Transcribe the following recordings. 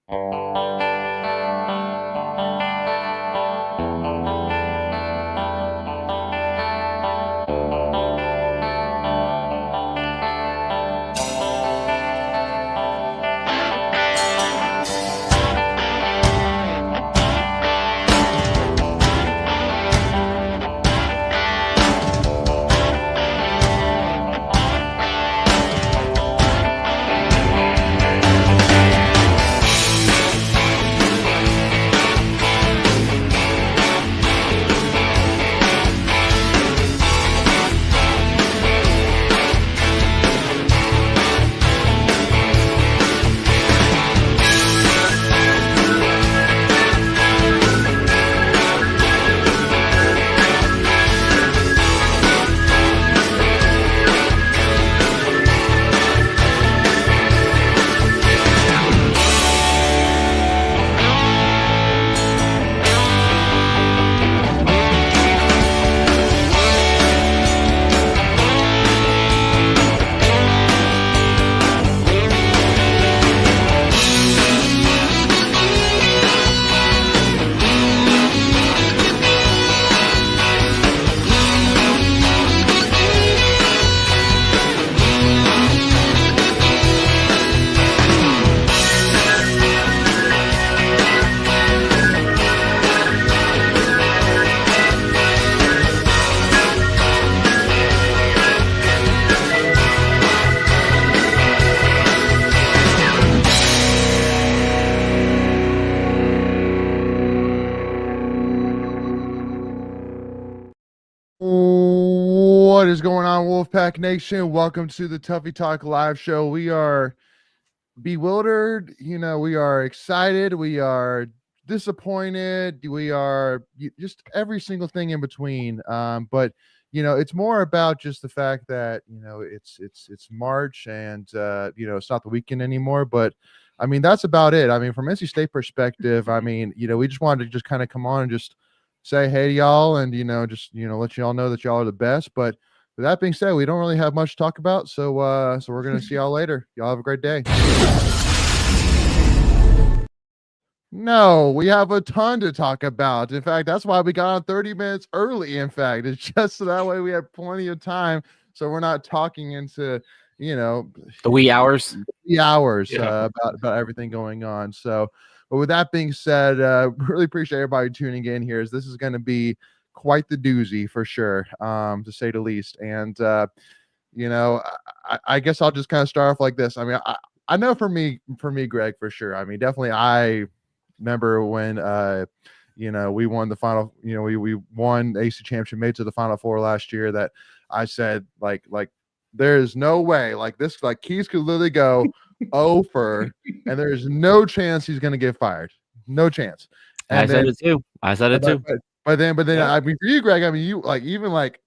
What is going on, Wolfpack Nation? Welcome to the Tuffy Talk live show. We are bewildered, we are excited, we are disappointed, we are just every single thing in between. But it's more about just the fact that it's March and it's not the weekend anymore. But I mean, that's about it. I mean, from NC State perspective, I mean, we just wanted to just kind of come on and just say hey to y'all and just let y'all know that y'all are the best. But with that being said, we don't really have much to talk about, so we're gonna see y'all later. Y'all have a great day. No, we have a ton to talk about. In fact, that's why we got on 30 minutes early. In fact, it's just so that way we have plenty of time, so we're not talking into the wee hours. About everything going on. So, but with that being said, really appreciate everybody tuning in here. This is going to be quite the doozy for sure, to say the least. And I guess I'll just kind of start off like this. I mean, I know for me, Greg, for sure. I mean, definitely, I remember when we won the final. We won the AC championship, made to the Final Four last year. That I said like there's no way like this. Like Keatts could literally go over, and there's no chance he's going to get fired. No chance. And I said it too. But then, I mean, for you, Greg, I mean, you like even like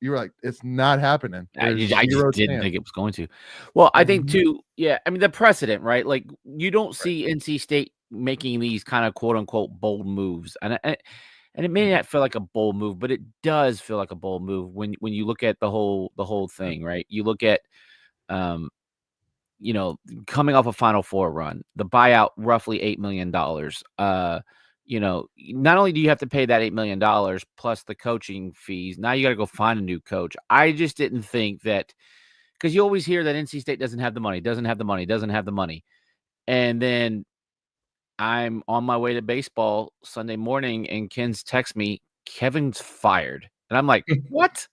you were like, it's not happening. I just didn't think it was going to. Well, I think too. Yeah, I mean the precedent, right? Like you don't see NC State making these kind of quote unquote bold moves, and it may not feel like a bold move, but it does feel like a bold move when you look at the whole thing, right? You look at coming off a Final Four run, the buyout roughly $8 million. Not only do you have to pay that $8 million plus the coaching fees, now you got to go find a new coach. I just didn't think that, because you always hear that NC State doesn't have the money. And then I'm on my way to baseball Sunday morning and Ken's text me, Kevin's fired. And I'm like, what?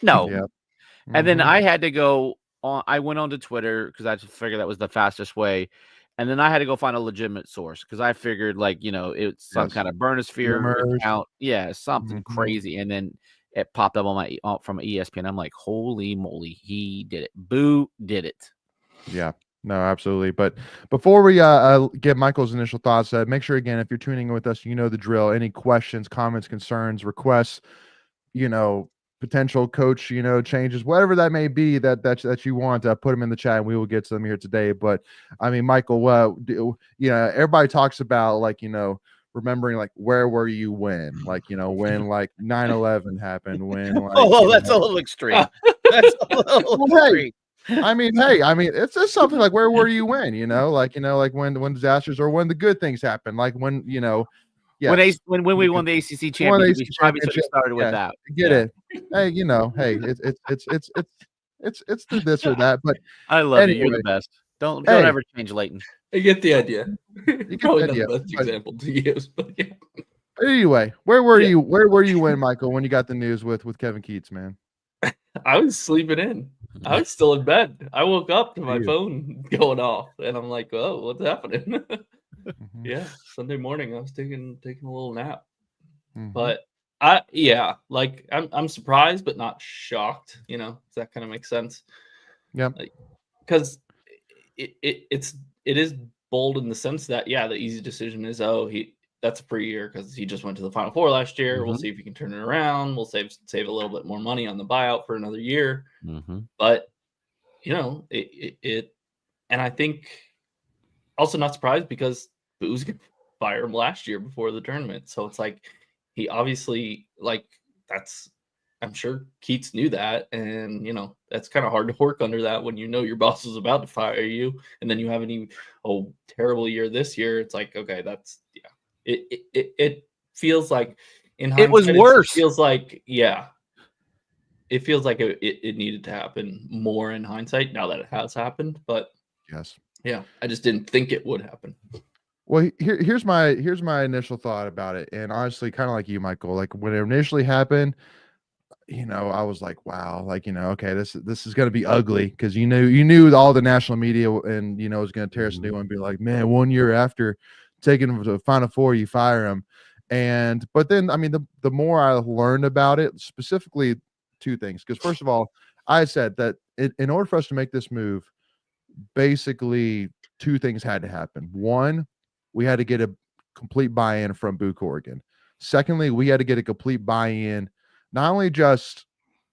No. Yeah. And then I had to go on, I went onto Twitter because I figured that was the fastest way. And then I had to go find a legitimate source because I figured it's some kind of Burnosphere account. Yeah, something crazy. And then it popped up on from ESPN. I'm like, holy moly, he did it. Boo did it. Yeah, no, absolutely. But before we get Michael's initial thoughts, make sure, again, if you're tuning in with us, you know the drill. Any questions, comments, concerns, requests, potential coach, changes, whatever that may be that you want, put them in the chat and we will get to them here today. But I mean, Michael, everybody talks about remembering where were you when, when 9/11 happened, when that's a little extreme. That's a little extreme. I mean, hey, I mean, it's just something like where were you when, like when disasters or when the good things happen, like when, yes. When we won the ACC Won the championship, we ACC probably should have championship. started with Yeah, that. get Yeah. it. Hey, hey, it's the this or that, but I love you. You're the anyway, best. Don't hey, ever change Leighton. I get the idea. you get Probably the not idea. the best But example to use, but yeah. anyway, where were Yeah. you? Where were you when, Michael, when you got the news with Kevin Keatts, man? I was sleeping in. I was still in bed. I woke up to my you? phone going off, and I'm like, "Oh, what's happening?" Mhm, Yeah, Sunday morning, I was taking a little nap. mhm. But I'm surprised, but not shocked. Does that kind of make sense? Yep. Like, because it is bold in the sense that the easy decision is that's a free year because he just went to the Final Four last year. We'll Mhm. see if he can turn it around. We'll save a little bit more money on the buyout for another year. Mhm. But and I think also not surprised because Booz could fire him last year before the tournament. So it's like he obviously that's I'm sure Keatts knew that, and that's kind of hard to work under that when your boss is about to fire you, and then you have a terrible year this year. It's like, okay, that's It feels like in It was hindsight, worse. it feels like it needed to happen more in hindsight now that it has happened. But Yes. yeah, I just didn't think it would happen. Well, here's my initial thought about it, and honestly, kind of like you, Michael. Like when it initially happened, I was like, wow, like, okay, this is gonna be ugly because you knew all the national media and was gonna tear us a new one and be like, man, 1 year after taking him to the Final Four, you fire him. But then I mean the more I learned about it, specifically two things. Because first of all, I said that in order for us to make this move, basically two things had to happen. One, we had to get a complete buy-in from Boo Corrigan. Secondly, we had to get a complete buy-in, not only just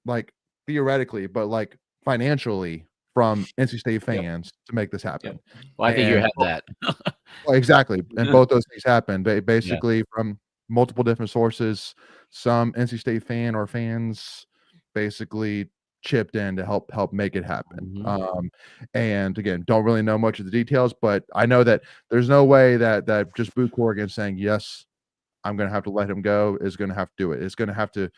like theoretically, but like financially from NC State Yep. fans to make this happen. Well, I think you And had that. well, exactly. And both those things happened Yeah. basically from multiple different sources. Some NC State fan or fans basically chipped in to help make it happen. Mhm. And again, don't really know much of the details, but I know that there's no way that just Boo Corrigan saying, yes, I'm going to have to let him go is going to have to do it. It's going to have to,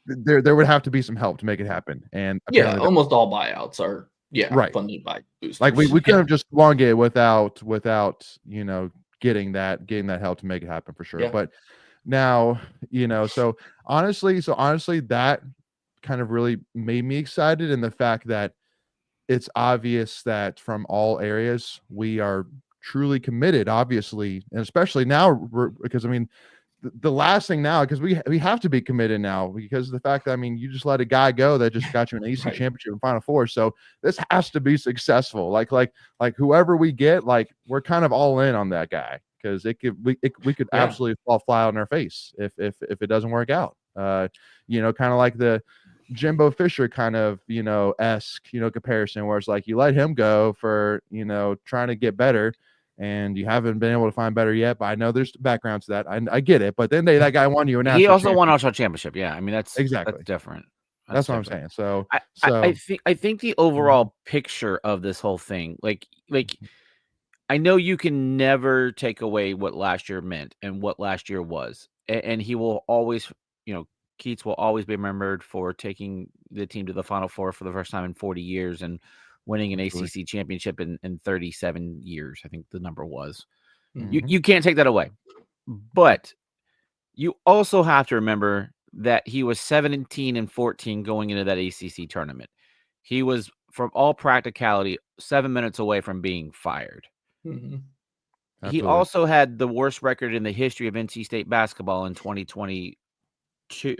there would have to be some help to make it happen. And Yeah, apparently almost all buyouts are right. funded by Like boosters. we couldn't have just elongated without getting that help to make it happen for sure. Yeah. But now, so honestly that kind of really made me excited in the fact that it's obvious that from all areas we are truly committed, obviously, and especially now because I mean the last thing now, because we have to be committed now because of the fact that I mean you just let a guy go that just got you an AC Right. championship and Final Four, so this has to be successful. Like whoever we get, like we're kind of all in on that guy because we could Yeah. absolutely fall flat on our face if it doesn't work out. Kind of like the Jimbo Fisher kind of esque comparison where it's like you let him go for trying to get better and you haven't been able to find better yet. But I know there's background to that. I get it. But then that guy won you a national He also won championship. national championship. Yeah, I mean that's Exactly. different. That's what I'm saying. So I think the overall picture of this whole thing, like I know you can never take away what last year meant and what last year was, and he will always, Keatts will always be remembered for taking the team to the Final Four for the first time in 40 years and winning an absolutely. ACC championship in 37 years. I think the number was. Mhm. You can't take that away, but you also have to remember that he was 17-14 going into that ACC tournament. He was, from all practicality, 7 minutes away from being fired. Mhm. He Absolutely. also had the worst record in the history of NC State basketball in 2022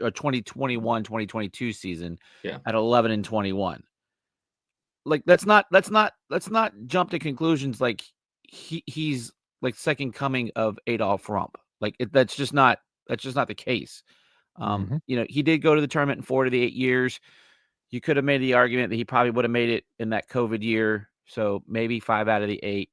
or 2021-2022 season Yeah. at 11-21. Like let's not jump to conclusions like he's like second coming of Adolph Rump. Like that's just not the case. Mhm. He did go to the tournament in 4 of the 8 years. You could have made the argument that he probably would have made it in that COVID year, so maybe 5 out of the 8.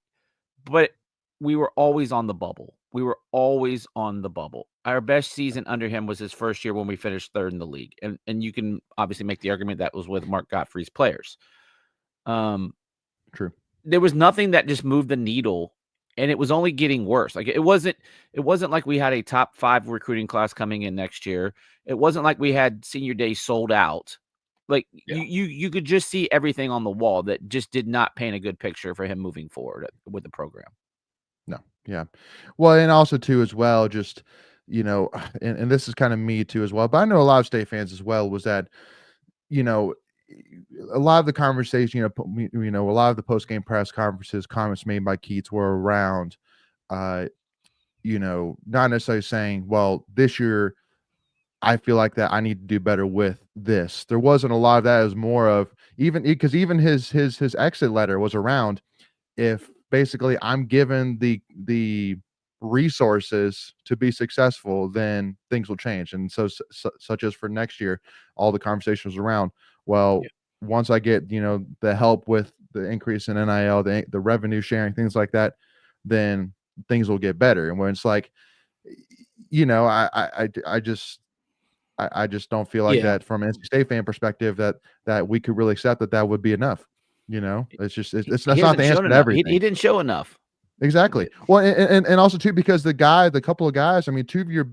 But we were always on the bubble. We were always on the bubble. Our best season under him was his first year when we finished third in the league. And you can obviously make the argument that was with Mark Gottfried's players. True. There was nothing that just moved the needle, and it was only getting worse. Like it wasn't like we had a top 5 recruiting class coming in next year. It wasn't like we had senior day sold out. Like you could just see everything on the wall that just did not paint a good picture for him moving forward with the program. No. Yeah. Well, and also too, as well, just, and this is kind of me too, as well, but I know a lot of State fans as well, was that, a lot of the conversation, a lot of the post-game press conferences, comments made by Keatts were around, not necessarily saying, well, this year, I feel like that I need to do better with this. There wasn't a lot of that. It was more of, because even his exit letter was around, if basically I'm given the resources to be successful, then things will change. And so, such as for next year, all the conversations around, well, once I get, the help with the increase in NIL, the revenue sharing, things like that, then things will get better. And when it's like, I just don't feel like that from an NC State fan perspective, that we could really accept that would be enough. It's just, that's not the answer to everything. He didn't show enough. Exactly. Well, and also too, because the couple of guys, I mean, two of your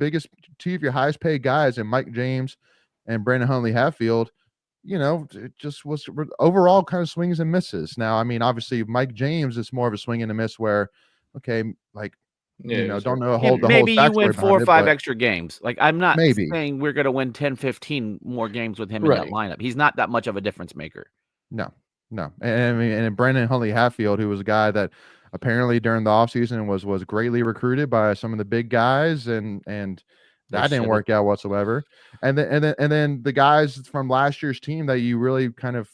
highest paid guys, and Mike James and Brandon Huntley Hatfield, it just was overall kind of swings and misses. Now, I mean, obviously Mike James is more of a swing and a miss where, okay, like, don't know maybe you win 4 or 5 it, extra games. Like, I'm not saying we're going to win 10, 15 more games with him in that lineup. He's not that much of a difference maker. No. And I mean, and Brandon Huntley Hatfield, who was a guy that apparently during the offseason was greatly recruited by some of the big guys, and that didn't work out whatsoever. And then the guys from last year's team that you really kind of,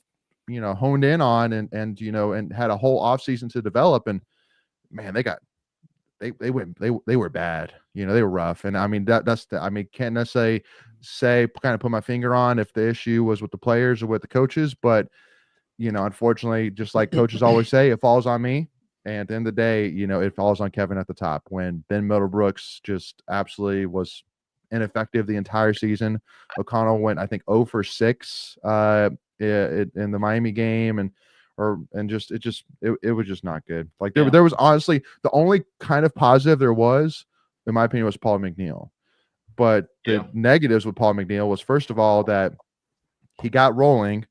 honed in on and had a whole offseason to develop, and man, they were bad. They were rough. And I mean, can't necessarily say kind of put my finger on if the issue was with the players or with the coaches, but unfortunately, just like coaches always say, it falls on me. And at the end of the day, it falls on Kevin at the top, when Ben Middlebrooks just absolutely was ineffective the entire season. O'Connell went, I think, 0 for 6 in the Miami game, and it was just not good. Like there was honestly, the only kind of positive there was, in my opinion, was Paul McNeil. But the negatives with Paul McNeil was, first of all, that he got rolling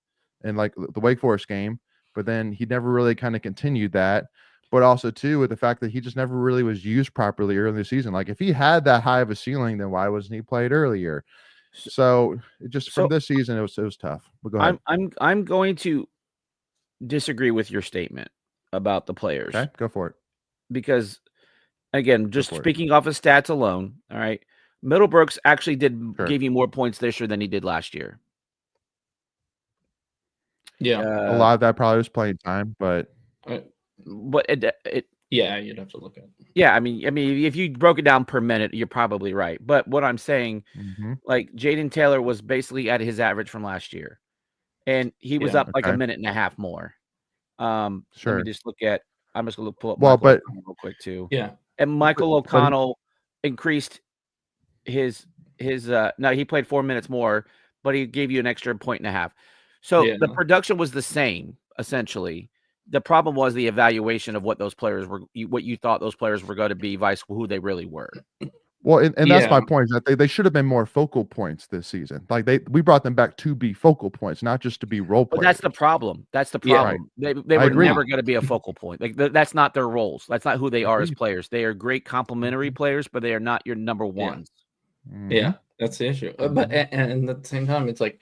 in like the Wake Forest game, but then he never really kind of continued that. But also too, with the fact that he just never really was used properly early in the season. Like if he had that high of a ceiling, then why wasn't he played earlier? So from this season, it was tough. But go ahead. I'm going to disagree with your statement about the players. Okay, go for it. Because again, just speaking off of stats alone, all right, Middlebrooks actually gave you more points this year than he did last year. Yeah, a lot of that probably was playing time, but you'd have to look at it. Yeah, I mean, if you broke it down per minute, you're probably right. But what I'm saying, like Jaden Taylor was basically at his average from last year, and he was up like a minute and a half more. Let me just look at. I'm just going to pull up Michael O'Connell real quick too. Yeah, and Michael O'Connell increased his. No, he played 4 minutes more, but he gave you an extra 1.5. So the production was the same essentially. The problem was the evaluation of what those players were, what you thought those players were going to be, vice who they really were. Well, and that's my point, is that they should have been more focal points this season. Like we brought them back to be focal points, not just to be role players. But that's the problem. That's the problem. They were never going to be a focal point. Like that's not their roles. That's not who they are as players. They are great complementary players, but they are not your number ones. Yeah, that's the issue. But and at the same time, it's like,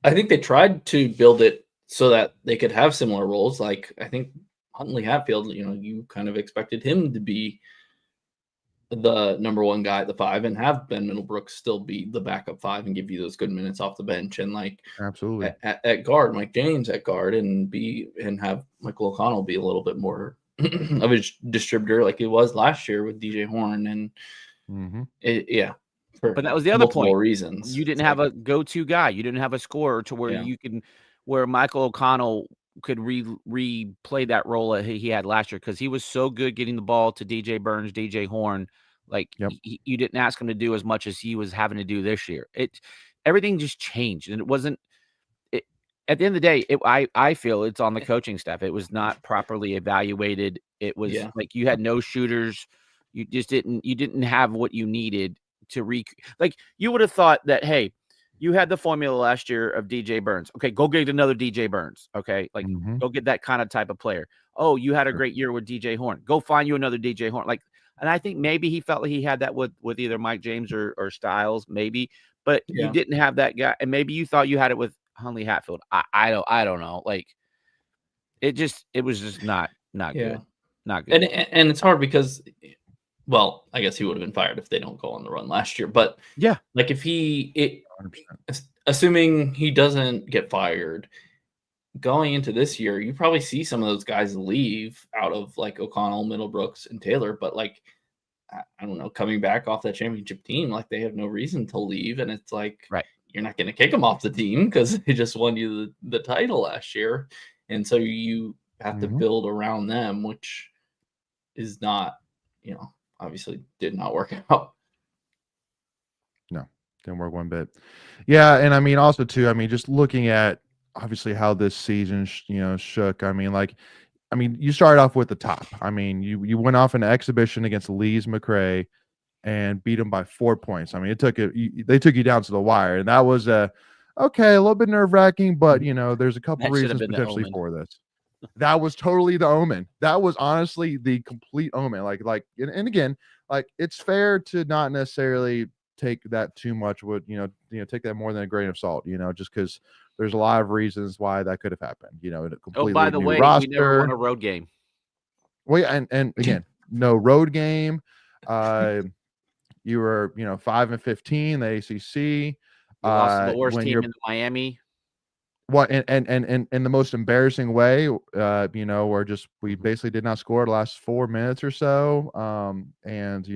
I think they tried to build it so that they could have similar roles. Like I think Huntley Hatfield, you kind of expected him to be the number one guy at the 5 and have Ben Middlebrooks still be the backup 5 and give you those good minutes off the bench, and like absolutely at guard, Mike James at guard, and have Michael O'Connell be a little bit more of a distributor like it was last year with DJ Horn and but that was the other point. Reasons you didn't have a go-to guy. You didn't have a scorer to where where Michael O'Connell could replay that role that he had last year, because he was so good getting the ball to DJ Burns, DJ Horn. Like you didn't ask him to do as much as he was having to do this year. Everything just changed, and it wasn't. at the end of the day, I feel it's on the coaching staff. It was not properly evaluated. It was like you had no shooters. You just didn't have what you needed to like you would have thought that, hey, you had the formula last year of DJ Burns. Okay, go get another DJ Burns. Okay, like go get that kind of type of player. Oh, you had a great year with DJ Horn. Go find you another DJ Horn. Like, and I think maybe he felt like he had that with either Mike James or Styles, maybe, but you didn't have that guy, and maybe you thought you had it with Huntley Hatfield. I don't know. Like it was just not good. Not good. And it's hard because, well, I guess he would have been fired if they don't go on the run last year. But yeah, like if assuming he doesn't get fired going into this year, you probably see some of those guys leave out of like O'Connell, Middlebrooks, and Taylor. But like, I don't know, coming back off that championship team, like they have no reason to leave. And it's like, you're not going to kick them off the team because they just won you the title last year. And so you have to build around them, which is not, obviously did not work out. No, didn't work one bit. Yeah. And I mean, also too, I mean, just looking at obviously how this season, shook. I mean, you started off with the top. I mean, you went off an exhibition against Lees McRae and beat them by 4 points. I mean, they took you down to the wire, and that was a little bit nerve wracking, but there's a couple reasons potentially for this. That was totally the omen. That was honestly the complete omen. And again, like it's fair to not necessarily take that too much. Take that more than a grain of salt. Just because there's a lot of reasons why that could have happened. A completely by the new way, roster. we never won a road game. Well, yeah, and again, no road game. You were 5-15, the ACC. You lost to the worst team in Miami. What and in the most embarrassing way, where we basically did not score the last 4 minutes or so. And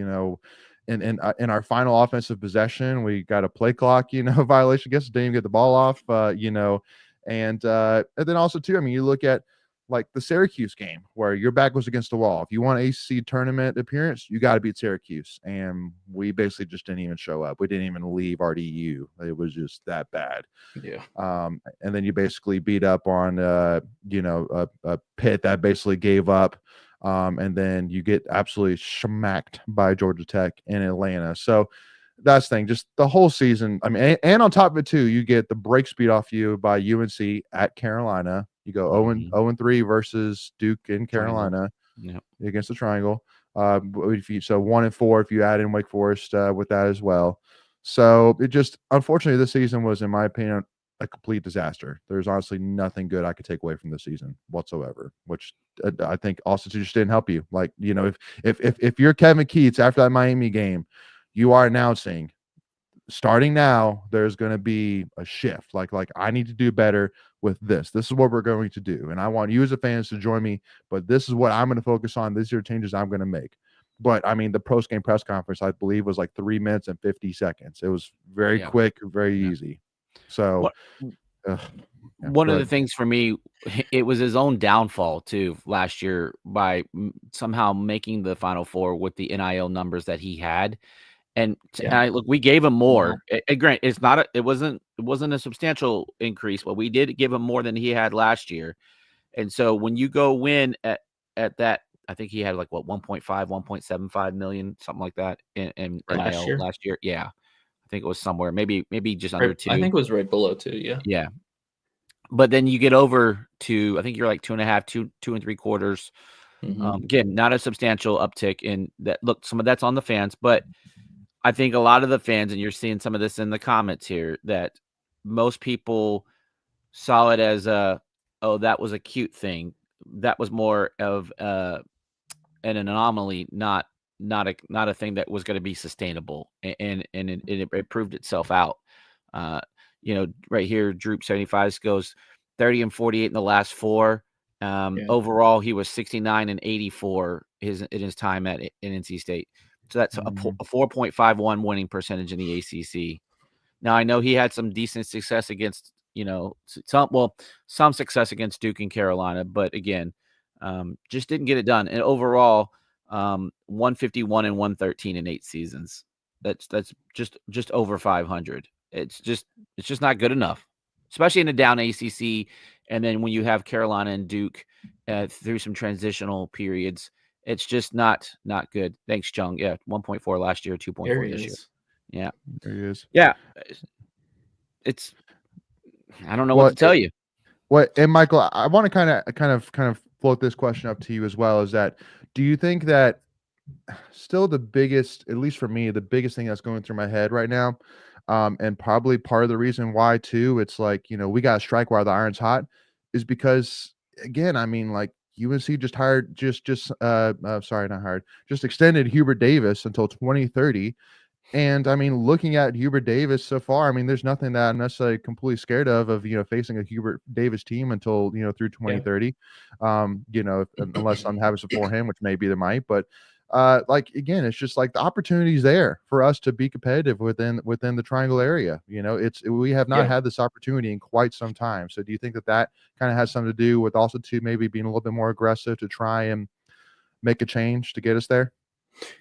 in our final offensive possession, we got a play clock, violation. Didn't even get the ball off, and then also too, I mean, you look at like the Syracuse game where your back was against the wall. If you want ACC tournament appearance, you got to beat Syracuse. And we basically just didn't even show up. We didn't even leave RDU. It was just that bad. Yeah. And then you basically beat up on, a Pitt that basically gave up. And then you get absolutely smacked by Georgia Tech in Atlanta. So that's the thing, just the whole season. I mean, and on top of it too, you get the break speed off you by UNC at Carolina. You go 0-3 versus Duke in Carolina against the Triangle. So 1-4 if you add in Wake Forest with that as well. So it just, unfortunately, this season was, in my opinion, a complete disaster. There's honestly nothing good I could take away from this season whatsoever, which I think also just didn't help you. Like, if you're Kevin Keatts after that Miami game, you are announcing, starting now, there's going to be a shift. Like I need to do better with this. This is what we're going to do. And I want you as a fans to join me, but this is what I'm going to focus on. These are changes I'm going to make. But I mean, the post-game press conference, I believe, was like 3 minutes and 50 seconds. It was very quick, very easy. So one of the things for me, it was his own downfall too last year by somehow making the Final Four with the NIL numbers that he had. And look, we gave him more. Grant, it wasn't a substantial increase, but we did give him more than he had last year. And so when you go win at that, I think he had like 1.5, 1.75 million, something like that in NIL last year. Yeah, I think it was somewhere, maybe just under 2. I think it was right below 2. Yeah. Yeah. But then you get over to, I think you're like 2.5, 2.75. Again, not a substantial uptick in that. Look, some of that's on the fans, but I think a lot of the fans, and you're seeing some of this in the comments here, that most people saw it as that was a cute thing. That was more of an anomaly, not a thing that was going to be sustainable, and it proved itself out. Right here, Droop 75 goes 30 and 48 in the last 4. Overall, he was 69 and 84 in his time in NC State. So that's a 4.51 winning percentage in the ACC. Now, I know he had some decent success against, some success against Duke and Carolina, but again, just didn't get it done. And overall, 151 and 113 in 8 seasons. That's just over 500. It's just not good enough. especially in a down ACC. And then when you have Carolina and Duke through some transitional periods, it's just not good. Thanks, Chung. Yeah, 1.4 last year, 2.4 this year. Yeah, There he is. Yeah, it's. I don't know what to tell you. And Michael, I want to kind of float this question up to you as well. Is that, do you think that still the biggest, at least for me, the biggest thing that's going through my head right now, and probably part of the reason why too, it's like, we got to strike while the iron's hot, is because, again, I mean, like, UNC just hired, just extended Hubert Davis until 2030. And I mean, looking at Hubert Davis so far, I mean, there's nothing that I'm necessarily completely scared of facing a Hubert Davis team until, through 2030. Unless something happens before him, which maybe there might, but like, again, it's just like the opportunity's there for us to be competitive within the Triangle area. We have not had this opportunity in quite some time. So do you think that kind of has something to do with also to maybe being a little bit more aggressive to try and make a change to get us there?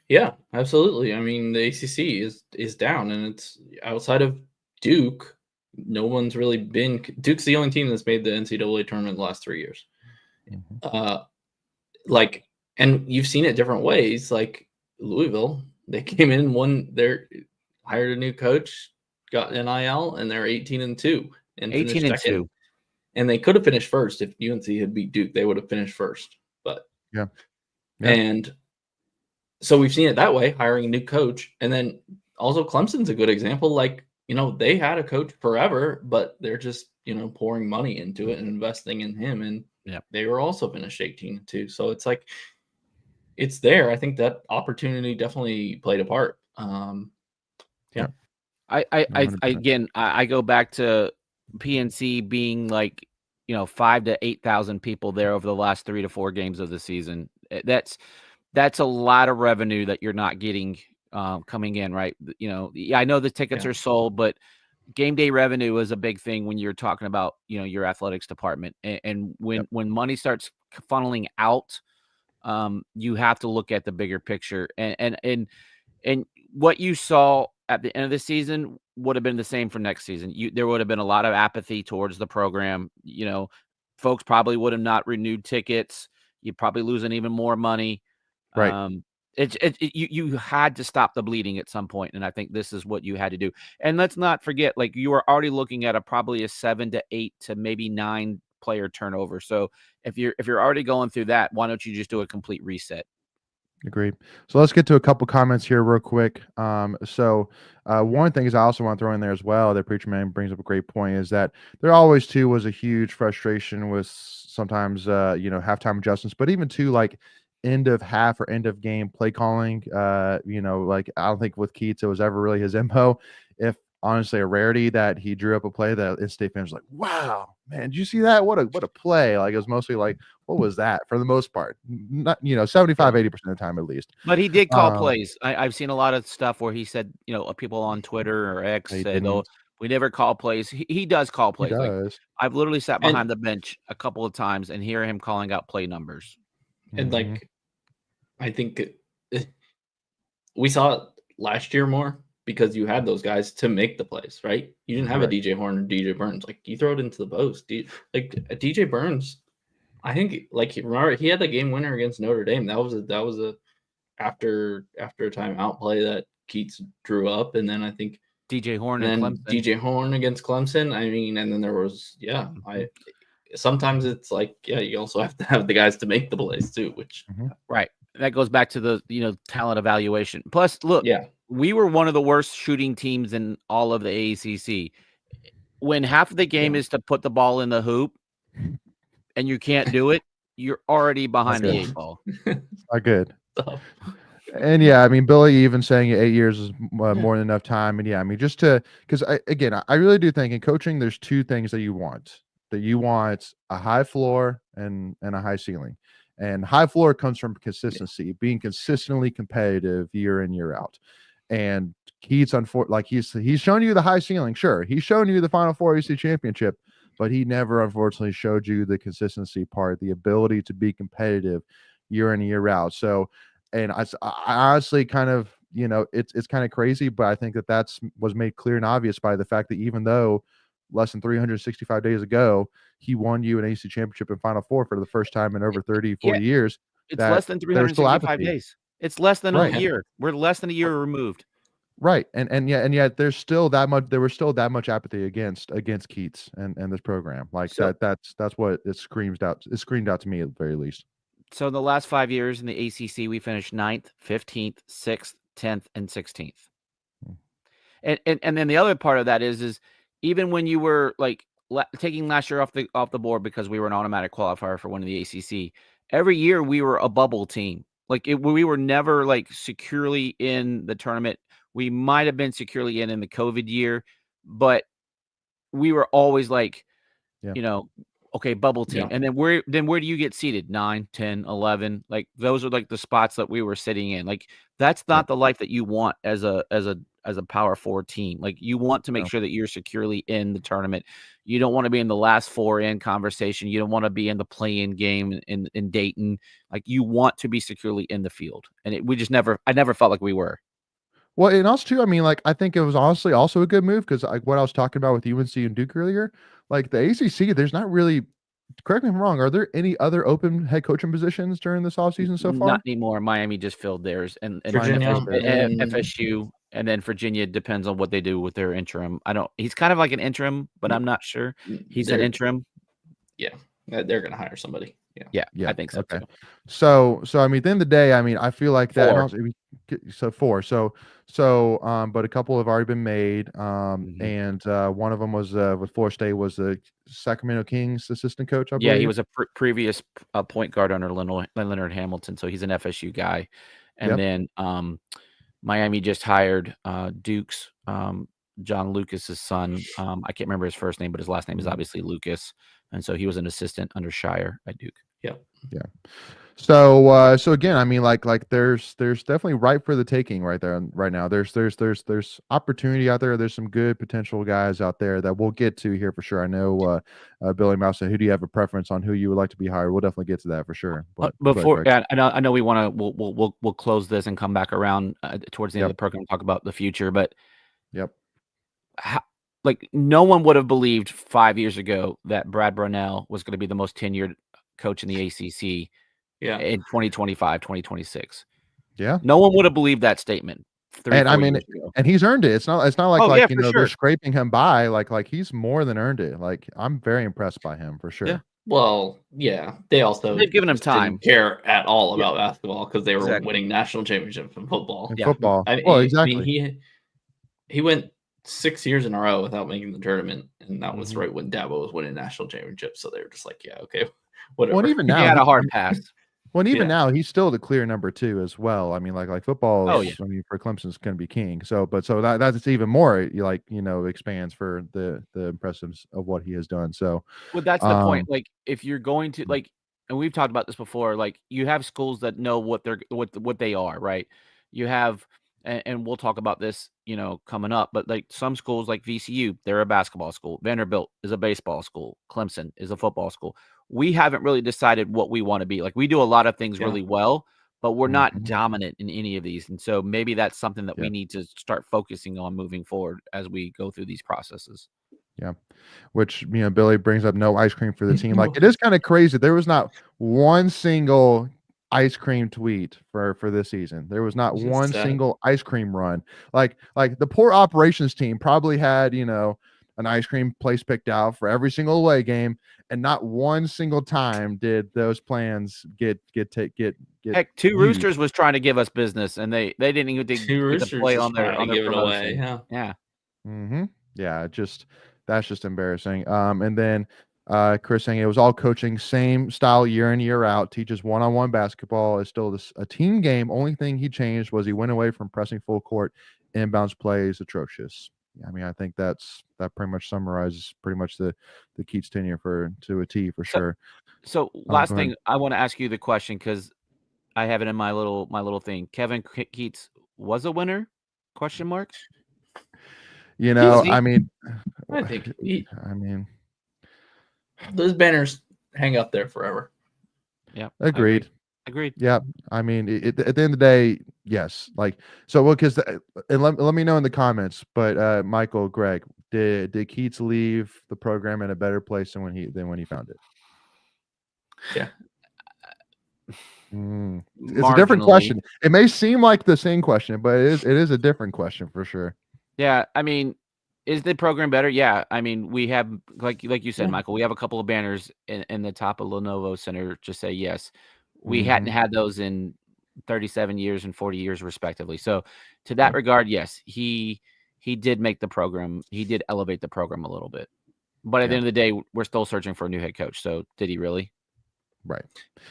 Yeah, absolutely. I mean, the ACC is down, and it's outside of Duke. No one's really been. Duke's the only team that's made the NCAA tournament the last 3 years. And you've seen it different ways. Like Louisville, they came in, hired a new coach, got NIL, and they're 18-2 and 18-2. And they could have finished first if UNC had beat Duke. They would have finished first, but and. So we've seen it that way, hiring a new coach. And then also Clemson's a good example. Like, they had a coach forever, but they're just, pouring money into it and investing in him. And they were also finished 18-2. So it's like, it's there. I think that opportunity definitely played a part. I go back to PNC being like, 5,000 to 8,000 people there over the last 3 to 4 games of the season. That's a lot of revenue that you're not getting coming in, right? I know the tickets are sold, but game day revenue is a big thing when you're talking about, your athletics department. And when money starts funneling out, you have to look at the bigger picture. And what you saw at the end of the season would have been the same for next season. There would have been a lot of apathy towards the program. Folks probably would have not renewed tickets. You'd probably losing even more money. Right. You had to stop the bleeding at some point, and I think this is what you had to do. And let's not forget, like, you are already looking at probably a 7 to 8 to maybe 9 player turnover. So if you're already going through that, why don't you just do a complete reset? Agreed. So let's get to a couple comments here real quick. So one thing is I also want to throw in there as well that Preacher Man brings up a great point, is that there always too was a huge frustration with sometimes halftime adjustments, but even too, like, end of half or end of game play calling. Like, I don't think with Keatts it was ever really his MO. If honestly a rarity that he drew up a play that in-state fans were like, wow, man, did you see that? What a play. Like, it was mostly like, what was that, for the most part? Not 75-80% of the time at least. But he did call plays. I've seen a lot of stuff where he said, people on Twitter or X said, "Oh, we never call plays." He does call plays. He does. Like, I've literally sat behind the bench a couple of times and hear him calling out play numbers. And like, I think we saw it last year more because you had those guys to make the plays, right? You didn't have a DJ Horn or DJ Burns. Like, you throw it into the post. Like, DJ Burns, I think, like, remember he had the game winner against Notre Dame. That was a after a timeout play that Keatts drew up, and then I think DJ Horn and Clemson. DJ Horn against Clemson. I mean, and then there was sometimes it's like, you also have to have the guys to make the plays too, which right. That goes back to the talent evaluation. Plus, look, we were one of the worst shooting teams in all of the ACC. When half of the game is to put the ball in the hoop and you can't do it, you're already behind the 8 ball. Not good. And I mean, Billy even saying 8 years is more than enough time. And I mean, just because I really do think in coaching, there's 2 things that you want. That you want a high floor and a high ceiling. And high floor comes from consistency, being consistently competitive year in, year out. And Keatts, he's shown you the high ceiling. Sure, he's shown you the Final Four ACC championship, but he never, unfortunately, showed you the consistency part, the ability to be competitive year in and year out. So, and I honestly kind of, it's kind of crazy, but I think that was made clear and obvious by the fact that even though less than 365 days ago, he won you an AC championship and Final Four for the first time in over 30, 40 years. It's That less than there's still 365 apathy. days. It's less than a Right. year. We're less than a year removed. Right. And yet there was still that much apathy against Keatts and this program. Like So- that's what it screamed out to me at the very least. So in the last 5 years in the ACC, we finished 9th, 15th, 6th, 10th, and 16th. And then the other part of that is even when you were like taking last year off the board because we were an automatic qualifier for winning the ACC, every year we were a bubble team. Like we were never like securely in the tournament. We might have been securely in the COVID year, but we were always like, okay, bubble team. Yeah. And then where do you get seated? 9, 10, 11. Like those are like the spots that we were sitting in. Like that's not the life that you want as a Power 4 team. Like you want to make sure that you're securely in the tournament. You don't want to be in the last 4 in conversation. You don't want to be in the play-in game in Dayton. Like you want to be securely in the field. And I never felt like we were. Well, and also too, I mean, like I think it was honestly also a good move because like what I was talking about with UNC and Duke earlier, like the ACC, there's not really. Correct me if I'm wrong. Are there any other open head coaching positions during this offseason so far? Not anymore. Miami just filled theirs, and Virginia, FSU, and then Virginia depends on what they do with their interim. He's kind of like an interim, but I'm not sure. He's an interim. Yeah, they're going to hire somebody. Yeah, I think so too. So I mean, at the end of the day, I mean, I feel like that. 4. Also, so 4. But a couple have already been made. And one of them was with Florida State was the Sacramento Kings assistant coach. I believe. Yeah, he was a previous point guard under Leonard Hamilton, so he's an FSU guy. And then Miami just hired Duke's John Lucas's son. I can't remember his first name, but his last name is obviously Lucas, and so he was an assistant under Shire at Duke. Yeah. So again, I mean, like there's definitely ripe for the taking right there, right now. There's opportunity out there. There's some good potential guys out there that we'll get to here for sure. I know Billy Mouse said, who do you have a preference on who you would like to be hired? We'll definitely get to that for sure. But before, I know we want to. We'll close this and come back around towards the end of the program and talk about the future. But like no one would have believed 5 years ago that Brad Brownell was going to be the most tenured coach in the ACC. In 2025, 2026. Yeah. No one would have believed that statement. And I mean, and he's earned it. It's not like they're scraping him by. Like he's more than earned it. Like I'm very impressed by him for sure. Yeah. Well, yeah. They've given him time. Didn't care at all about basketball because they were winning national championships in football. Football. Exactly. I mean, he went 6 years in a row without making the tournament, and that was right when Dabo was winning national championships. So they were just like, yeah, okay, whatever. Well, even now, he had a hard pass. Well, and even now, he's still the clear number 2 as well. I mean, like football. Oh, yeah. I mean, for Clemson's going to be king. So that's even more expands for the impressiveness of what he has done. So, well, that's the point. Like, if you're going to and we've talked about this before. Like, you have schools that know what they are, right? You have, and we'll talk about this, coming up. But like some schools, like VCU, they're a basketball school. Vanderbilt is a baseball school. Clemson is a football school. We haven't really decided what we want to be. Like we do a lot of things really well, but we're not dominant in any of these. And so maybe that's something that we need to start focusing on moving forward as we go through these processes. Yeah. Which, Billy brings up no ice cream for the team. Like it is kind of crazy. There was not one single ice cream tweet for this season. There was not one single ice cream run. Like the poor operations team probably had, an ice cream place picked out for every single away game, and not one single time did those plans get Heck, Two Roosters was trying to give us business, and they didn't even get to play on their promotion. Yeah. Yeah, that's just embarrassing. And then Chris saying it was all coaching, same style year in, year out, teaches one-on-one basketball, is still a team game. Only thing he changed was he went away from pressing full court. Inbounds play is atrocious. I mean, I think that pretty much summarizes pretty much the Keatts tenure to a T for sure. So last thing, I want to ask you the question because I have it in my little thing. Kevin Keatts was a winner? Question mark. I mean, I think I mean, those banners hang up there forever. Yeah. Agreed. Yeah. I mean, at the end of the day, yes. Like, so, well, because, and let me know in the comments, but Michael, Greg, did Keatts leave the program in a better place than when he found it? Yeah. It's a different question. It may seem like the same question, but it is a different question for sure. Yeah, I mean, is the program better? Yeah, I mean, we have like you said, Yeah. Michael, we have a couple of banners in the top of Lenovo Center to say yes. We hadn't had those in 37 years and 40 years respectively. So to that regard, yes, he did make the program. He did elevate the program a little bit. But at the end of the day, we're still searching for a new head coach. So did he really? Right.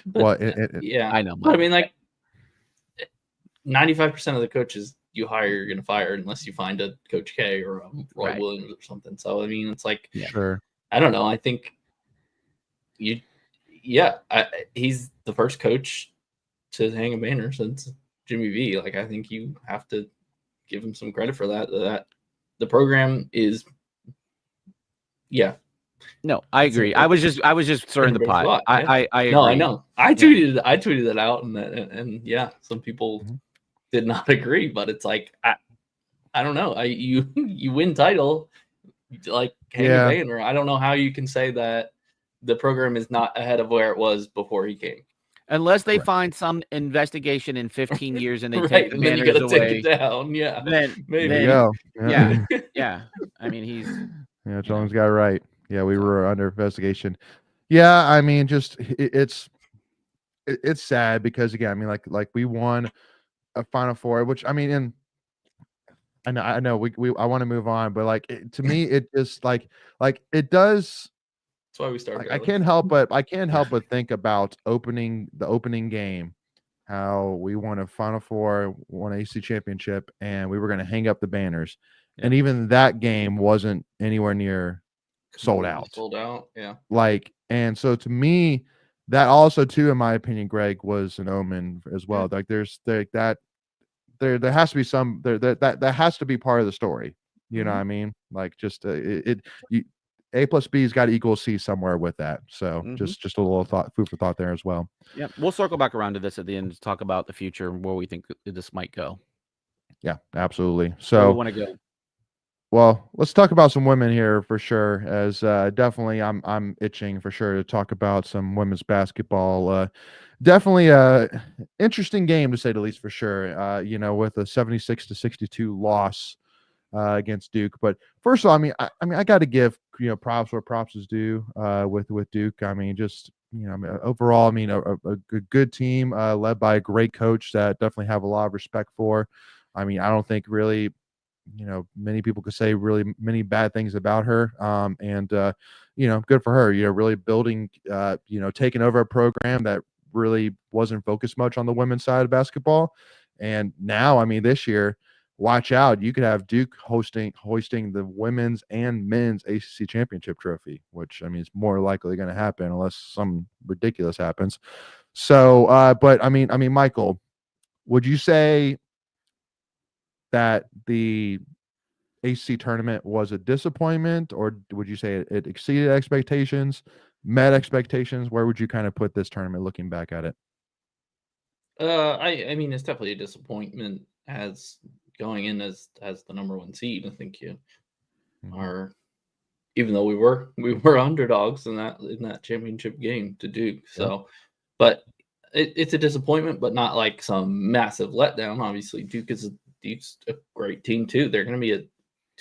But, well, yeah, I know. But I mean, like 95% of the coaches you hire, you're going to fire unless you find a Coach K or a Roy Williams or something. So I mean, it's like, sure. I don't know. I think he's the first coach to hang a banner since Jimmy V. Like, I think you have to give him some credit for that. That the program is, No, I agree. I was just stirring the pot. I agree. No, I know. I tweeted that out, and yeah, some people did not agree, but it's like I don't know. You win title, like hang a banner. I don't know how you can say that the program is not ahead of where it was before he came. Unless they find some investigation in 15 years and they take the then you banners gotta away. take it down. Yeah. Then there you go. Yeah. I mean, he's Jones got it right. Yeah, we were under investigation. Yeah, I mean, just it's sad because again, I mean, like we won a Final Four, which I mean, and I know I want to move on, but like to me, it just like it does. That's why we started. I can't help but think about the opening game, how we won a Final Four, won an AC championship, and we were going to hang up the banners, and even that game wasn't anywhere near sold out. Yeah. Like, and so to me, that also too, in my opinion, Greg, was an omen as well. Like, there has to be some that has to be part of the story. You know what I mean? Like, just A plus B's got to equal C somewhere with that. So just a little food for thought there as well. Yeah, we'll circle back around to this at the end to talk about the future and where we think this might go. Yeah, absolutely. So where we want to go. Well, let's talk about some women here for sure. As definitely, I'm itching for sure to talk about some women's basketball. Definitely a interesting game to say the least for sure. With a 76-62 loss against Duke. But first of all, I got to give props where props is due with Duke. I mean, just overall, a good team led by a great coach that definitely have a lot of respect for. I mean, I don't think really many people could say really many bad things about her. And good for her, really building, taking over a program that really wasn't focused much on the women's side of basketball. And now, I mean, this year, watch out, you could have Duke hoisting the women's and men's ACC championship trophy, which I mean, is more likely going to happen unless some ridiculous happens. So, but I mean, Michael, would you say that the ACC tournament was a disappointment, or would you say it exceeded expectations, met expectations? Where would you kind of put this tournament looking back at it? I mean, it's definitely a disappointment as going in as the number one seed. I think you are, even though we were underdogs in that championship game to Duke. So, but it's a disappointment, but not like some massive letdown. Obviously, Duke's a great team too. They're going to be a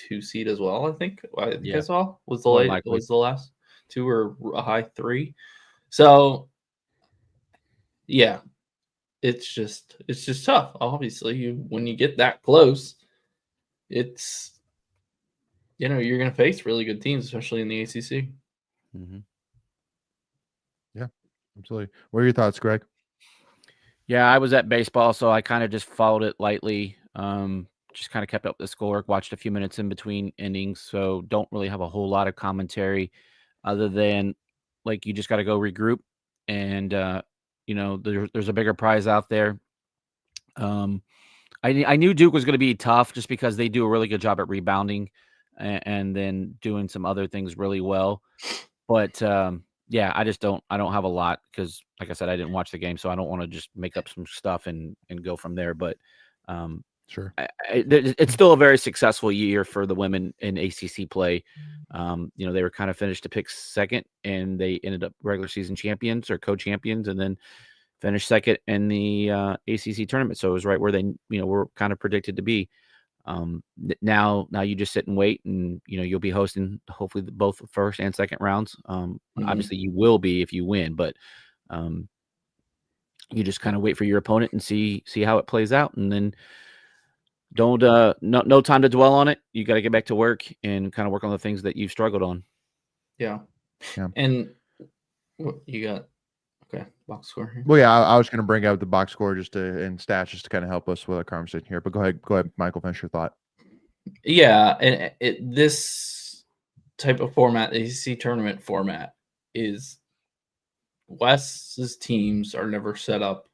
2 seed as well. I think I saw was the last 2 or a high 3. So yeah, it's just tough. Obviously, when you get that close, it's you're going to face really good teams, especially in the ACC. Yeah, absolutely. What are your thoughts, Greg? Yeah, I was at baseball, so I kind of just followed it lightly. Just kind of kept up the score, watched a few minutes in between innings, so don't really have a whole lot of commentary other than like you just got to go regroup, and there's a bigger prize out there. I knew Duke was going to be tough just because they do a really good job at rebounding and then doing some other things really well, but yeah, I don't have a lot because, like I said, I didn't watch the game, so I don't want to just make up some stuff and go from there. But Sure. It's still a very successful year for the women in ACC play. They were kind of finished to pick second, and they ended up regular season champions or co-champions, and then finished second in the ACC tournament. So it was right where they, were kind of predicted to be. Now you just sit and wait, and you'll be hosting hopefully both the first and second rounds. Obviously you will be if you win, but you just kind of wait for your opponent and see how it plays out, and then don't no time to dwell on it. You got to get back to work and kind of work on the things that you've struggled on. Yeah. And what you got? Okay, box score here. Well, yeah, I was going to bring up the box score and stats just to kind of help us with our conversation here. But go ahead, Michael, finish your thought. Yeah, and this type of format, the ACC tournament format, is Wes's teams are never set up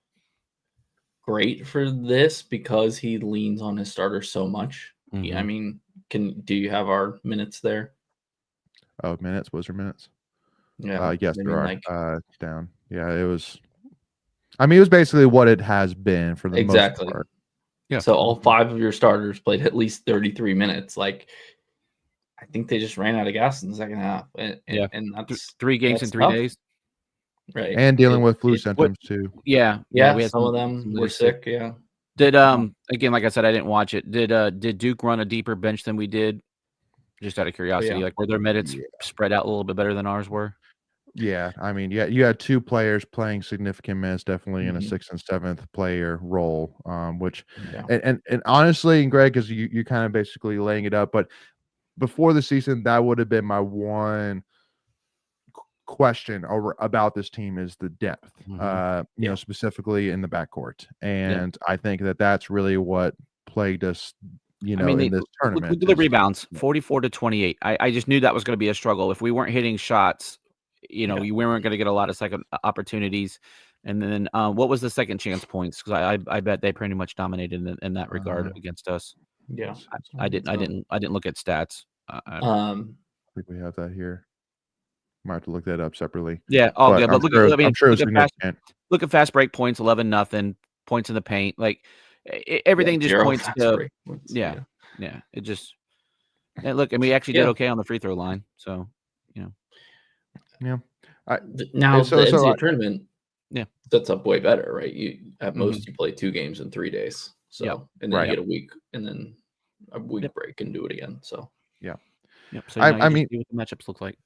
great for this because he leans on his starters so much. Mm-hmm. I mean, do you have our minutes there? Oh, minutes? Was there minutes? Yeah. Yes, there are. Down. Yeah, it was. I mean, it was basically what it has been for the most part. Yeah. So all 5 of your starters played at least 33 minutes. Like, I think they just ran out of gas in the second half. And that's 3 games in 3 tough. days. Right. And dealing with flu symptoms too. Yeah. We had some of them were sick. Yeah. Did again, like I said, I didn't watch it. Did Duke run a deeper bench than we did? Just out of curiosity, like were their minutes spread out a little bit better than ours were? Yeah, I mean, you had 2 players playing significant minutes, definitely in a 6th and 7th player role, which, and honestly, and Greg, because you kind of basically laying it up, but before the season, that would have been my one question about this team is the depth, specifically in the backcourt, and I think that's really what plagued us. In this tournament, look at the rebounds, 44 to 28. I just knew that was going to be a struggle if we weren't hitting shots. You weren't going to get a lot of second opportunities. And then what was the second chance points? Because I bet they pretty much dominated in that regard against us. Yeah, I didn't look at stats. I think we have that here. Might have to look that up separately. Yeah, all good. But I'm sure it's significant. Look at fast break points, 11-0, points in the paint. Like everything just points to. Yeah. It just. And look, and we actually did okay on the free throw line. So, Yeah. Now the NCAA tournament, sets up way better, right? You at most you play 2 games in 3 days, so and then you get a week and then a week break and do it again. So So I mean, see what the matchups look like.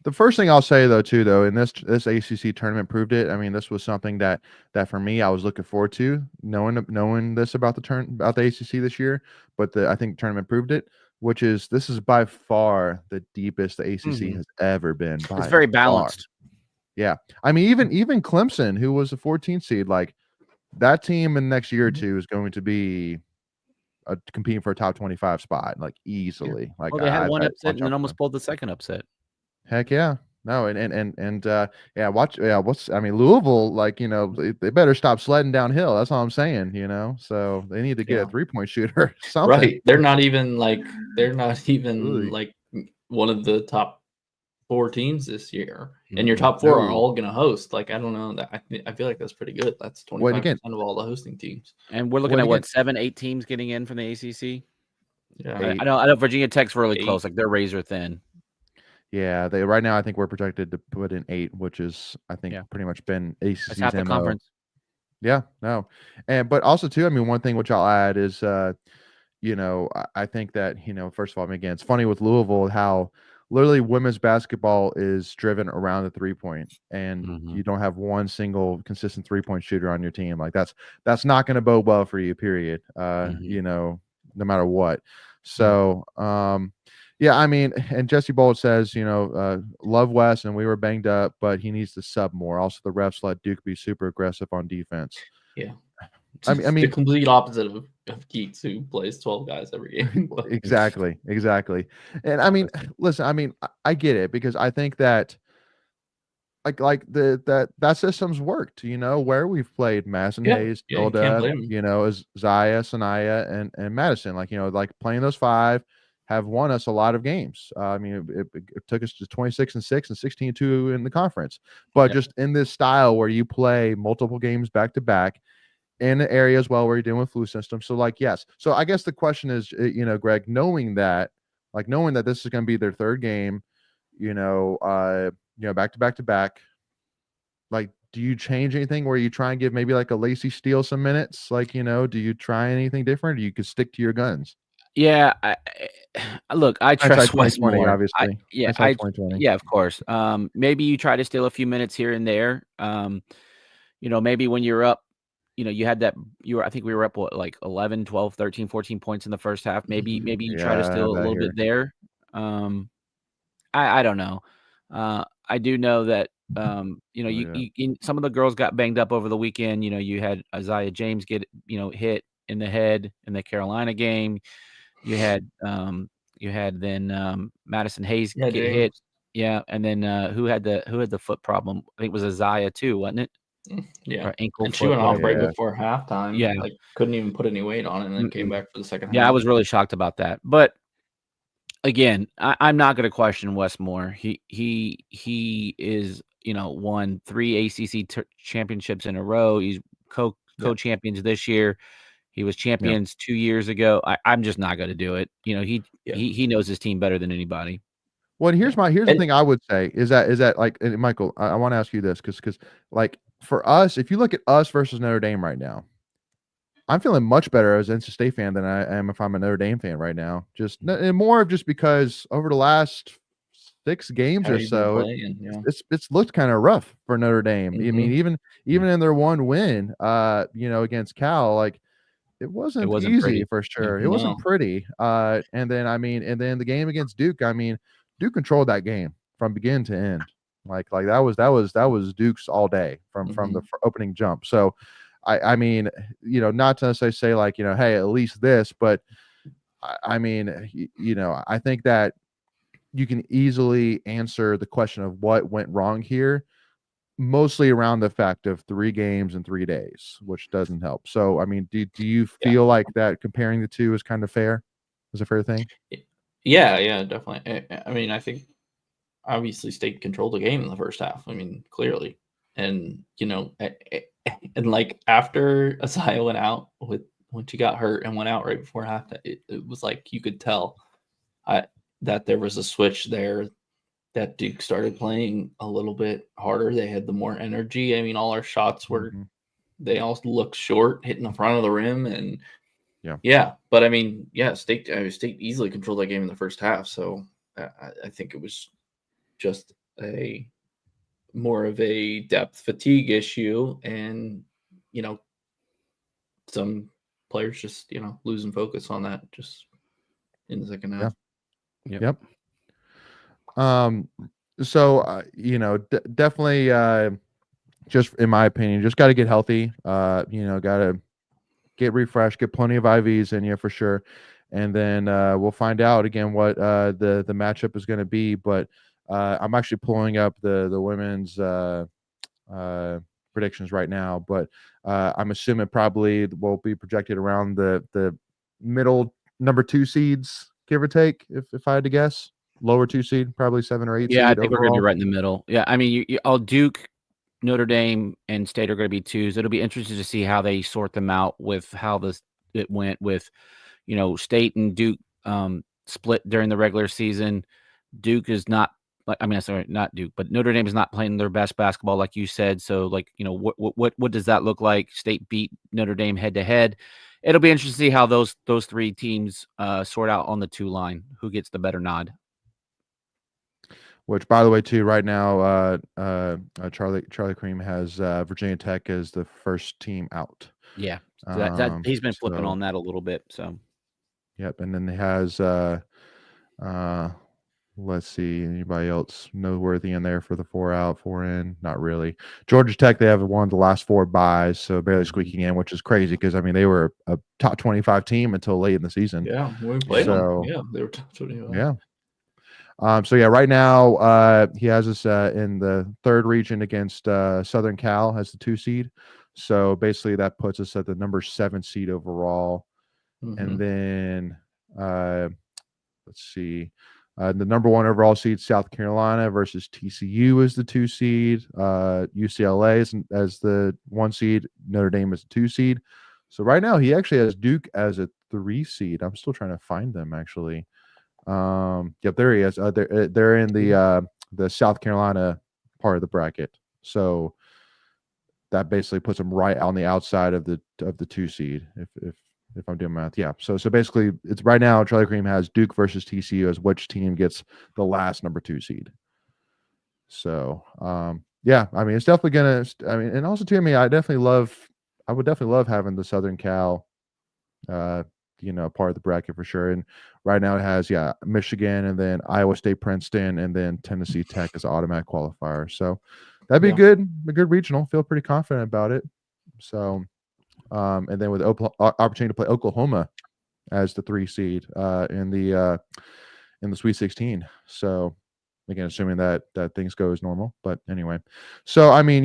The first thing I'll say though, and this ACC tournament proved it. I mean, this was something that for me I was looking forward to knowing this about the ACC this year. But I think the tournament proved it. Which is this is by far the deepest the ACC has ever been. It's very balanced. Yeah, I mean even Clemson, who was a 14th seed, like that team in the next year or two is going to be competing for a top 25 spot, like easily. Like they had one upset and then almost pulled the second upset. Heck yeah. No, Louisville, like, they better stop sledding downhill. That's all I'm saying, so they need to get a 3-point shooter. Something. Right. They're not even like one of the top 4 teams this year. And your top 4 are all going to host. Like, I don't know. I feel like that's pretty good. That's 25% of all the hosting teams. And we're looking at 7-8 teams getting in from the ACC. Yeah. I know Virginia Tech's really close. Like, they're razor thin. Yeah, right now I think we're projected to put in 8, which is I think pretty much been ACC's That's half the conference. Yeah, no, but also too, I mean, one thing which I'll add is, I think that first of all, I mean, again, it's funny with Louisville how literally women's basketball is driven around the 3-point, and you don't have one single consistent 3-point shooter on your team. Like that's not going to bode well for you. Period. No matter what. So. Yeah, I mean, and Jesse Bold says, love Wes, and we were banged up, but he needs to sub more. Also, the refs let Duke be super aggressive on defense. Yeah. I mean, the complete opposite of Keatts, who plays 12 guys every game. Exactly. And I mean, listen, I mean, I get it because I think that that system's worked, where we've played Madison Hayes, Hilda, Zaya, Sanaya, and Madison, like playing those 5 have won us a lot of games. I mean, it took us to 26-6 and 16-2 in the conference. But just in this style where you play multiple games back to back, in an area as well where you're dealing with flu systems. So like, yes. So I guess the question is, Greg, knowing that this is going to be their third game, back to back to back, like, do you change anything where you try and give maybe like a Lacey Steele some minutes? Like, do you try anything different? Or you could stick to your guns? Yeah, look, I Hindsight trust Wes 2020, more. obviously. Hindsight 2020. Yeah, of course. Maybe you try to steal a few minutes here and there. Maybe when you're up, you had that I think we were up like 11, 12, 13, 14 points in the first half. Maybe you try to steal a little bit there. I don't know. I do know that some of the girls got banged up over the weekend. You had Isaiah James get hit in the head in the Carolina game. You had then Madison Hayes get hit. Yeah, and then who had the foot problem? I think it was Isaiah too, wasn't it? Yeah, or ankle. and she went off right Yeah. before halftime. Yeah. Like couldn't even put any weight on it, and then came back for the second half. Yeah, I was really shocked about that. But again, I'm not going to question Wes Moore. He is won 3 ACC championships in a row. He's co-champions this year. He was champions 2 years ago. I'm just not going to do it. He knows his team better than anybody. Well, and here's the thing I would say is that like, and Michael, I want to ask you this because like for us, if you look at us versus Notre Dame right now, I'm feeling much better as an NC State fan than I am if I'm a Notre Dame fan right now. And more of just because over the last 6 games or so, it's looked kind of rough for Notre Dame. I mean, even in their one win, against Cal, like it wasn't easy pretty. for sure. It wasn't pretty. And then the game against Duke, Duke controlled that game from beginning to end. Like that was Duke's all day from the opening jump. So I mean, not to necessarily say like, hey, at least this, but I mean, I think that you can easily answer the question of what went wrong here, mostly around the fact of 3 games in 3 days, which doesn't help. So, I mean, do you feel like that comparing the two is kind of fair? Is a fair thing? Yeah, definitely. I mean, I think obviously State controlled the game in the first half. I mean, clearly. And, and like after Isaiah went out when she got hurt and went out right before halftime, it was like you could tell that there was a switch there, that Duke started playing a little bit harder. They had the more energy. I mean, all our shots were, they all looked short, hitting the front of the rim. And but I mean, State easily controlled that game in the first half. So I think it was just more of a depth fatigue issue, and some players just losing focus on that just in the second half. Yep. So definitely just in my opinion, just got to get healthy. Got to get refreshed, get plenty of IVs in you for sure, and then we'll find out again what the matchup is going to be. But I'm actually pulling up the women's predictions right now, but I'm assuming probably will be projected around the middle number 2 seeds, give or take. If I had to guess, lower 2 seed, probably 7 or 8 seed. Yeah, I think overall. we're going to be right in the middle. Yeah, I mean, all Duke, Notre Dame, and State are going to be 2s. It'll be interesting to see how they sort them out with how it went with, State and Duke split during the regular season. Duke is not. Sorry, not Duke, but Notre Dame is not playing their best basketball, like you said. So, like, what does that look like? State beat Notre Dame head to head. It'll be interesting to see how those 3 teams sort out on the 2 line. Who gets the better nod? Which, by the way, too, right now, Charlie Cream has Virginia Tech as the first team out. Yeah, he's been flipping on that a little bit. So, yep, and then he has let's see, anybody else noteworthy in there for the 4 out, 4 in? Not really. Georgia Tech, they have won the last 4 byes, so barely squeaking in, which is crazy because I mean they were a top 25 team until late in the season. Yeah, when we played them. Yeah, they were top 25. Yeah. So yeah, right now he has us in the 3rd region against Southern Cal as the 2 seed. So basically that puts us at the number 7 seed overall. And then let's see, The number 1 overall seed, South Carolina, versus TCU is the 2 seed. UCLA is as the 1 seed. Notre Dame is the 2 seed. So right now he actually has Duke as a 3 seed. I'm still trying to find them actually. Yep, there he is. They're in the South Carolina part of the bracket. So that basically puts them right on the outside of the 2 seed. If I'm doing math, yeah. So basically, it's right now. Charlie Cream has Duke versus TCU as which team gets the last number 2 seed. So, yeah, I mean, it's definitely gonna. I mean, and also too, I mean, I would definitely love having the Southern Cal, part of the bracket for sure. And right now it has Michigan, and then Iowa State, Princeton, and then Tennessee Tech as automatic qualifier. So that'd be good, a good regional. Feel pretty confident about it. So. And then with opportunity to play Oklahoma as the 3 seed in the Sweet 16. So again, assuming that things go as normal. But anyway, so I mean,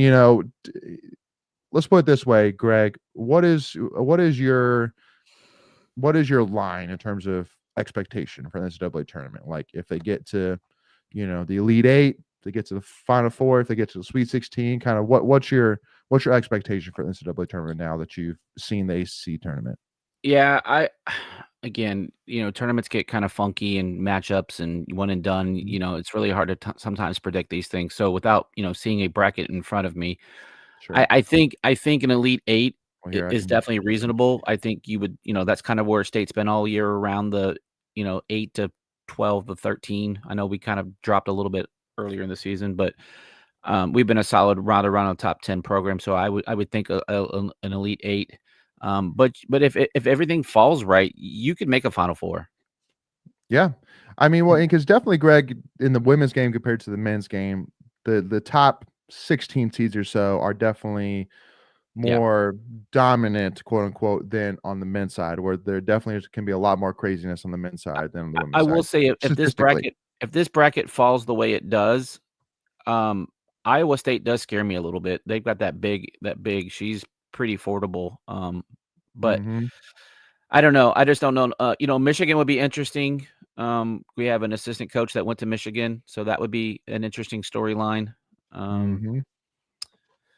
let's put it this way, Greg. What is your line in terms of expectation for the NCAA tournament? Like if they get to, the Elite 8, if they get to the Final Four, if they get to the Sweet 16, kind of what's your expectation for the NCAA tournament now that you've seen the ACC tournament? Yeah, again, tournaments get kind of funky and matchups and one and done. It's really hard to sometimes predict these things. So without seeing a bracket in front of me, Sure. I think an Elite 8 is definitely reasonable. I think you would, that's kind of where state's been all year around the 8 to 12 to 13. I know we kind of dropped a little bit earlier in the season, but we've been a solid round around the top 10 program. So I would think an Elite 8. But if everything falls right, you could make a Final Four. Yeah, I mean, well, because definitely, Greg, in the women's game compared to the men's game, the top 16 seeds or so are definitely more dominant, quote unquote, than on the men's side, where there definitely can be a lot more craziness on the men's side than on the women's side. I will say if this bracket falls the way it does, Iowa State does scare me a little bit. They've got that big. She's pretty affordable. But I don't know. I just don't know. Michigan would be interesting. We have an assistant coach that went to Michigan, so that would be an interesting storyline.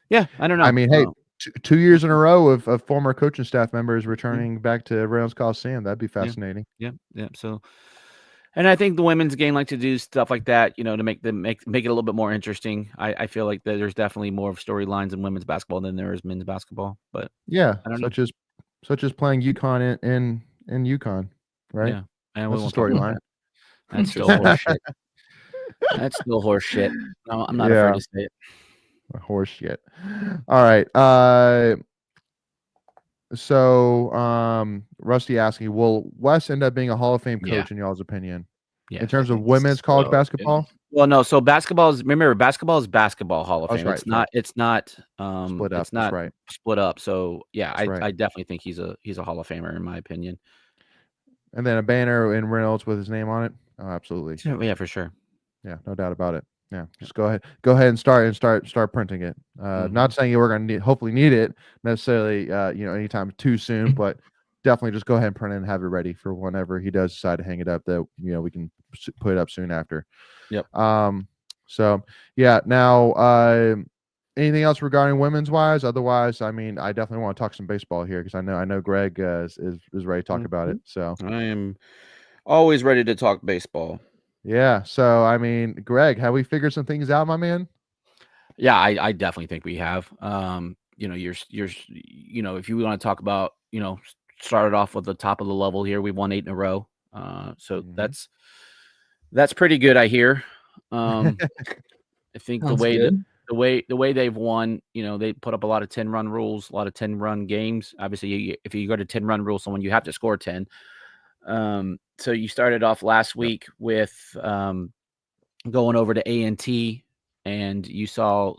Yeah, I don't know. I mean, hey, 2 years in a row of former coaching staff members returning back to Reynolds Coliseum. That'd be fascinating. Yeah. So, and I think the women's game like to do stuff like that, to make it a little bit more interesting. I feel like there's definitely more of storylines in women's basketball than there is men's basketball. But yeah, such as playing UConn in UConn, right? Yeah, and that's a storyline. That's still horseshit. That's still horseshit. No, I'm not afraid to say it. Horseshit. All right. So Rusty asking, will Wes end up being a Hall of Fame coach in y'all's opinion? Yeah. In terms of women's college basketball? Yeah. Well, no. So basketball is basketball Hall of Fame. Right, it's not split up. It's not split up. So yeah, I definitely think he's a Hall of Famer in my opinion. And then a banner in Reynolds with his name on it. Oh, absolutely. Yeah, for sure. Yeah, no doubt about it. Yeah, just go ahead and start printing it. Not saying we're going to hopefully need it necessarily, anytime too soon, but definitely just go ahead and print it and have it ready for whenever he does decide to hang it up. That we can put it up soon after. Yep. So yeah. Now, anything else regarding women's wise? Otherwise, I mean, I definitely want to talk some baseball here because I know Greg is ready to talk about it. So I am always ready to talk baseball. Yeah. So, I mean, Greg, have we figured some things out, my man? Yeah, I definitely think we have. You're if you want to talk about, started off with the top of the level here, we've won 8 in a row. So that's pretty good, I hear. I think the way they've won, they put up a lot of 10-run rules, a lot of 10-run games. Obviously, if you go to 10-run rule, someone you have to score 10. So you started off last week with going over to A&T, and you saw,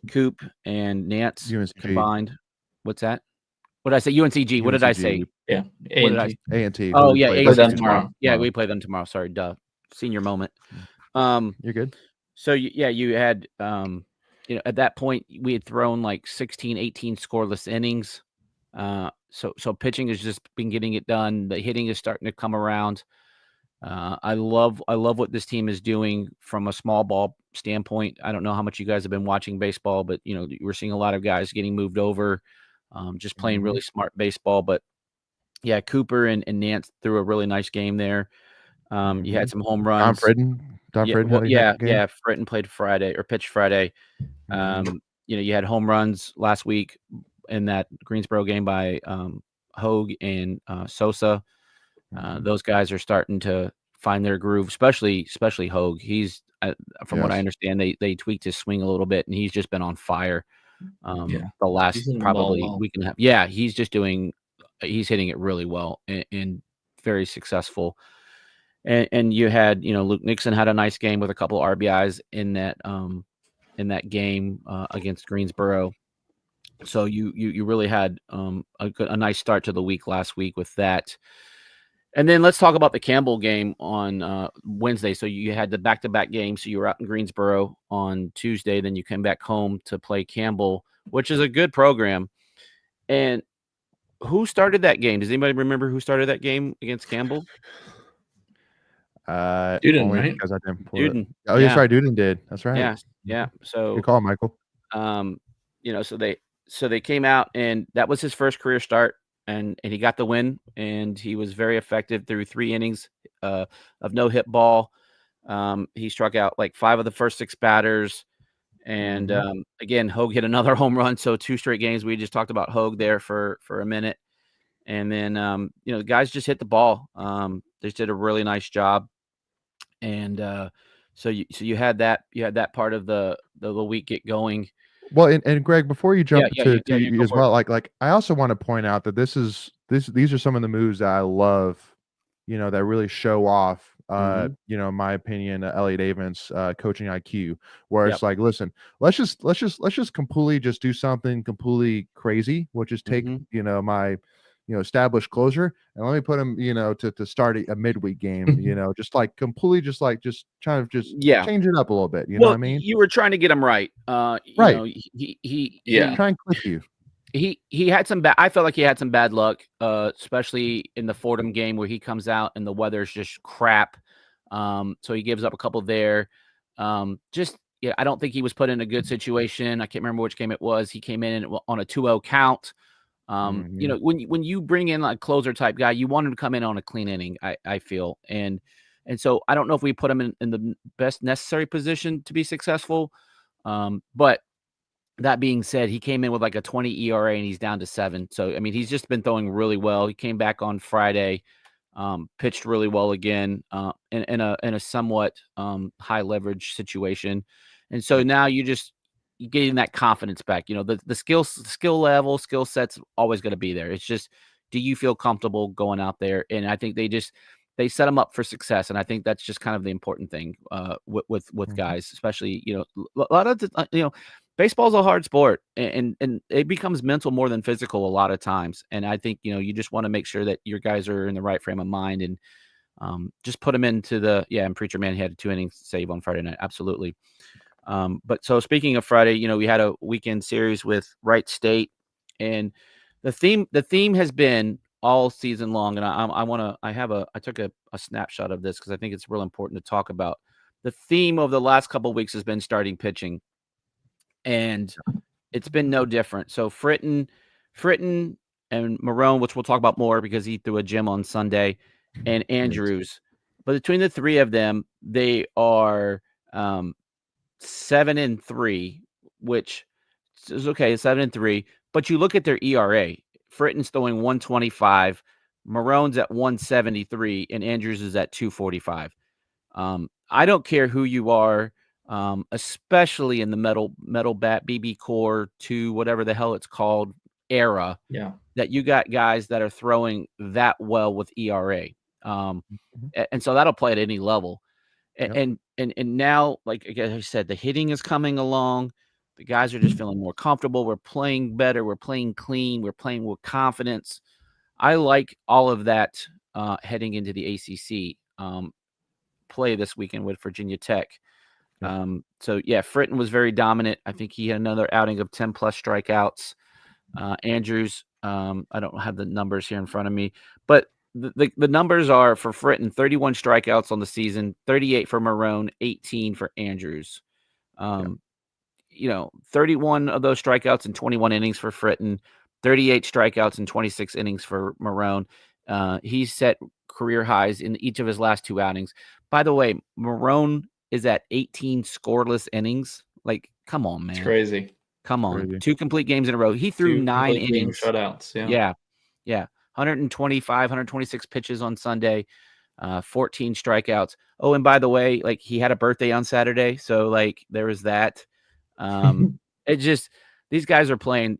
Coop and Nance combined. What's that? What did I say? UNCG. What did I say? Yeah, A&T. Oh, yeah, A&T tomorrow. Yeah, we play them tomorrow. Sorry, duh. Senior moment. You're good. So, you had, at that point, we had thrown like 16, 18 scoreless innings. So pitching has just been getting it done. The hitting is starting to come around. I love what this team is doing from a small ball standpoint. I don't know how much you guys have been watching baseball, but we're seeing a lot of guys getting moved over, just playing really smart baseball. But yeah, Cooper and Nance threw a really nice game there. You had some home runs. Don Fritton had a good game. Yeah. Fritton played Friday or pitched Friday. You had home runs last week in that Greensboro game by Hogue and Sosa. Those guys are starting to find their groove, especially Hogue. He's from what I understand, they tweaked his swing a little bit, and he's just been on fire. The last probably week and a half. Yeah, he's hitting it really well and very successful. And you had Luke Nixon had a nice game with a couple of RBIs in that game against Greensboro. So you really had a nice start to the week last week with that. And then let's talk about the Campbell game on Wednesday. So you had the back-to-back game. So you were out in Greensboro on Tuesday. Then you came back home to play Campbell, which is a good program. And who started that game? Does anybody remember who started that game against Campbell? Duden, only right? because I didn't pull Duden. it. Oh, yeah. That's right. Duden did. That's right. Yeah. So good call, Michael. So they came out, and that was his first career start. And he got the win, and he was very effective through 3 innings of no hit ball. He struck out like 5 of the first 6 batters. And again, Hogue hit another home run. So 2 straight games. We just talked about Hogue there for a minute. And then, the guys just hit the ball. They just did a really nice job. And so you had that part of the week get going. Well, and Greg, before you jump to you as well, like I also want to point out that these are some of the moves that I love, that really show off, in my opinion, Elliot Avent's coaching IQ, where it's like, listen, let's just completely just do something completely crazy, which is take, my established closer, and let me put him, to start a midweek game, just like completely, just trying to change it up a little bit. You know what I mean? You were trying to get him right. Right. He try and click you. He had some bad. I felt like he had some bad luck, especially in the Fordham game where he comes out and the weather's just crap. So he gives up a couple there. I don't think he was put in a good situation. I can't remember which game it was. He came in on a 2-0 count. When you bring in like closer type guy, you want him to come in on a clean inning, I feel. And so I don't know if we put him in the best necessary position to be successful. But that being said, he came in with like a 20 ERA and he's down to 7. So, I mean, he's just been throwing really well. He came back on Friday, pitched really well again, in a somewhat high leverage situation. And so now you're getting that confidence back. The skill level, skill set's always going to be there. It's just, do you feel comfortable going out there? And I think they set them up for success. And I think that's just kind of the important thing with guys, especially, a lot of baseball's a hard sport, and it becomes mental more than physical a lot of times. And I think, you just want to make sure that your guys are in the right frame of mind and just put them into and Preacher Man had a 2-inning save on Friday night. Absolutely. But so speaking of Friday, we had a weekend series with Wright State, and the theme has been all season long. And I took a snapshot of this because I think it's real important to talk about. The theme of the last couple of weeks has been starting pitching, and it's been no different. So Fritton and Marone, which we'll talk about more because he threw a gem on Sunday, and Andrews. But between the 3 of them, they are 7-3, which is okay, 7-3. But you look at their ERA. Fritton's throwing 125, Marone's at 173, and Andrews is at 245. I don't care who you are, especially in the metal bat BB Core 2, whatever the hell it's called, era. Yeah. That you got guys that are throwing that well with ERA. And so that'll play at any level. And now, like I said, the hitting is coming along. The guys are just feeling more comfortable. We're playing better. We're playing clean. We're playing with confidence. I like all of that heading into the ACC play this weekend with Virginia Tech. Fritton was very dominant. I think he had another outing of 10+ strikeouts. Andrews, I don't have the numbers here in front of me, but the numbers are for Fritton: 31 strikeouts on the season, 38 for Marone, 18 for Andrews. 31 of those strikeouts in 21 innings for Fritton, 38 strikeouts in 26 innings for Marone. He's set career highs in each of his last 2 outings. By the way, Marone is at 18 scoreless innings. Like, come on, man. It's crazy. Come on. Crazy. 2 complete games in a row. He threw 9 innings. Shutouts. Yeah. 125, 126 pitches on Sunday, 14 strikeouts. Oh, and by the way, like, he had a birthday on Saturday, so like there was that. It just, these guys are playing.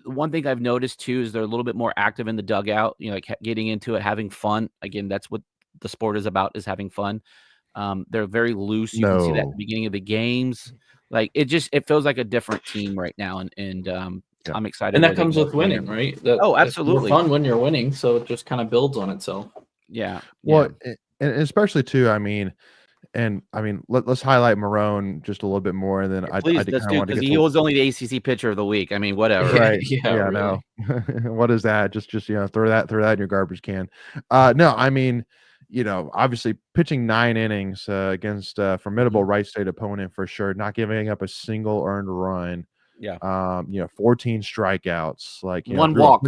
One thing I've noticed too is they're a little bit more active in the dugout, like getting into it, having fun. Again, that's what the sport is about, is having fun. They're very loose. You can see that at the beginning of the games. Like, it feels like a different team right now. And I'm excited. And that comes with winning, right? Absolutely. It's more fun when you're winning. So it just kind of builds on itself. Yeah. Well, and especially too, let's highlight Marone just a little bit more, and then please, let's do, because he was only the ACC pitcher of the week. I mean, whatever. Right? Yeah, really. No. What is that? Just throw that in your garbage can. No, obviously pitching 9 innings against a formidable right state opponent for sure, not giving up a single earned run. Yeah. 14 strikeouts, like 1 walk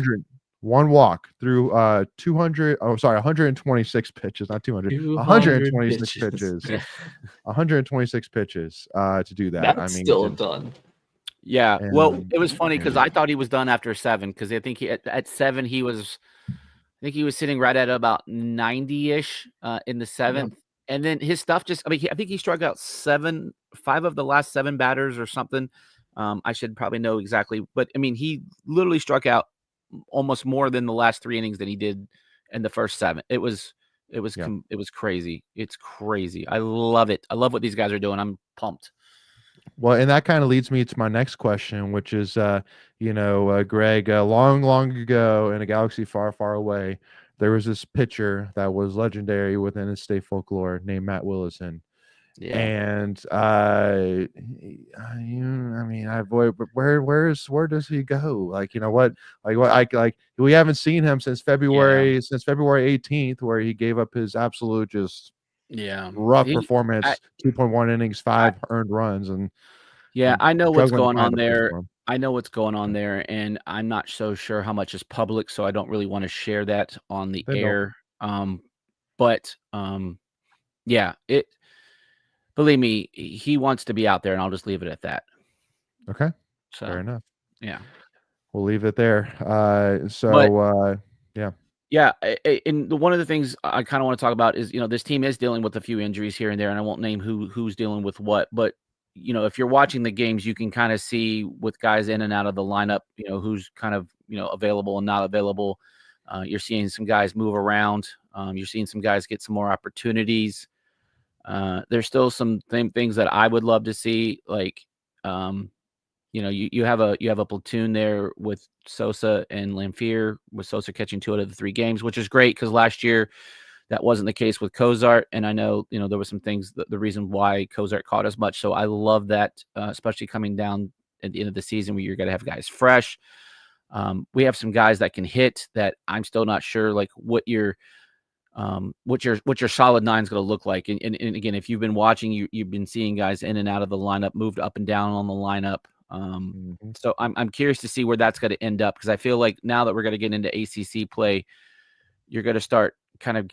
through 126 pitches, not 200, 126 pitches. 126 pitches to do that. That's still done. Yeah. Well, it was funny because I thought he was done after 7, because I think at 7 he was sitting right at about 90-ish in the 7th. And then his stuff just, I think he struck out 5 of the last 7 batters or something. I should probably know exactly, but he literally struck out almost more than the last 3 innings that he did in the first 7. It was crazy. It's crazy. I love it. I love what these guys are doing. I'm pumped. Well, and that kind of leads me to my next question, which is, Greg, long ago in a galaxy far, far away, there was this pitcher that was legendary within his state folklore named Matt Willison. Yeah. And where does he go? Like, we haven't seen him since February 18th, where he gave up his absolute just rough performance, 2.1 innings, 5 earned runs, and I know what's going on there. And I'm not so sure how much is public, so I don't really want to share that on the air. Believe me, he wants to be out there, and I'll just leave it at that. Okay. So, fair enough. Yeah. We'll leave it there. Yeah. And one of the things I kind of want to talk about is, this team is dealing with a few injuries here and there, and I won't name who's dealing with what, but if you're watching the games, you can kind of see with guys in and out of the lineup, who's kind of, available and not available. You're seeing some guys move around. You're seeing some guys get some more opportunities. There's still some things that I would love to see, like, you have a platoon there with Sosa and Lamphere, with Sosa catching 2 out of the 3 games, which is great, because last year that wasn't the case with Cozart, and I know there were some things, the reason why Cozart caught as much. So I love that, especially coming down at the end of the season where you're going to have guys fresh. We have some guys that can hit that I'm still not sure, like, what your solid 9 is going to look like. And again, if you've been watching, you've been seeing guys in and out of the lineup, moved up and down on the lineup. So I'm curious to see where that's going to end up, because I feel like now that we're going to get into ACC play, you're going to start kind of,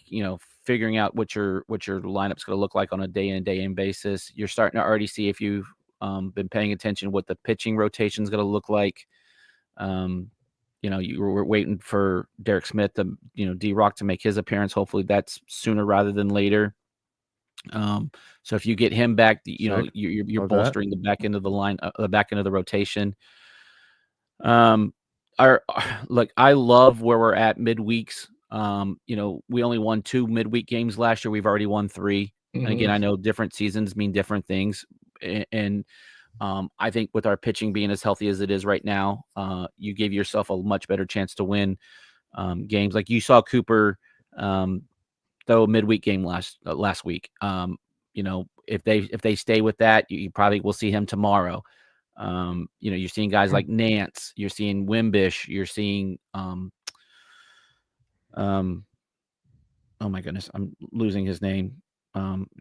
figuring out what your lineup's going to look like on a day in, day in basis. You're starting to already see, if you've been paying attention, what the pitching rotation is going to look like. You were waiting for Derek Smith to, D-Rock to make his appearance. Hopefully that's sooner rather than later. So if you get him back, you're bolstering the back end of the line, the back end of the rotation. Look, I love where we're at midweeks. We only won 2 midweek games last year. We've already won 3. And again, I know different seasons mean different things. And I think with our pitching being as healthy as it is right now, you give yourself a much better chance to win games. Like you saw Cooper throw a midweek game last week. If they stay with that, you probably will see him tomorrow. You're seeing guys like Nance, you're seeing Wimbish, you're seeing Oh my goodness, I'm losing his name.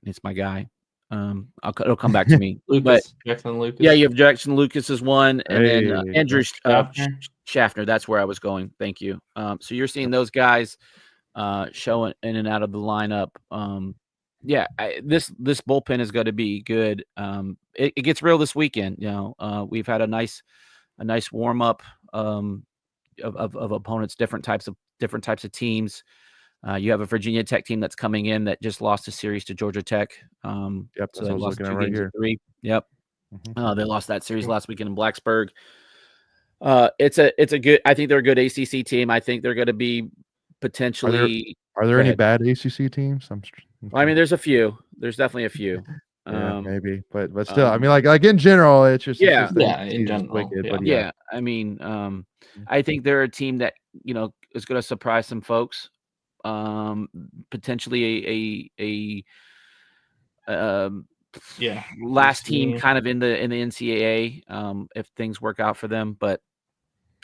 It's my guy. It'll come back to me. But Jackson Lucas. yeah, you have Jackson Lucas is one, and then Hey, Andrew Schaffner. Schaffner. That's where I was going. Thank you. So you're seeing those guys showing in and out of the lineup. Yeah, this bullpen is going to be good. It gets real this weekend. You know, we've had a nice warm up of opponents, different types of teams. You have a Virginia Tech team that's coming in that just lost a series to Georgia Tech. Yep, So that's they what I was lost looking at 2 right games here. to 3. Yep. Mhm. They lost that series last weekend in Blacksburg. It's a good. I think they're a good ACC team. I think they're going to be potentially. Are there Go any ahead. bad ACC teams? I mean, there's a few. There's definitely a few. Yeah, maybe, but still, I mean, like in general, it's just Yeah. the Yeah, in ACC is general, wicked. yeah. But Yeah. I mean, I think they're a team that is going to surprise some folks. Potentially Yeah, last team kind of in the NCAA if things work out for them. But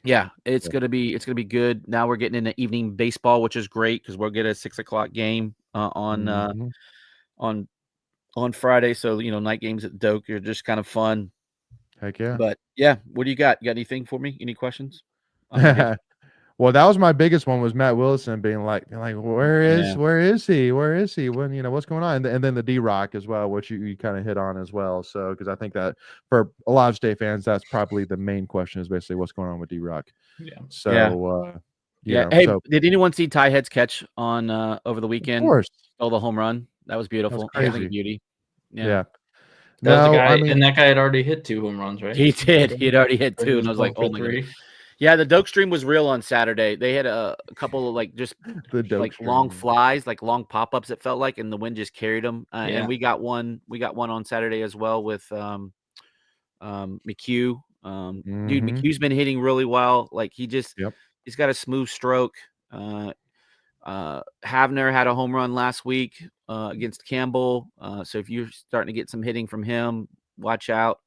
yeah, it's gonna be good. Now we're getting into evening baseball, which is great because we'll get a 6:00 game on Friday. So night games at Doak are just kind of fun. heck yeah. But yeah, what do you got? You got anything for me? Any questions? I'm ready. Well, that was my biggest one, was Matt Wilson being like, where is Yeah. he? Where is he? When what's going on? And then the D-Rock as well, which you kind of hit on as well. So because I think that for a lot of State fans, that's probably the main question, is basically what's going on with D-Rock. Yeah. So Yeah. Hey, did anyone see Ty Head's catch on over the weekend? Of course. Oh, the home run. That was beautiful. That was That was a beauty. Yeah. That was the guy, I mean, and that guy had already hit 2 home runs, right? He did. He had already hit Or 2, and I was like, going "Oh for my 3. god!" Yeah, the Doak stream was real on Saturday. They had a couple of the Doak long stream. flies, long pop ups. It felt like, and the wind just carried them. Yeah. And we got one. We got one on Saturday as well with McHugh. Dude, McHugh's been hitting really well. Like he's got a smooth stroke. Havner had a home run last week against Campbell. So if you're starting to get some hitting from him, watch out.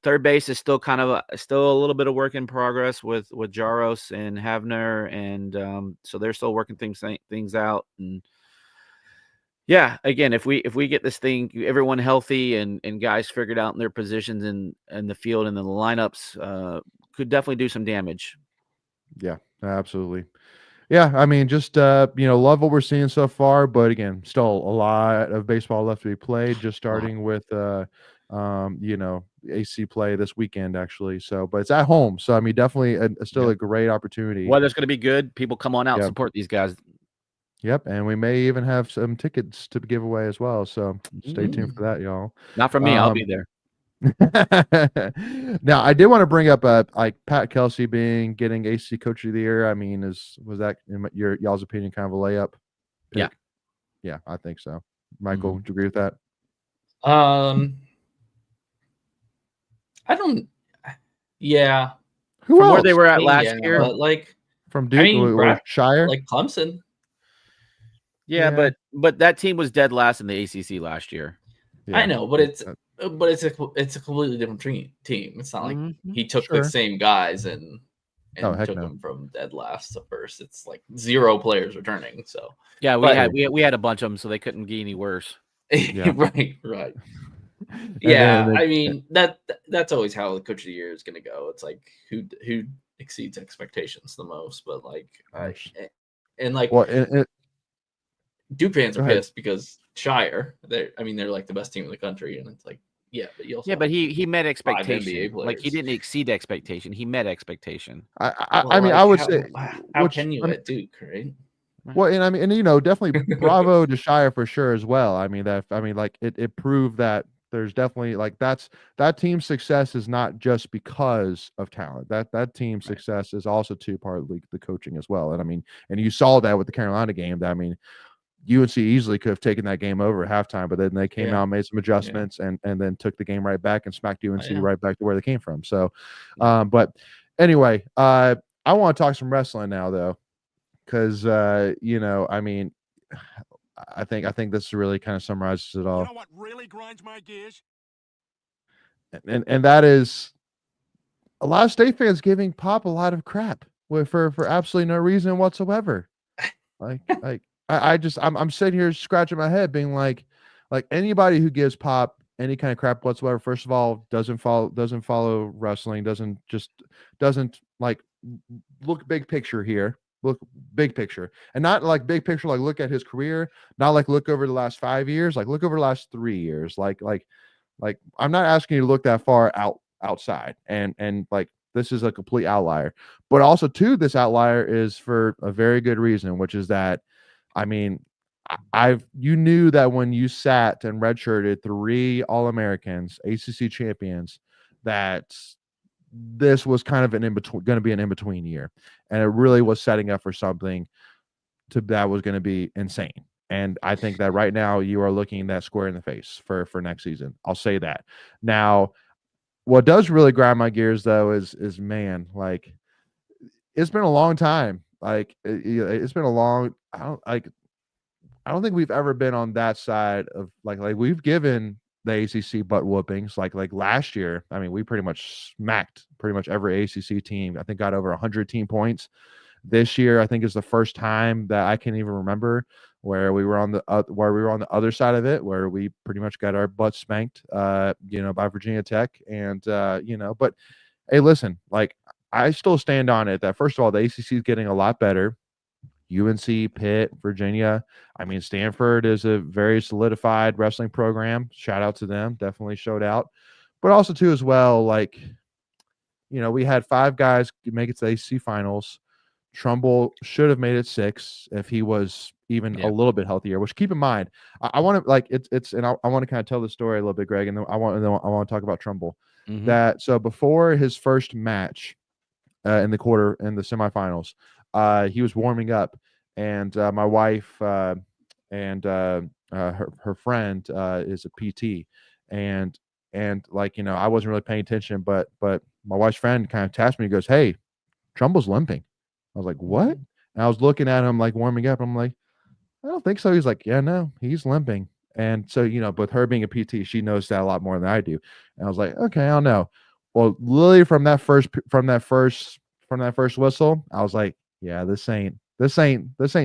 Third base is still kind of still a little bit of work in progress with Jaros and Havner, and so they're still working things out. And yeah, again, if we get this thing, everyone healthy and guys figured out in their positions in the field and in the lineups, could definitely do some damage. Yeah, absolutely. Yeah, I mean, just love what we're seeing so far, but again, still a lot of baseball left to be played. Just starting with AC play this weekend, actually. So, but it's at home, so I mean, definitely still a great opportunity. Weather's going to be good. People come on out, Yep. support these guys. Yep, and we may even have some tickets to give away as well. So stay tuned for that, y'all. Not for me. I'll be there. Now, I did want to bring up like Pat Kelsey getting ACC Coach of the Year. I mean, was that in y'all's opinion kind of a layup pick? Yeah, I think so. Michael, would you agree with that? I don't. Yeah. Who from else? Where they were at last year, but from Duke or Shire, like Clemson. Yeah, but that team was dead last in the ACC last year. Yeah. I know, but it's a completely different team. It's not like he took the same guys and took them from dead last to first. It's like 0 players returning. So yeah, we had a bunch of them, so they couldn't get any worse. Yeah. right. Yeah, I mean that's always how the Coach of the Year is going to go. It's like who exceeds expectations the most. But Duke fans are pissed because Shire, they're like the best team in the country, and it's like but he met expectation. Like he didn't exceed expectation. He met expectation. I would say how can you at Duke, right? Well, and I mean, definitely bravo to Shire for sure as well. I mean, it proved that there's definitely that team's success is not just because of talent. That team's success is also partly the coaching as well. And I mean, and you saw that with the Carolina game. That, I mean, UNC easily could have taken that game over at halftime, but then they came out, made some adjustments, and then took the game right back and smacked UNC right back to where they came from. So, but anyway, I want to talk some wrestling now, though. Because I mean, I think this really kind of summarizes it all. You know what really grinds my gears? And that is a lot of State fans giving Pop a lot of crap. for absolutely no reason whatsoever. I'm sitting here scratching my head, being like anybody who gives Pop any kind of crap whatsoever, first of all, doesn't follow wrestling, doesn't like look big picture here. Look big picture, and not like big picture, like look at his career, not like look over the last 5 years, like look over the last 3 years. Like I'm not asking you to look that far outside, and like this is a complete outlier. But also too, this outlier is for a very good reason, which is that, I mean, you knew that when you sat and redshirted 3 All-Americans, ACC champions, that this was kind of an in-between, going to be an in-between year, and it really was setting up for something that was going to be insane. And I think that right now you are looking that square in the face for next season. I'll say that. Now, what does really grind my gears though is man, like it's been a long time. Like it's been a long. I don't think we've ever been on that side of like we've given the ACC butt whoopings. Like last year, I mean, we pretty much smacked pretty much every ACC team. I think got over 100 team points. This year, I think is the first time that I can even remember where we were on the other side of it, where we pretty much got our butts spanked, by Virginia Tech, and But hey, listen, like I still stand on it that first of all, the ACC is getting a lot better. UNC, Pitt, Virginia. I mean, Stanford is a very solidified wrestling program. Shout out to them. Definitely showed out. But also, too, as well, like, we had 5 guys make it to the ACC finals. Trumbull should have made it 6 if he was even a little bit healthier, which keep in mind, I want to like it's and I want to kind of tell the story a little bit, Greg, and then I want to talk about Trumbull. That so before his first match in the semifinals, he was warming up, and my wife and her friend is a PT, and I wasn't really paying attention, but my wife's friend kind of tasked me. He goes, "Hey, Trumbull's limping." I was like, "What?" And I was looking at him like warming up. I'm like, "I don't think so." He's like, "Yeah, no, he's limping." And so, with her being a PT, she knows that a lot more than I do. And I was like, "Okay, I don't know." Well, literally from that first whistle, I was like, "Yeah, this ain't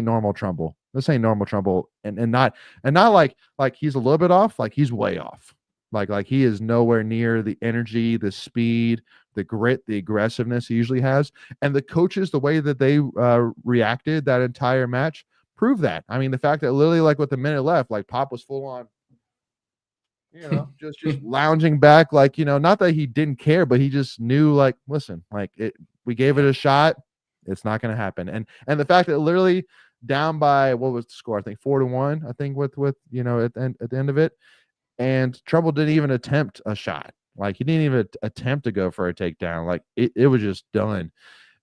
normal Trumbull. This ain't normal Trumbull." And not like he's a little bit off, like he's way off. Like he is nowhere near the energy, the speed, the grit, the aggressiveness he usually has. And the coaches, the way that they reacted that entire match, prove that. I mean, the fact that literally like with a minute left, like Pop was full on, just lounging back, like, not that he didn't care, but he just knew, like, listen, like we gave it a shot. It's not going to happen. And the fact that literally down by, what was the score? I think 4-1, I think with at the end of it. And Trumbull didn't even attempt a shot. Like he didn't even attempt to go for a takedown. Like it was just done.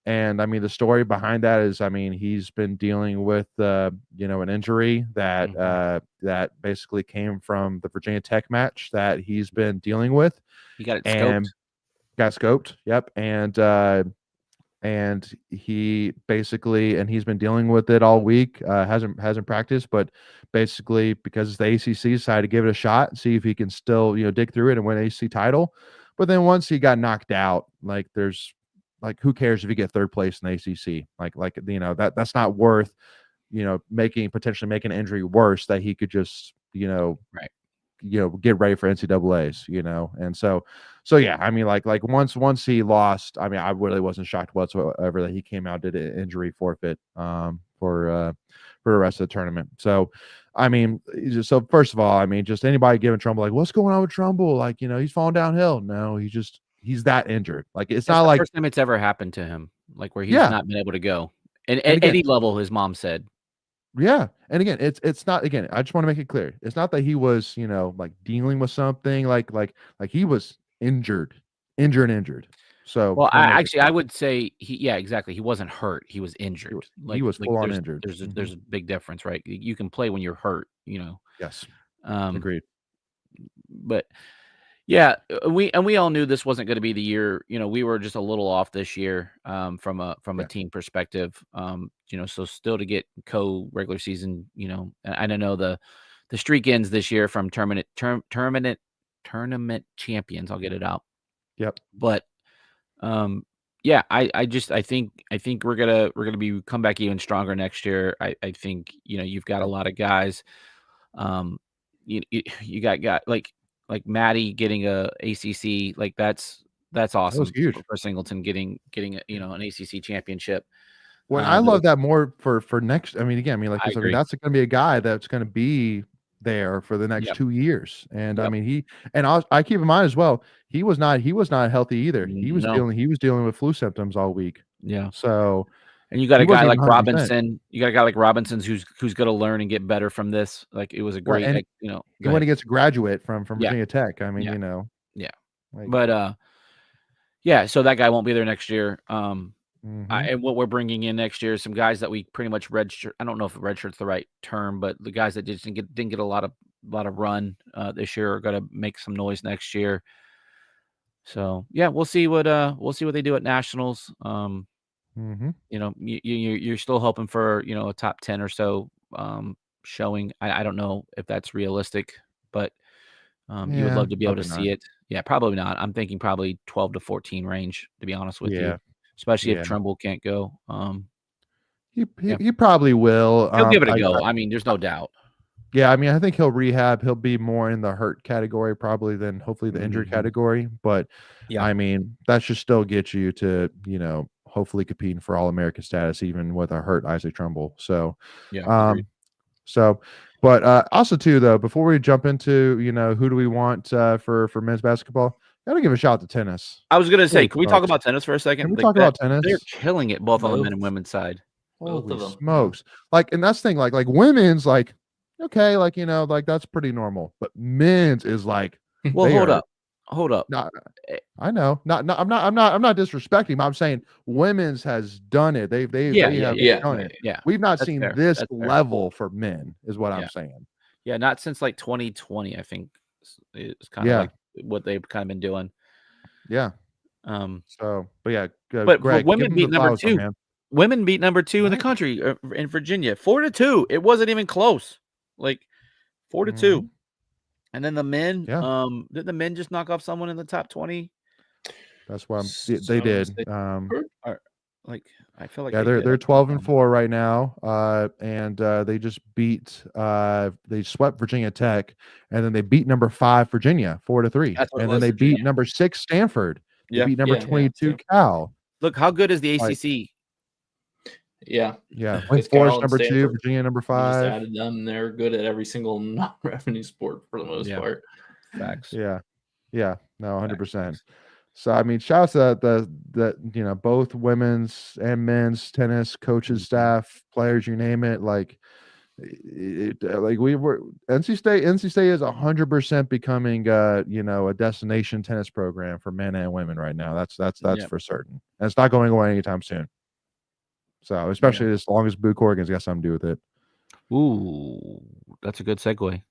And I mean, the story behind that is, I mean, he's been dealing with, an injury that that basically came from the Virginia Tech match that he's been dealing with. He got it and scoped. Got scoped. Yep. And he's been dealing with it all week. Hasn't practiced, but basically because it's the ACC, decided to give it a shot and see if he can still, dig through it and win an ACC title. But then once he got knocked out, like there's like, who cares if you get 3rd place in the ACC? That's not worth, potentially making an injury worse that he could just, right. Get ready for NCAAs, and so yeah, I mean, like once he lost, I mean, I really wasn't shocked whatsoever that he came out, did an injury forfeit for the rest of the tournament. So, I mean, so first of all, I mean, just anybody giving Trumbull like, what's going on with Trumbull? Like, he's falling downhill. No, he's that injured. Like it's not the like first time it's ever happened to him, like where he's not been able to go, and at again, any level, his mom said. Yeah. And again, it's not, again, I just want to make it clear. It's not that he was, like dealing with something like he was injured. So, Well, I would say exactly. He wasn't hurt. He was injured. He was full on injured. There's a big difference, right? You can play when you're hurt, Yes. Agreed. But yeah, we all knew this wasn't going to be the year. We were just a little off this year from a team perspective. So still to get regular season, I don't know, the streak ends this year from tournament champions. I'll get it out. Yep. But Yeah, I think we're gonna be come back even stronger next year. I think you've got a lot of guys. You got like Maddie getting a ACC, like that's That was awesome huge. for Singleton getting an ACC championship. Well, I love that more for next. I mean, again, I mean, like, I 'cause I mean, agree. that's going to be a guy that's going to be there for the next Yep. 2 years. And I Yep. mean, I keep in mind as well, he was not healthy either. No. He was dealing with flu symptoms all week. Yeah. So And you got he a guy wasn't even like 100%. Robinson. You got a guy like Robinson who's gonna learn and get better from this. Like it was a Right. great, And go when ahead. he gets a graduate from Yeah. Virginia Tech, I mean, Yeah. you know, Yeah. like, But yeah, so that guy won't be there next year. mhm. And what we're bringing in next year is some guys that we pretty much redshirt. I don't know if redshirt's the right term, but the guys that just didn't get a lot of run this year are going to make some noise next year. So yeah, we'll see what they do at nationals. Mhm. You're still hoping for a top 10 or so showing. I don't know if that's realistic, but you would Yeah, love to be able to probably not. see it. Yeah, probably not. I'm thinking probably 12 to 14 range, to be honest with you, Yeah. especially if Yeah. Trumbull can't go. Yeah, He probably will. he'll give it a go. I mean, there's no doubt. Yeah, I mean, I think he'll rehab. He'll be more in the hurt category probably than hopefully the injured Mhm. category. But Yeah, I mean, that should still get you to, hopefully competing for All American status, even with a hurt Isaac Trumbull. So, yeah, agreed. um, so, but also too though, before we jump into who do we want for men's basketball, gotta give a shout out to tennis. I was gonna say, Holy can we talk smokes! about tennis for a Can second? we Like talk that, about they're tennis? killing it both on the men Both. and women's side. Both Holy of them. smokes! Like, and that's the thing. Like women's, like, okay, like like that's pretty normal. But men's is like Well, they are hold up. not. Eh, I know. Not. I'm not disrespecting. But I'm saying women's has done it. Yeah, They yeah, have yeah, Yeah. done it. yeah. We've not That's seen fair. this That's fair. level for men. Is what I'm Yeah, saying. yeah. Not since like 2020, I think. It's kind of Yeah. like what they've kind of been doing. Yeah. Um, So, but yeah, but for Greg, give women him the beat number flowers, my two. man. Women beat number 2 in the Right. country in Virginia, 4-2. It wasn't even close. Like 4-2. Mhm. And then the men, Yeah. did the men just knock off someone in the top 20? That's what they I wanna did. say Or like I feel like Yeah, they did. they're 12-4 right now, and they just beat they swept Virginia Tech, and then they beat number 5 Virginia 4-3, That's what it and then was, they Virginia. beat number 6 Stanford. They Yeah. beat number Yeah, 22 so Cal. Look, how good is the Like, ACC? yeah. yeah, Wake Because Forest Cal and number 2, Stanford, Virginia number you just 5. added them. They're good at every single non-revenue sport for the most Yeah. part. Facts. Yeah, yeah, no, Facts. 100%. So I mean, shouts to the both women's and men's tennis coaches, Mhm. staff, players, you name it. Like, like we were NC State is 100% becoming a destination tennis program for men and women right now. That's Yep. for certain, and it's not going away anytime soon. So especially as long as Boo Corrigan's got something to do with it. Ooh, that's a good segue.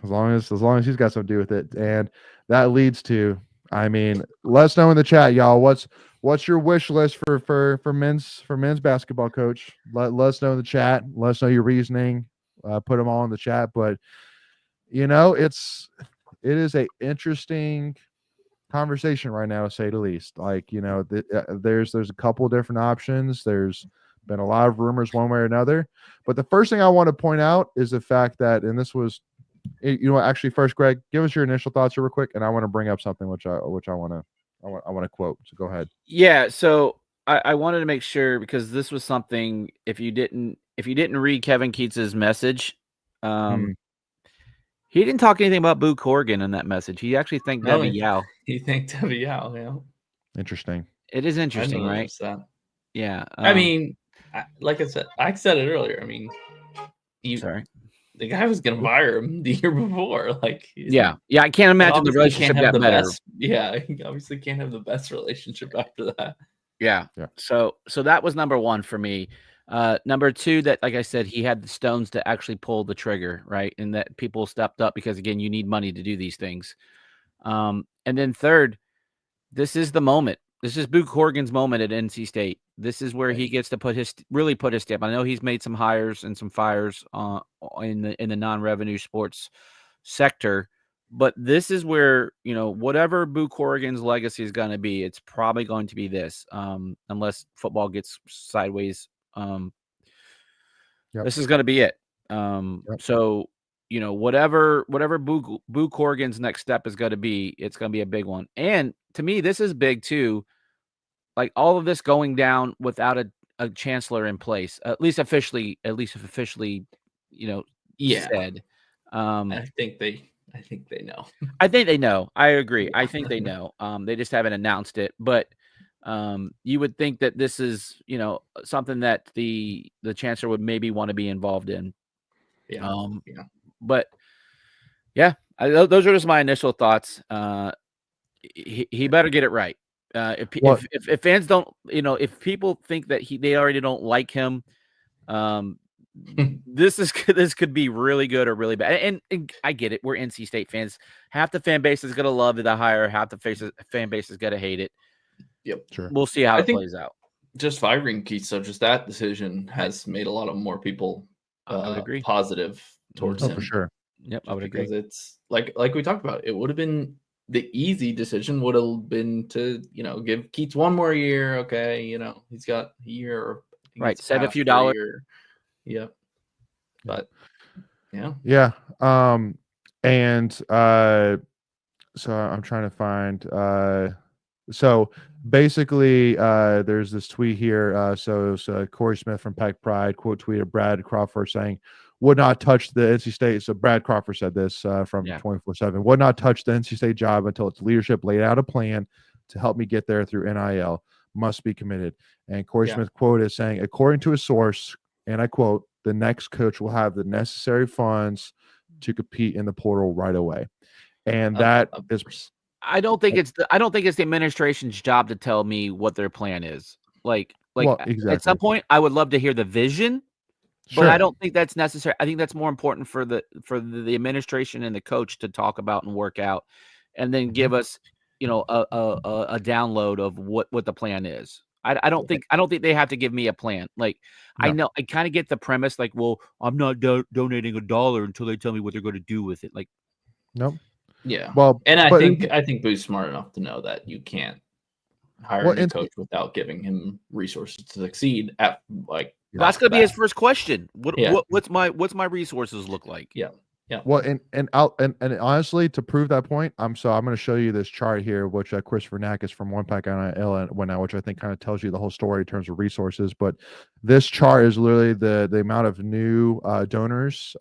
As long as he's got something to do with it, and that leads to, I mean, let us know in the chat, y'all. What's your wish list for men's basketball, coach? Let us know in the chat. Let us know your reasoning. Put them all in the chat. But it is a interesting conversation right now, to say the least. Like, there's a couple of different options. There's been a lot of rumors one way or another. But the first thing I want to point out is the fact that, and this was, actually, first, Greg, give us your initial thoughts real quick, and I want to bring up something which I want to quote. So go ahead. Yeah, so I wanted to make sure, because this was something, if you didn't read Kevin Keatts' message, he didn't talk anything about Boo Corrigan in that message. He actually thanked No, Debbie Yao. You think Debbie Yao? Yeah, Interesting. It is I interesting, right? noticed that. Yeah. I mean, like I said it earlier. I mean, sorry. The guy was gonna fire him the year before. Like, Yeah. I can't imagine the relationship got better. He obviously can't have the best relationship after that. Yeah. So that was number one for me. Number two, that, like I said, he had the stones to actually pull the trigger, right? And that people stepped up, because again, you need money to do these things. And then third, this is the moment. This is Boo Corrigan's moment at NC State. This is where he gets to put his stamp. I know he's made some hires and some fires in the non-revenue sports sector, But this is where, whatever Boo Corrigan's legacy is going to be, it's probably going to be this, unless football gets sideways. Yep. This is going to be it. Yep. So, whatever Boo Corrigan's next step is going to be, it's going to be a big one. And to me, this is big too. Like all of this going down without a chancellor in place, at least officially, Yeah. said. I think they know. I think they know. I agree. I think they know. They just haven't announced it, but you would think that this is, something that the chancellor would maybe want to be involved in. Yeah. But yeah, those are just my initial thoughts. He better get it right. If fans don't, if people think that they already don't like him, this could be really good or really bad. And I get it. We're NC State fans. Half the fan base is gonna love the hire. Half the fan base is gonna hate it. Yep. Sure. We'll see how it plays out. Just firing Keatts, so just that decision has made a lot of more people I would agree. positive towards him. For sure. Yep, I would agree. Because it's like we talked about, it would have been the easy decision would have been to, give Keatts one more year. Okay, he's got a year. Right, save a few dollars. Yep. But yeah. Yeah. And so I'm trying to find so basically there's this tweet here. So Corey Smith from Pack Pride quote tweeted Brad Crawford saying, would not touch the NC State. So Brad Crawford said this from 24/7, would not touch the NC State job until its leadership laid out a plan to help me get there through NIL. Must be committed. And Corey Smith quote is saying, according to a source, and I quote, the next coach will have the necessary funds to compete in the portal right away. And that is, I don't think it's the administration's job to tell me what their plan is. Like exactly. At some point, I would love to hear the vision, but I don't think that's necessary. I think that's more important for the administration and the coach to talk about and work out, and then give us, a download of what the plan is. I don't think they have to give me a plan. Like, no. I know I kind of get the premise. Like, well, I'm not donating $1 until they tell me what they're going to do with it. Like, nope. Yeah. Well, and I think Boo's smart enough to know that you can't hire a coach without giving him resources to succeed at that's going to be his first question. What's my resources look like? Yeah. Yeah. Well, and honestly, to prove that point, I'm going to show you this chart here, which Christopher Nackis from One Pack NIL went out, which I think kind of tells you the whole story in terms of resources. But this chart is literally the amount of new donors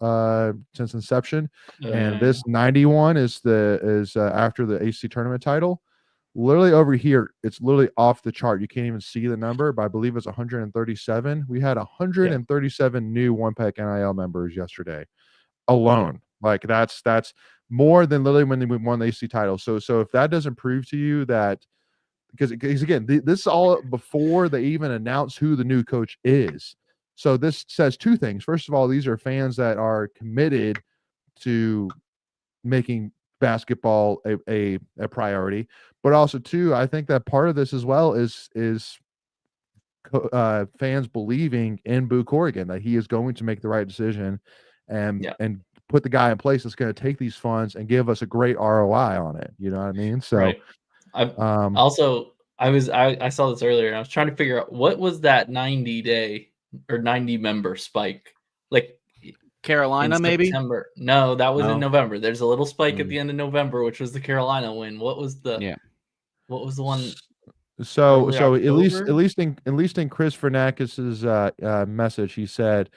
since inception, and this 91 is after the AC tournament title. Literally over here, it's literally off the chart. You can't even see the number, but I believe it's 137. We had 137 new One Pack NIL members yesterday alone. Like that's more than literally when they won the AC title. So if that doesn't prove to you that, because again, this is all before they even announce who the new coach is. So this says two things. First of all, these are fans that are committed to making basketball a priority, but also too, I think that part of this as well is fans believing in Boo Corrigan, that he is going to make the right decision and put the guy in place that's going to take these funds and give us a great ROI on it. You know what I mean? So right. I saw this earlier and I was trying to figure out what was that 90-day or 90 member spike, like Carolina, maybe? September. No, that was in November. There's a little spike at the end of November, which was the Carolina win. What was the one? So at least in Chris Fernakis's message, he said,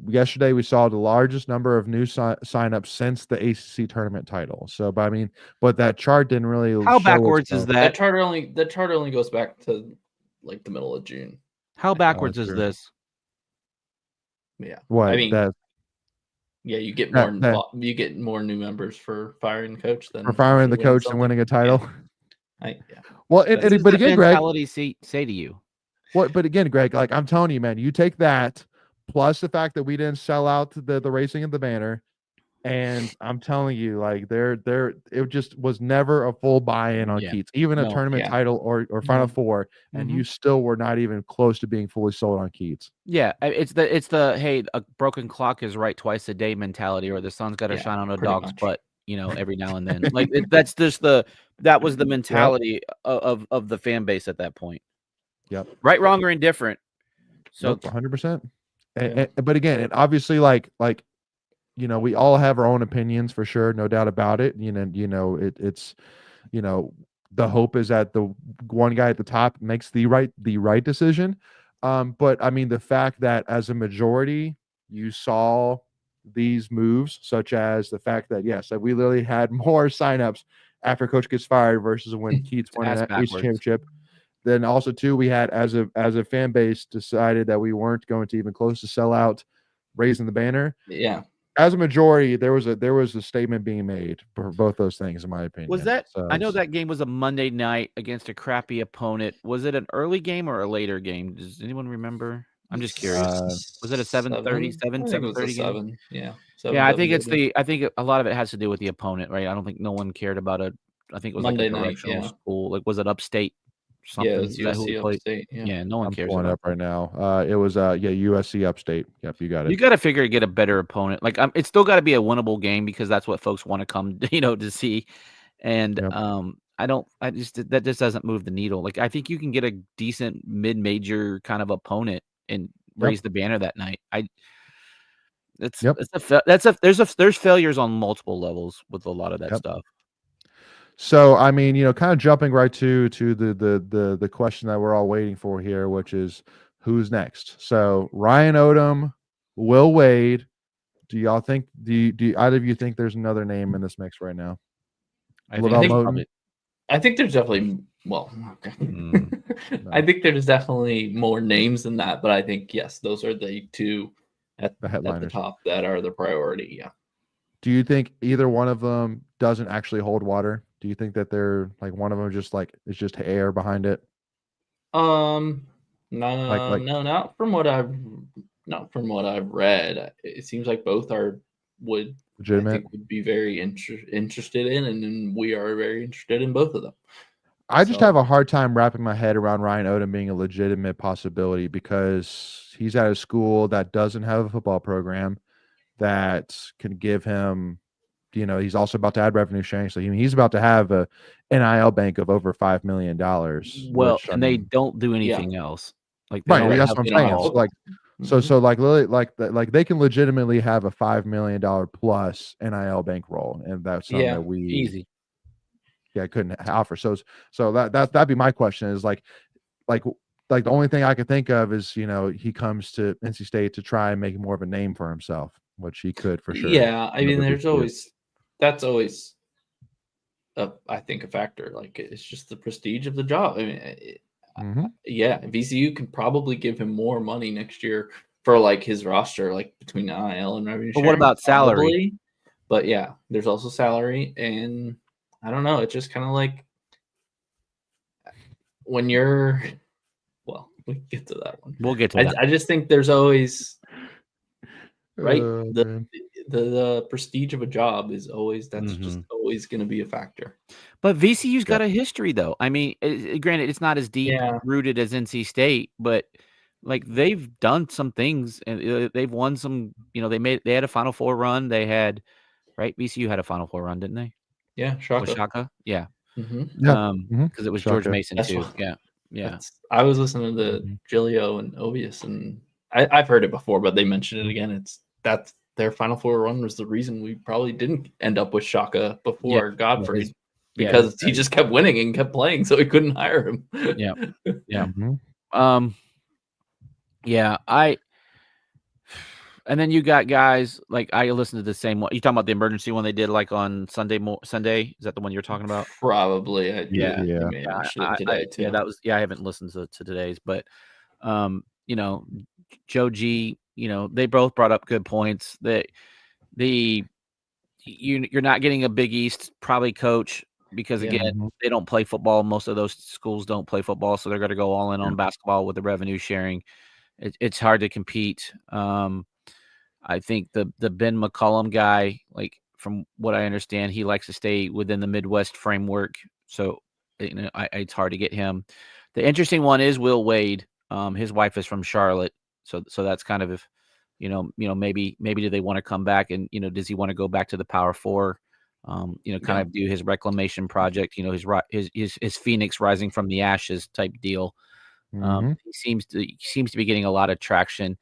yesterday we saw the largest number of new signups since the ACC tournament title. So, but that chart didn't really. How backwards is that? That chart only goes back to like the middle of June. How backwards is this? Yeah. What? You get more. You get more new members for firing the coach than winning a title. Well, but again, Greg, say to you. What? But again, Greg, like I'm telling you, man, you take that plus the fact that we didn't sell out the racing of the banner, and I'm telling you, like it just was never a full buy-in on Keatts, even a tournament title or Final Four, and you still were not even close to being fully sold on Keatts. Yeah, it's the hey, a broken clock is right twice a day mentality, or the sun's got to shine on a dog's butt. every now and then. Like that was the mentality of the fan base at that point. Yep. Right, wrong, or indifferent. So 100%. But again, and obviously, like we all have our own opinions for sure, no doubt about it. It's the hope is that the one guy at the top makes the right decision. But I mean, the fact that as a majority, you saw these moves, such as the fact that yes, that we literally had more signups after coach gets fired versus when Keatts won ass an East backwards. championship. Then also too, we had as a fan base decided that we weren't going to even close to sell out, raising the banner. Yeah. As a majority, there was a statement being made for both those things, in my opinion. Was that? So I know that game was a Monday night against a crappy opponent. Was it an early game or a later game? Does anyone remember? I'm just curious. Was it a 7:30 game? 7? Yeah. Yeah, I think I think a lot of it has to do with the opponent, right? I don't think no one cared about it. I think it was Monday like a night, directional yeah. school. Like, was it upstate? Something? Yeah, it was Is that who we USC played? Upstate. Yeah. Yeah, no one I'm cares pulling it about up right now. It was USC Upstate. Yep, you got it. You got to figure to get a better opponent. Like, it's still got to be a winnable game because that's what folks want to come, to see. And Yep. that just doesn't move the needle. Like, I think you can get a decent mid-major kind of opponent and raise the banner that night. There's failures on multiple levels with a lot of that stuff. So I mean, kind of jumping right to the question that we're all waiting for here, which is who's next. So Ryan Odom, Will Wade. Do y'all think? Do either of you think there's another name in this mix right now? I think there's definitely I think there's definitely more names than that, but I think yes, those are the two at the top that are the priority. Yeah. Do you think either one of them doesn't actually hold water? Do you think that they're like one of them just like it's just air behind it? No, not from what I've read. It seems like both would be very interested in, and then we are very interested in both of them. I just have a hard time wrapping my head around Ryan Odom being a legitimate possibility because he's at a school that doesn't have a football program that can give him. He's also about to add revenue sharing, so he's about to have a NIL bank of over $5 million. Well, they don't do anything else. Like, right, that's what I'm saying. So like they can legitimately have a $5 million plus NIL bankroll, and that's something that we easy. Yeah, couldn't offer. So that'd be my question is like the only thing I could think of is he comes to NC State to try and make more of a name for himself, which he could for sure. Yeah, I mean, that's always I think a factor. Like, it's just the prestige of the job. I mean, VCU can probably give him more money next year for like his roster, like between NIL and revenue sharing. But what about salary? Probably. But yeah, there's also salary, and I don't know. It's just kind of like when you're. Well, we can get to that one. We'll get to that. I just think there's always right the prestige of a job is always just always going to be a factor. But VCU's got a history, though. I mean, granted, it's not as deep rooted as NC State, but like they've done some things and they've won some. They had a Final Four run. They had VCU had a Final Four run, didn't they? Yeah, Shaka. Yeah. Because it was George Mason too. Yeah. I was listening to Gilio and Ovius, and I've heard it before, but they mentioned it again. That's their Final Four run was the reason we probably didn't end up with Shaka before Godfrey, because he just kept winning and kept playing, so we couldn't hire him. And then you got guys like I listened to the same one. You talking about the emergency one they did like on Sunday? Is that the one you're talking about? Probably. I haven't listened to today's, but Joe G, they both brought up good points that you're not getting a Big East probably coach because again they don't play football. Most of those schools don't play football, so they're going to go all in on basketball with the revenue sharing. It's hard to compete. I think the Ben McCollum guy, like from what I understand, he likes to stay within the Midwest framework. So it's hard to get him. The interesting one is Will Wade. His wife is from Charlotte, so that's kind of maybe do they want to come back and does he want to go back to the Power Four? kind of do his reclamation project, his phoenix rising from the ashes type deal. He seems to be getting a lot of traction.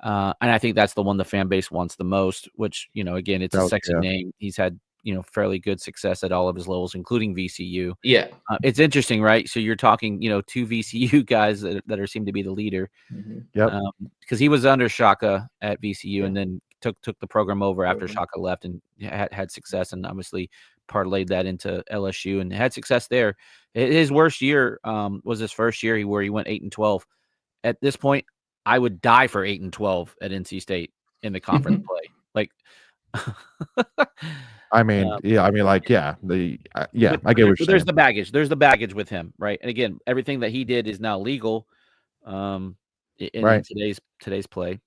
And I think that's the one the fan base wants the most, which, again, it's a sexy name. He's had, fairly good success at all of his levels, including VCU. Yeah. It's interesting, right? So you're talking, two VCU guys that seem to be the leader. Yep. Because he was under Shaka at VCU and then took the program over after Shaka left and had success, and obviously parlayed that into LSU and had success there. His worst year was his first year where he went 8-12. At this point, I would die for 8-12 at NC State in the conference play. Like, I mean, I get what you're saying. There's the baggage. There's the baggage with him, right? And again, everything that he did is now legal in today's play.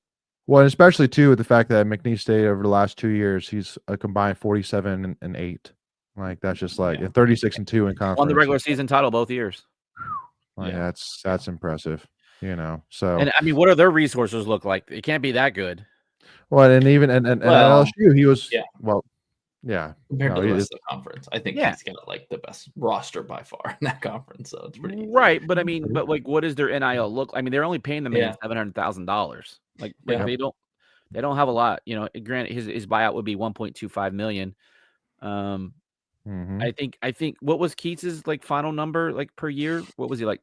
Well, and especially too with the fact that McNeese State over the last 2 years, he's a combined 47-8. Like that's just like 36-2 in conference. Won the regular season title both years. Like, that's impressive. So and I mean, what do their resources look like? It can't be that good. Well, and even and at LSU, he was compared to the rest of the conference. I think he's got like the best roster by far in that conference. So it's pretty easy. Right. But I mean, like, what does their NIL look? I mean, they're only paying the man $700,000. Like they don't have a lot. Granted, his buyout would be $1.25 million. I think what was Keatts' like final number like per year? What was he like?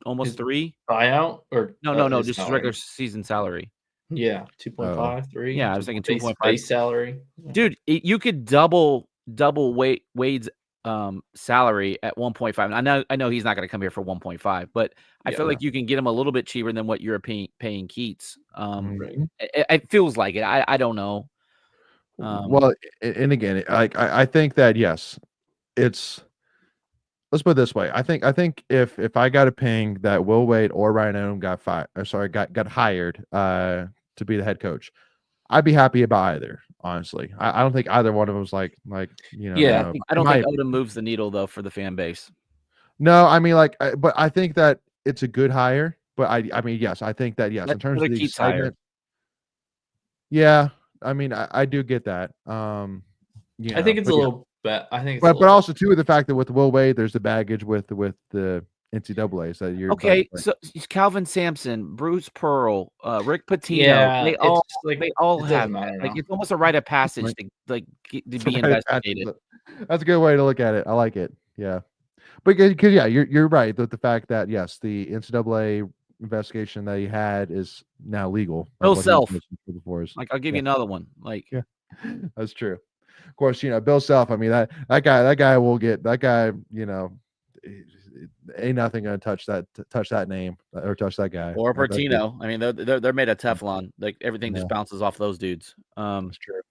Almost 3 buyout or no, just his regular season salary. Yeah, 2.5, 3. Yeah, I was thinking 2.5 base salary. Dude, you could double Wade's salary at 1.5. I know he's not going to come here for 1.5, but I feel like you can get him a little bit cheaper than what you're paying Keatts. It feels like it. I don't know. Well, and again, I think that yes, it's. Let's put it this way. I think if I got a ping that Will Wade or Ryan Odom got hired to be the head coach, I'd be happy about either. Honestly, I don't think either one of them was like. I don't think Odom moves the needle though for the fan base. No, I mean but I think that it's a good hire. But I mean, yes, I think that yes, in terms of the excitement. Yeah, I mean, I do get that. I think it's a little. I think, but also too with the fact that with Will Wade, there's the baggage with the NCAA. So you're so Calvin Sampson, Bruce Pearl, Rick Pitino, they all have like it's almost a rite of passage to be investigated. That's a good way to look at it. I like it. Yeah, but because you're right that the fact that yes, the NCAA investigation that he had is now legal. Bill Self, like I'll give you another one. Like that's true. Of course, Bill Self. I mean that guy will get that guy. Ain't nothing gonna touch that name or touch that guy. Or Pertino. I mean, they're made of Teflon. Like everything just bounces off those dudes. That's true.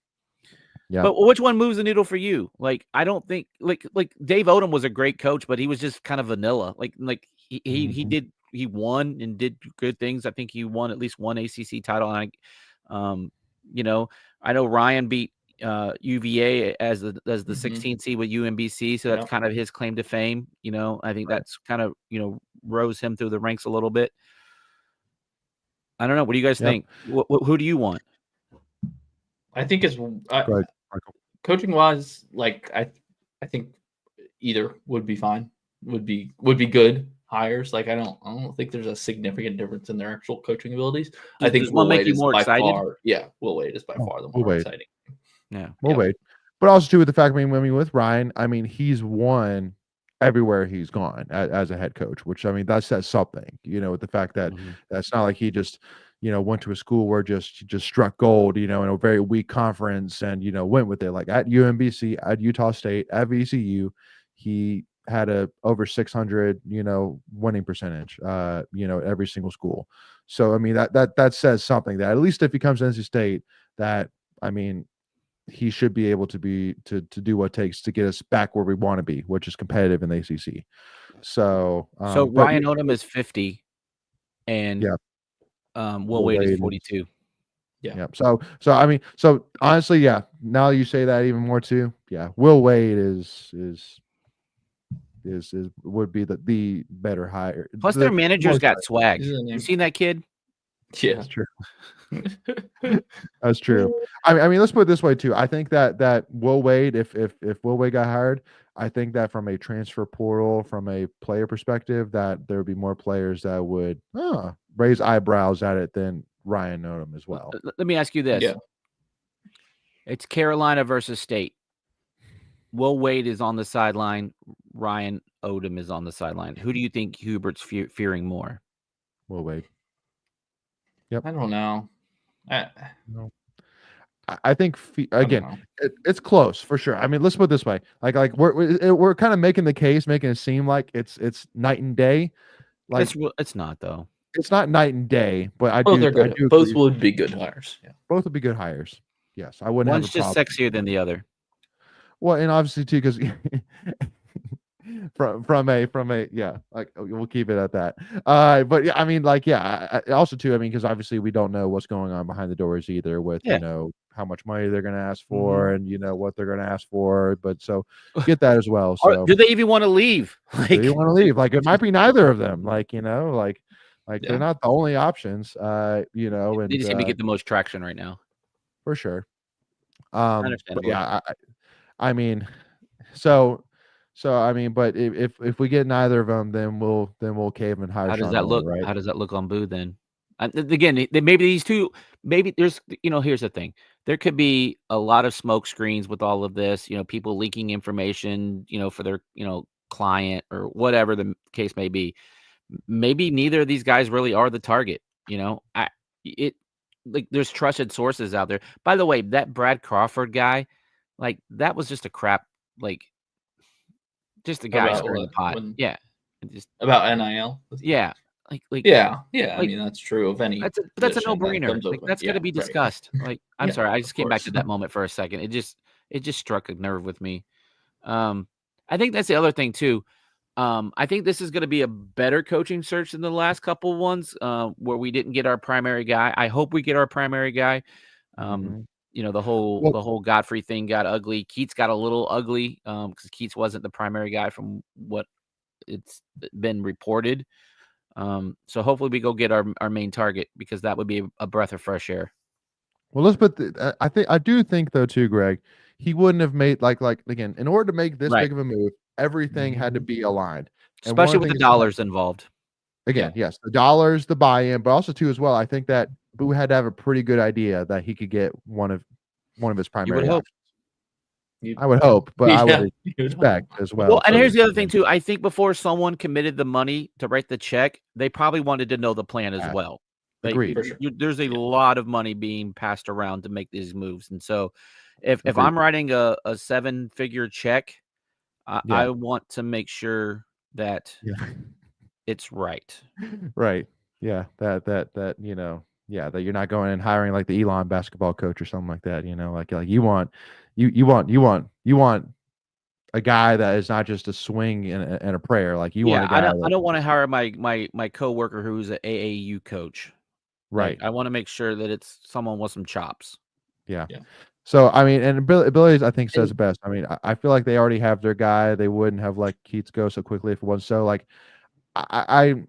Yeah. But which one moves the needle for you? Like I don't think like Dave Odom was a great coach, but he was just kind of vanilla. Like he won and did good things. I think he won at least one ACC title. And I know Ryan beat UVA as the 16th seed with UMBC, so that's kind of his claim to fame. I think that's kind of rose him through the ranks a little bit. I don't know. What do you guys think? Who do you want? I think it's coaching wise. Like I think either would be fine. Would be good hires. Like I don't think there's a significant difference in their actual coaching abilities. I think Will make you more excited. Will Wade is by far the more exciting. Yeah, Wade. But also too with the fact, I mean, with Ryan, I mean, he's won everywhere he's gone as a head coach, which I mean that says something. With the fact that that's not like he just went to a school where just struck gold, in a very weak conference and went with it. Like at UMBC, at Utah State, at VCU, he had a over 600 winning percentage every single school. So I mean that says something that at least if he comes to NC State, that I mean he should be able to do what it takes to get us back where we want to be, which is competitive in the ACC. So Ryan Odom is 50 and Will Wade is 42. Yeah. So I mean, so honestly, now you say that even more too. Yeah. Will Wade is would be the better hire. Plus their manager's got swag. You seen that kid? Yeah, that's true. That's true. I mean, let's put it this way too. I think that Will Wade, if Will Wade got hired, I think that from a transfer portal, from a player perspective, that there would be more players that would raise eyebrows at it than Ryan Odom as well. Let me ask you this. Yeah. It's Carolina versus State. Will Wade is on the sideline. Ryan Odom is on the sideline. Who do you think Hubert's fearing more? Will Wade. I don't know. No. I think again, it's close for sure. I mean, let's put it this way: like we're kind of making the case, making it seem like it's night and day. Like it's not though. It's not night and day, but I Both do. are good. I do Both agree. would be good hires. Yeah. Both would be good hires. Yes, I wouldn't One's have a problem. just sexier than the other. Well, and obviously too, because from a yeah, like we'll keep it at that. But yeah, I mean, like I also too, I mean, because obviously we don't know what's going on behind the doors either with you know how much money they're going to ask for and you know what they're going to ask for. But so get that as well. So do they even want to leave? Like, do you want to leave? Like it might be neither of them. Like you know, like they're not the only options. You know, and they just seem to get the most traction right now for sure. But yeah, I mean, so I mean, but if we get neither of them, then we'll cave and hire. How does Sean that Miller, look? right? How does that look on Boo then? Again, maybe these two. Maybe there's here's the thing. There could be a lot of smoke screens with all of this. You know, people leaking information. You know, for their client or whatever the case may be. Maybe neither of these guys really are the target. You know, like there's trusted sources out there. By the way, that Brad Crawford guy, like that was just a crap, like just a guy stirring the pot. Yeah. Just about NIL. Yeah. Like yeah. I mean, that's true of any. That's a no-brainer. Like that's going to be discussed. Right. Like I'm sorry, I just came back to that moment for a second. It just struck a nerve with me. I think that's the other thing too. I think this is going to be a better coaching search than the last couple ones where we didn't get our primary guy. I hope we get our primary guy. You know, the whole Godfrey thing got ugly. Keatts got a little ugly because Keatts wasn't the primary guy from what it's been reported. So hopefully we go get our main target because that would be a breath of fresh air. Well, let's put I do think though too, Greg, he wouldn't have made like again, in order to make this big of a move, everything had to be aligned. Especially with the dollars involved. Again, yes, the dollars, the buy-in, but also too as well. I think that Boo had to have a pretty good idea that he could get one of his primary options. I would hope, but I would expect as well. Well, and here's the other thing too. I think before someone committed the money to write the check, they probably wanted to know the plan as well. Like, agreed. There's a lot of money being passed around to make these moves, and so if I'm writing a 7-figure check, I want to make sure that it's right. Right. Yeah. That you know. Yeah, that you're not going and hiring like the Elon basketball coach or something like that. You know, like you want a guy that is not just a swing and a prayer. Like you want a guy. I don't want to hire my coworker who's an AAU coach. Right. Like, I want to make sure that it's someone with some chops. Yeah. So I mean, and Billy's I think says it best. I mean, I feel like they already have their guy. They wouldn't have let Keatts go so quickly if it wasn't so. Like I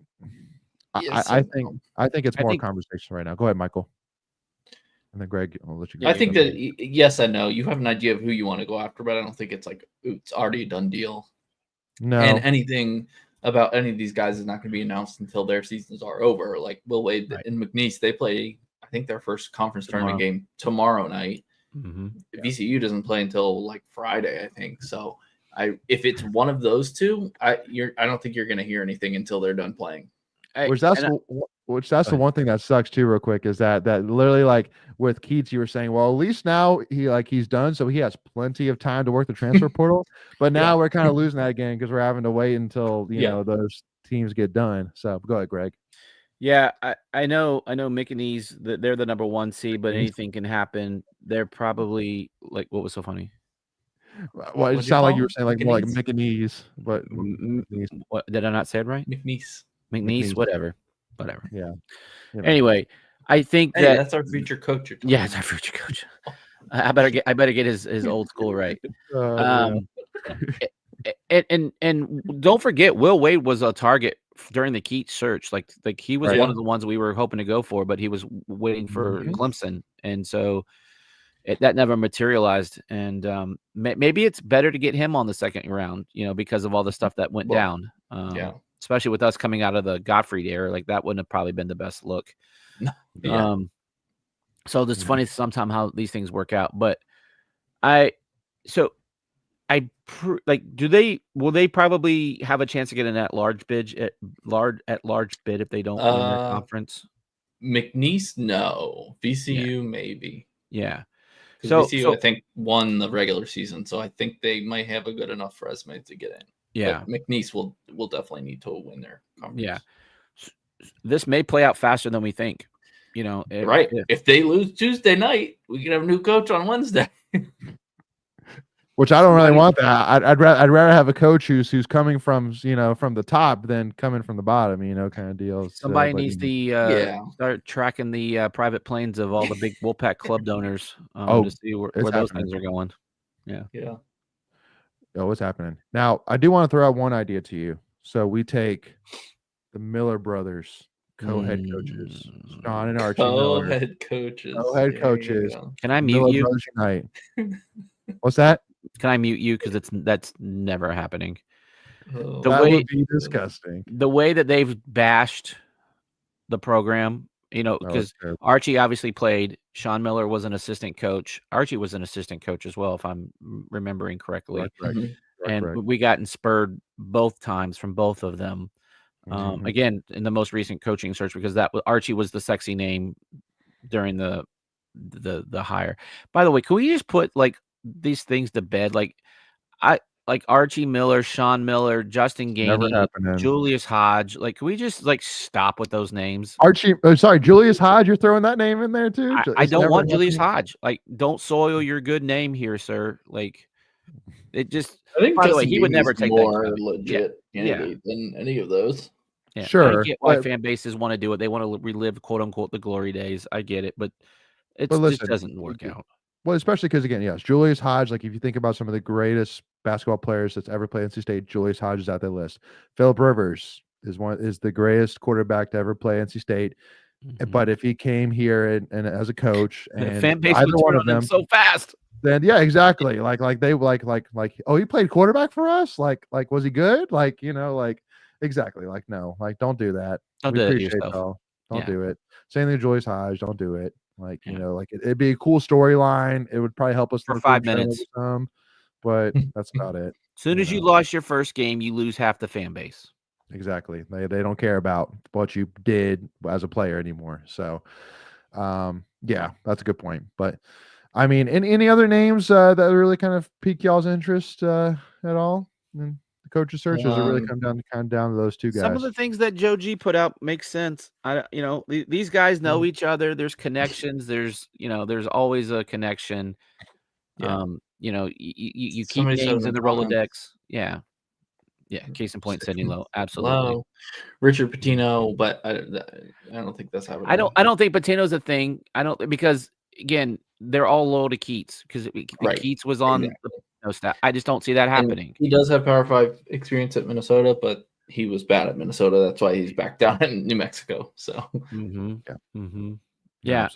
think it's more conversation right now. Go ahead, Michael. And then Greg, I'll let you go. I think that yes and no. You have an idea of who you want to go after, but I don't think it's like it's already a done deal. No. And anything about any of these guys is not going to be announced until their seasons are over. Like Will Wade and McNeese, they play, I think, their first conference tournament game tomorrow night. VCU doesn't play until like Friday, I think. So if it's one of those two, I don't think you're going to hear anything until they're done playing. Which that's the one thing that sucks too, real quick, is that literally like with Keatts, you were saying, well, at least now he's done, so he has plenty of time to work the transfer portal. But now we're kind of losing that again because we're having to wait until you know those teams get done. So go ahead, Greg. Yeah, I know McNeese, they're the number 1 seed, but anything can happen. They're probably like, what was so funny? Well, it sounded like you were saying like more like McNeese, but what did I not say it right? McNeese, whatever. Yeah. Anyway, I think that's our future coach. Yeah, it's our future coach. I better get his old school right. And don't forget, Will Wade was a target during the Keatts search. Like he was Right. one of the ones we were hoping to go for, but he was waiting for Mhm. Clemson, and so that never materialized. And maybe it's better to get him on the second round, because of all the stuff that went Well, down. yeah. Especially with us coming out of the Gottfried era, like that wouldn't have probably been the best look. Yeah. So it's Yeah. funny sometimes how these things work out. But will they probably have a chance to get an at-large bid if they don't win their conference? McNeese, no. VCU, maybe. Yeah. Because So VCU, I think, won the regular season, so I think they might have a good enough resume to get in. yeah, But McNeese will definitely need to win their conference. yeah. This may play out faster than we think. Right. If they lose Tuesday night, we can have a new coach on Wednesday. Which I don't really want that. I'd rather have a coach who's coming from from the top than coming from the bottom, kind of deal. Somebody needs to start tracking the private planes of all the big Wolfpack club donors to see where those things are going. Yeah. Yeah. Oh, what's happening now? I do want to throw out one idea to you. So we take the Miller brothers, co-head coaches, Sean and Archie Miller, co-head coaches. Co-head coaches. Can I mute Miller you? Brothers Unite. What's that? Can I mute you? Because that's never happening. That would be disgusting. The way that they've bashed the program, because Archie obviously played. Sean Miller was an assistant coach. Archie was an assistant coach as well, if I'm remembering correctly. Correct. We got spurred both times from both of them. Again, in the most recent coaching search, because Archie was the sexy name during the hire. By the way, can we just put these things to bed? Like Archie Miller, Sean Miller, Justin Gainey, Julius Hodge. Can we just stop with those names? Julius Hodge. You're throwing that name in there too. I don't want Julius Hodge. Don't soil your good name here, sir. It just. I think, by the way, he would never take more that legit candidate than any of those. Yeah, sure. I get why fan bases want to do it. They want to relive, quote unquote, the glory days. I get it, but it just doesn't work out. Well, especially because again, yes, Julius Hodge. If you think about some of the greatest basketball players that's ever played NC State, Julius Hodge is at that list. Philip Rivers is the greatest quarterback to ever play NC State. But if he came here and as a coach, and fan base would turn on them so fast. Then yeah, exactly. He played quarterback for us. Was he good? Exactly. No, don't do that. Don't do it yourself. Don't do it. Same thing with Julius Hodge. Don't do it. It'd be a cool storyline. It would probably help us for 5 minutes. But that's about it. As soon as you lost your first game, you lose half the fan base. Exactly. They don't care about what you did as a player anymore. So, yeah, that's a good point. But I mean, any other names that really kind of pique y'all's interest at all? The coach's search has really come down to those two guys. Some of the things that Joe G put out makes sense. These guys know each other. There's connections. There's always a connection. Yeah. You keep names in the Rolodex. Yeah. Case in point, Sidney Lowe. Absolutely. Richard Pitino, but I don't think that's happening. I don't think Pitino's a thing. Because again, they're all low to Keatts because Keatts was on the staff. I just don't see that happening. And he does have Power 5 experience at Minnesota, but he was bad at Minnesota. That's why he's back down in New Mexico. So yeah,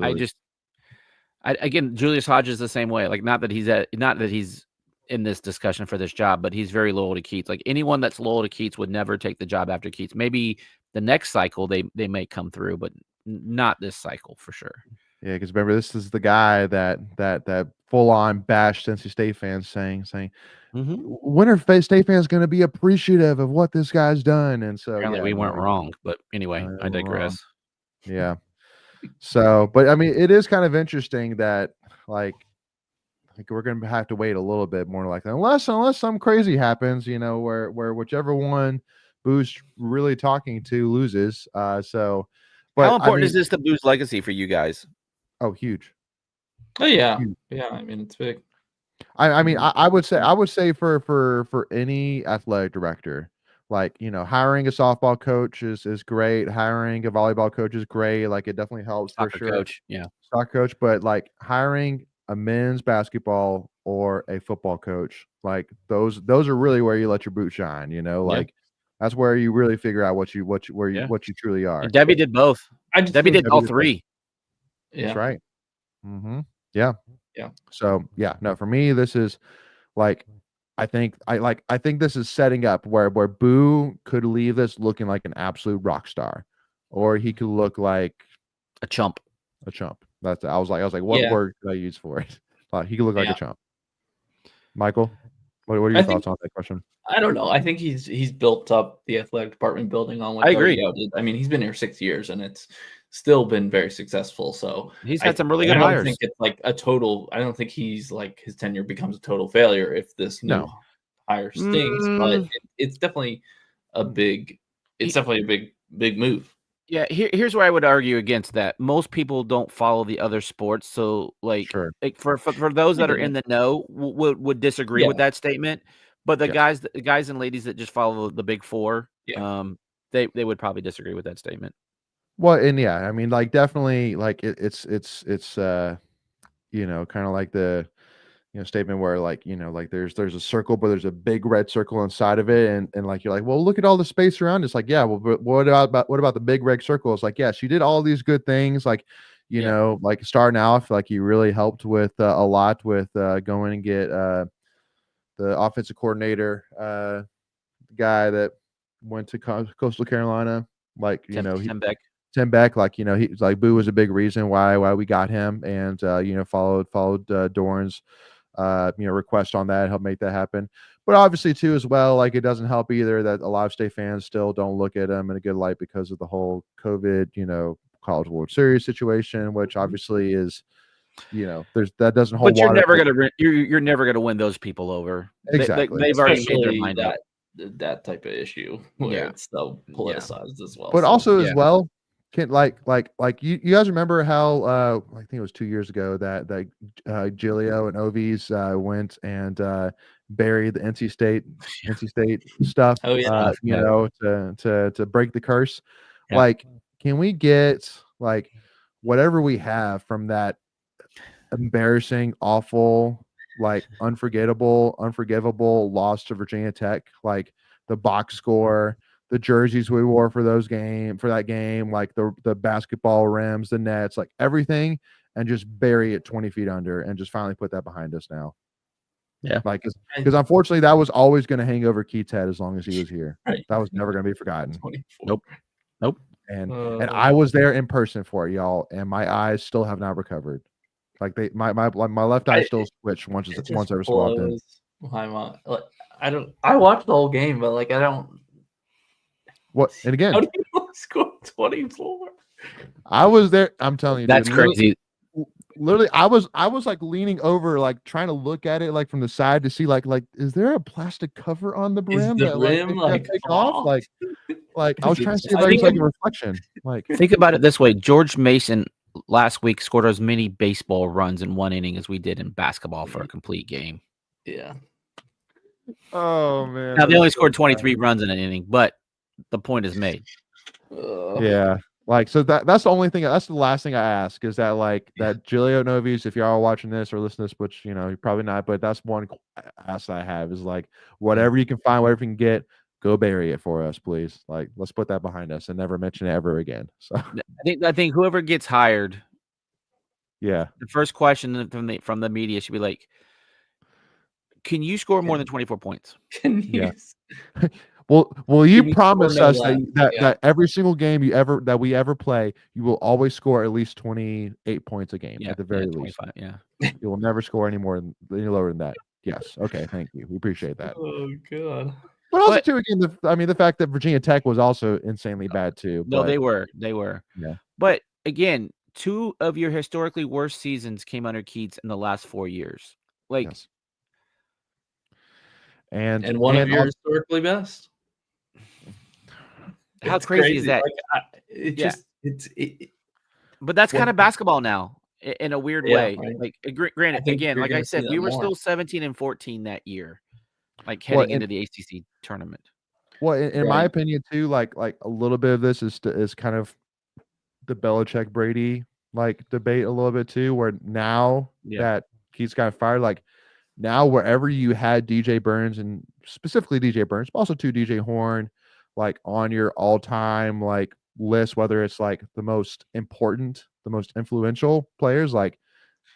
again, Julius Hodge is the same way. Not that he's in this discussion for this job, but he's very loyal to Keatts. Anyone that's loyal to Keatts would never take the job after Keatts. Maybe the next cycle they may come through, but not this cycle for sure. Yeah, because remember, this is the guy that full on bashed NC State fans, saying when are State fans going to be appreciative of what this guy's done? And so apparently we weren't wrong, but anyway, I digress. Yeah. So, but I mean, it is kind of interesting that I think we're going to have to wait a little bit more, unless some crazy happens, where whichever one Boo's really talking to loses. So, but how important is this to Boo's legacy for you guys? Oh, huge. Oh yeah, huge. Yeah. I mean, it's big. I mean, I would say for any athletic director, hiring a softball coach is great. Hiring a volleyball coach is great. It definitely helps for sure. Coach, yeah, soccer coach, but hiring a men's basketball or a football coach, those are really where you let your boot shine. That's where you really figure out what you Yeah. truly are. And Debbie did both. I just Debbie think, did all three. That's yeah, right. Mm-hmm. Yeah. Yeah. So yeah, no, for me, this is like I think this is setting up where Boo could leave this looking like an absolute rock star, or he could look like A chump. a chump. That's I was like, what Yeah. word could I use for it? He could look like Yeah. a chump. Michael, what are your I thoughts think- on that question? I don't know. I think he's built up the athletic department building on what I agree. Dario did. I mean, he's been here 6 years and it's still been very successful. So He's had some really good I don't hires. think it's like a total. I don't think he's like his tenure becomes a total failure if this new No. hire stings. But Mm. it's definitely a big. It's definitely a big move. Yeah, here's where I would argue against that. Most people don't follow the other sports, so Sure. like for those that I are get in the know would disagree with that statement. But the Yes. guys and ladies that just follow the big four, Yeah. they would probably disagree with that statement. Well, and yeah, I mean, like definitely, like it's you know, kind of like the statement where like like there's a circle, but there's a big red circle inside of it, and like you're like, well, look at all the space around. It's like, yeah, well, but what about the big red circle? It's like, yes, you did all these good things, like Yeah. like starting out, I feel like you really helped with a lot with going and get the offensive coordinator guy that went to Coastal Carolina, like Tim Beck. Tim Beck, like he's like Boo was a big reason why we got him, and followed Doran's request on that, help make that happen. But obviously too as well, like it doesn't help either that a lot of state fans still don't look at him in a good light because of the whole COVID College World Series situation, which obviously is there's that doesn't hold But you're water. you're never gonna win those people over. Exactly. They've already made their Especially mind up. that type of issue where Yeah. it's so politicized as well. But so. also as yeah. well, can like you guys remember how I think it was 2 years ago that Gilio and Ovies went and buried the NC State stuff, Oh, yeah. to break the curse. Yeah. Like, can we get like whatever we have from that embarrassing, awful, like unforgivable loss to Virginia Tech, like the box score, the jerseys we wore for that game, like the basketball rims, the nets, like everything, and just bury it 20 feet under and just finally put that behind us now. Yeah. Like, because unfortunately that was always going to hang over Keatts' head as long as he was here. Right. That was never going to be forgotten. 24. Nope. And I was there in person for it, y'all, and my eyes still have not recovered. Like my left eye still switched once every so often. I watched the whole game, but like I don't. What? And again, How do you score 24? I was there. I'm telling you, That's dude, crazy. Literally, I was like leaning over, like trying to look at it, like from the side to see, like is there a plastic cover on the brim the that rim like take off? Like I was trying to see if I I was think like a reflection. Like, Think about it this way: George Mason last week scored as many baseball runs in one inning as we did in basketball for a complete game. Yeah. oh man. Now they only scored 23 runs in an inning, but the point is made. Yeah. Like, so that's the only thing. That's the last thing I ask is that that Gilio Novies, if y'all are watching this or listening to this, which you're probably not, but that's one ask I have is like whatever you can find, whatever you can get, go bury it for us, please. Like, let's put that behind us and never mention it ever again. So I think whoever gets hired, yeah, the first question from the media should be like, "Can you score more than 24 points?" Can you? Yeah. Will you Can you promise score no us less? that every single game that we ever play, you will always score at least 28 points a game at the very least? 25, yeah. You will never score any lower than that. Yes. Okay. Thank you. We appreciate that. Oh god. But also too, again, the fact that Virginia Tech was also insanely bad too. No, but, they were. Yeah. But again, 2 of your historically worst seasons came under Keatts in the last 4 years. Like, yes. And one of your historically best. how It's crazy is that? But that's kind of basketball now in a weird way. right. Like, granted, again, you're like I gonna see said, that we were more. still 17 and 14 that year, like heading into the ACC tournament. Well, in my opinion too, like a little bit of this is kind of the Belichick Brady like debate a little bit too, where now that he's got fired, like now wherever you had DJ Burns and specifically DJ Burns, but also too DJ Horn, like on your all-time like list, whether it's like the most important, the most influential players, like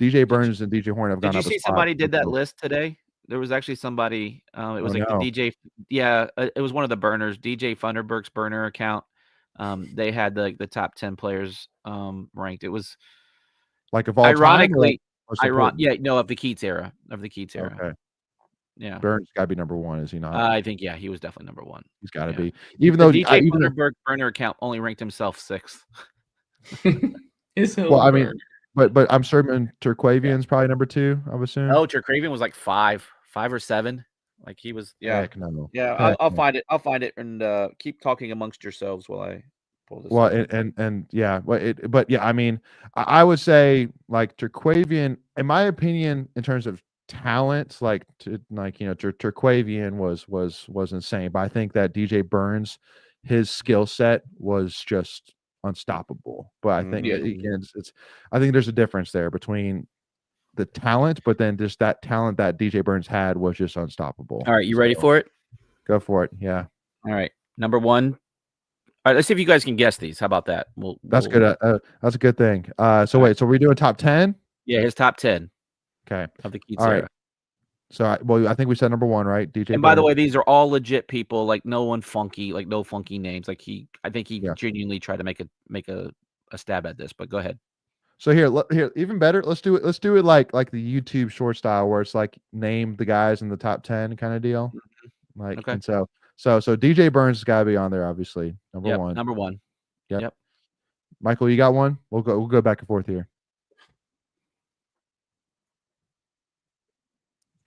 DJ Burns and DJ Horn have Did gone you up a see spot. somebody did that list today? There was actually somebody. It was like the no. DJ. Yeah, it was one of the burners. DJ Funderburg's burner account. They had the top 10 players ranked. It was Like of all ironically, time, yeah, no, of the Keatts era. okay. Yeah, Burns got to be number one, is he not? I think he was definitely number one. He's got to yeah. be. Even The though DJ even though, Funderburg burner account only ranked himself 6th. well, I mean, but I'm certain Turquavian's probably number 2, I would assume. Oh, Turkravian was like 5 or 7. Like he was. Yeah, Heck no. yeah. Heck I'll no. find it. I'll find it and keep talking amongst yourselves while I pull this. Well, up. and yeah, but yeah, I mean, I would say like Turquavian, in my opinion, in terms of talent, like Turquavian was insane, but I think that DJ Burns, his skill set was just unstoppable. But I think again, I think there's a difference there between the talent, but then just that talent that DJ Burns had was just unstoppable. All right, you ready for it? Go for it. Yeah. All right, number 1. All right, let's see if you guys can guess these. How about that? That's good. That's a good thing. So wait, so we're doing top 10? Yeah, his top 10. Okay. Of the Keatts All right. era. So I think we said number 1, right? DJ. And by the way, these are all legit people. Like no one funky. Like no funky names. Like I think he genuinely tried to make a stab at this. But go ahead. So here, even better. Let's do it. Let's do it like the YouTube short style, where it's like name the guys in the top 10 kind of deal. Like, okay. And so DJ Burns has got to be on there, obviously. Number 1. Number 1. Yep. Michael, you got one? We'll go back and forth here.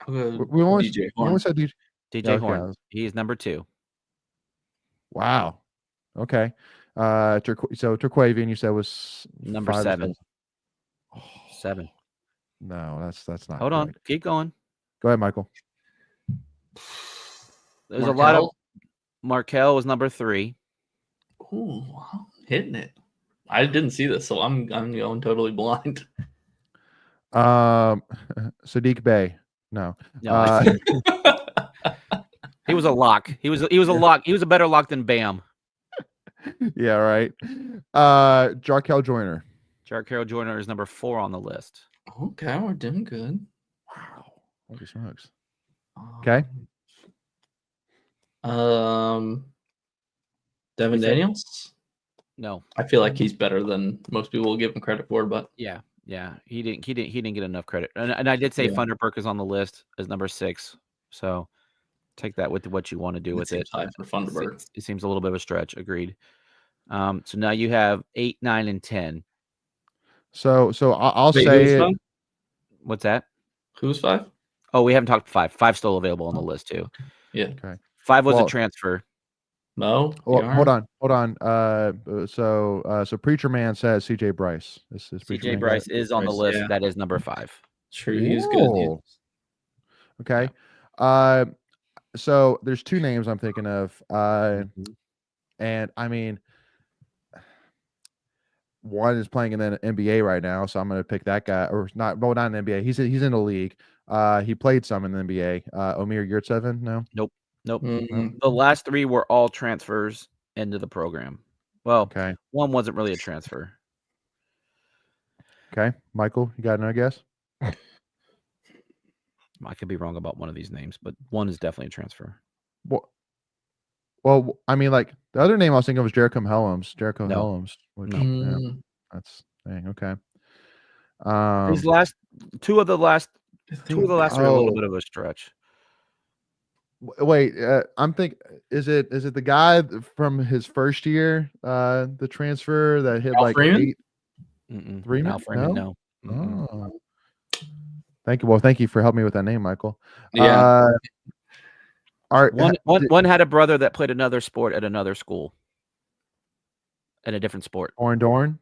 We only said DJ Horn. He is number 2. Wow. Okay. So Turquavian, you said was number 7. 7. No, that's not. Hold on. Keep going. Go ahead, Michael. There's a lot of. Markel was number 3. Ooh, wow. Hitting it. I didn't see this, so I'm going totally blind. Sadiq Bey. No. He was a lock. He was a lock. He was a better lock than Bam. Yeah, right. Jarkel Joyner. Jarkel Joyner is number 4 on the list. Okay, we're doing good. Wow. Holy smokes. Okay. Devin Daniels? No. I feel like he's better than most people will give him credit for, but yeah. He didn't get enough credit. And I did say Funderburk is on the list as number 6. So take that with what you want to do with it. High for Funderburk. It seems a little bit of a stretch. Agreed. So now you have 8, 9, and 10. So I'll say it. What's that? Who's 5? Oh, we haven't talked 5. 5's still available on the list too. Yeah. Okay. 5 was a transfer. No. Hold on. So Preacher Man says CJ Bryce. This is CJ Bryce is on the list. That is number 5. True, he's good. Okay. So there's 2 names I'm thinking of. And I mean, one is playing in the NBA right now, so I'm going to pick that guy. Or not in the NBA. He's in the league. He played some in the NBA. Omer Yurtseven? No. Nope. Mm-hmm. The last 3 were all transfers into the program. Well, okay. One wasn't really a transfer. Okay, Michael, you got another guess? I could be wrong about one of these names, but one is definitely a transfer. Well, I mean, like the other name I was thinking of was Jericho Helms. Helms. Which, that's dang, okay. These last 2 of the last are a little bit of a stretch. Wait, I'm thinking, is it the guy from his first year, the transfer that hit like Freeman? 8? Freeman? Al Freeman, no. Oh. Thank you. Well, thank you for helping me with that name, Michael. Yeah. All right. One had a brother that played another sport at another school. In a different sport. Torin Dorn,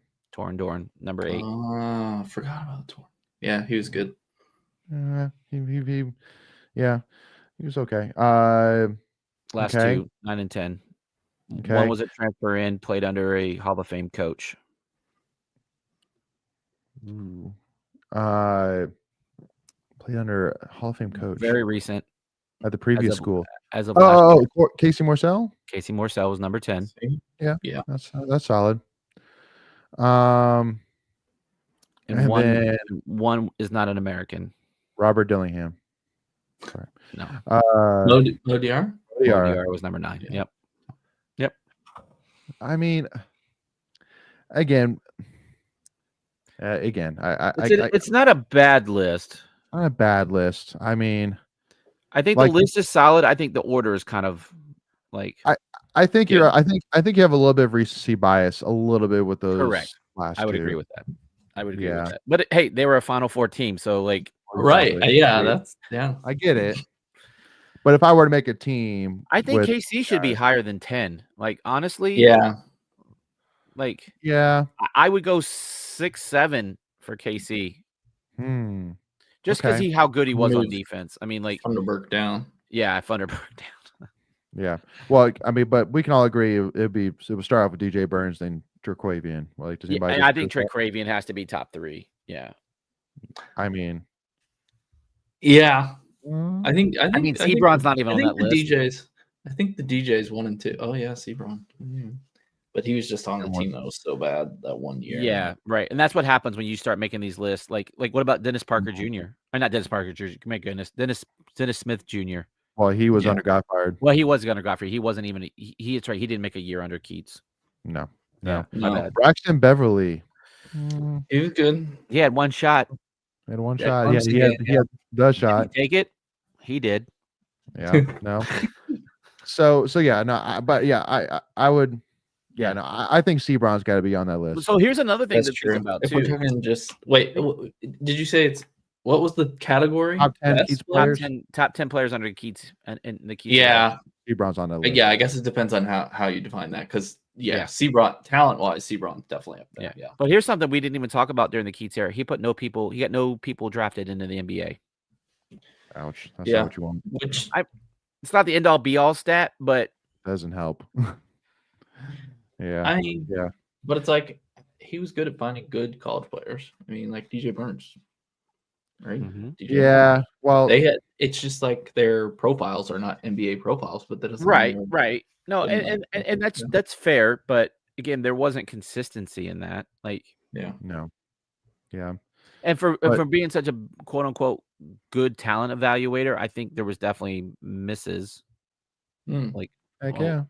number 8. I forgot about Torn. Yeah, he was good. He was okay. Last okay. 2, 9 and 10. Okay. One was a transfer in, played under a Hall of Fame coach. Ooh. Played under a Hall of Fame coach. Very recent. At the previous school. as of last year. Casey Morsell. Casey Morsell was number 10. Yeah. That's solid. And one then one is not an American. Robert Dillingham. Sorry. No. Modiar? Modiar was number 9. Yeah. Yep. I mean, again, it's not a bad list. Not a bad list. I mean, I think the list is solid. I think the order is kind of like I think you have a little bit of recency bias, a little bit with those. Correct. Last I would two. agree with that. I would agree with that. But hey, they were a Final Four team, so like right. Yeah, I get it. But if I were to make a team, I think KC should be higher than 10. Like honestly, yeah. Like I would go 6, 7 for KC. Just because how good he was on defense. I mean, like Funderburk down. Yeah, Funderburk down. Yeah. Well, I mean, but we can all agree it would start off with DJ Burns, then Terquavian. Like, does anybody? I think Terquavian has to be top 3. Yeah. I mean. Yeah. I mean, Sebron's not even on that list. I think the DJs 1 and 2. Oh yeah, Sebron. But he was just on the team that was so bad that one year. Yeah, right. And that's what happens when you start making these lists. Like what about Dennis Parker Jr.? Or not Dennis Parker Jr. My goodness, Dennis Smith Jr. Well, he was under Gottfried. Well, he was under Gottfried. He wasn't even. It's right. He didn't make a year under Keatts. No. Braxton Beverly. He was good. He had one shot. He had one shot. Yeah, he had the shot. Did he take it? He did. Yeah. No. So yeah. No. But yeah, I would. Yeah. No. I think Sebron's got to be on that list. So here's another thing to think about too. If we're talking did you say it's what was the category? Top 10 Keatts players. Top 10 players under Keatts and the Keatts. Yeah. Sebron's on that list. Yeah, I guess it depends on how you define that because Sebron talent-wise, Sebron's definitely up there. Yeah. But here's something we didn't even talk about during the Keatts era. He got no people drafted into the NBA. Ouch. That's not what you want. It's not the end-all be-all stat, but doesn't help. I mean, but it's like he was good at finding good college players. I mean, like DJ Burns, right? Mm-hmm. Burns. Well, it's just like their profiles are not NBA profiles, but that doesn't right. No, and that's fair, but again, there wasn't consistency in that. Like, no, yeah. And for being such a quote unquote good talent evaluator, I think there was definitely misses. Like, a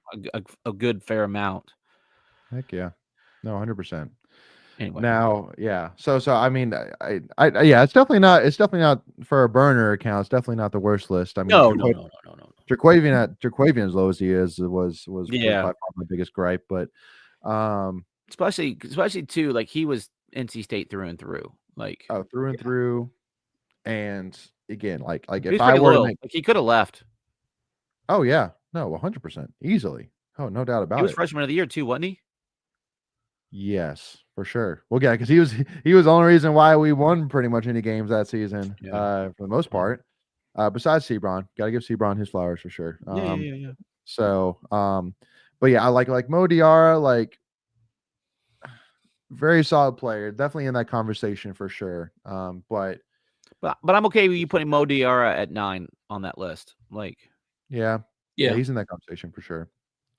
good fair amount. Heck yeah, no, 100%. Anyway, now, so I mean, it's definitely not for a burner account. It's definitely not the worst list. I mean, no. Terquavian as low as he is was by far my biggest gripe, but especially too, like he was NC State through and through, like through and through, and again, like if I were to he could have left. Oh yeah, no, 100% easily. Oh, no doubt about it. He was freshman of the year too, wasn't he? Yes, for sure. Well, yeah, because he was the only reason why we won pretty much any games that season, for the most part. Besides Sebron, got to give Sebron his flowers for sure. Yeah. So, but yeah, I like Mo Diarra, like very solid player, definitely in that conversation for sure. But I'm okay with you putting Mo Diarra at 9 on that list. Like, yeah, he's in that conversation for sure.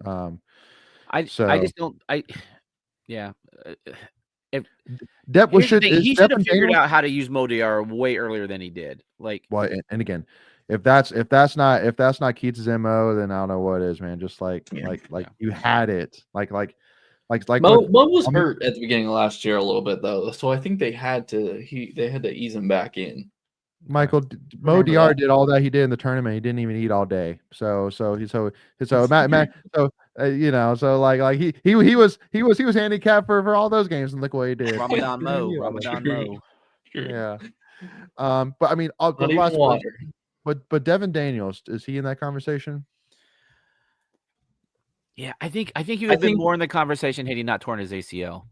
I just don't. If Depp he should have figured out how to use Mo Diarra way earlier than he did. Like, well, and again, if that's not Keatts' MO, then I don't know what is, man. Just like you had it, like Mo was hurt at the beginning of last year a little bit though, so I think they had to ease him back in. Michael, Mo Diarra did all that he did in the tournament. He didn't even eat all day. So Matt, you know, so like he was handicapped for all those games, and look what he did. Ramadan Mo. Yeah. But I mean, but Devin Daniels, is he in that conversation? Yeah, I think he would have been more in the conversation had he not torn his ACL.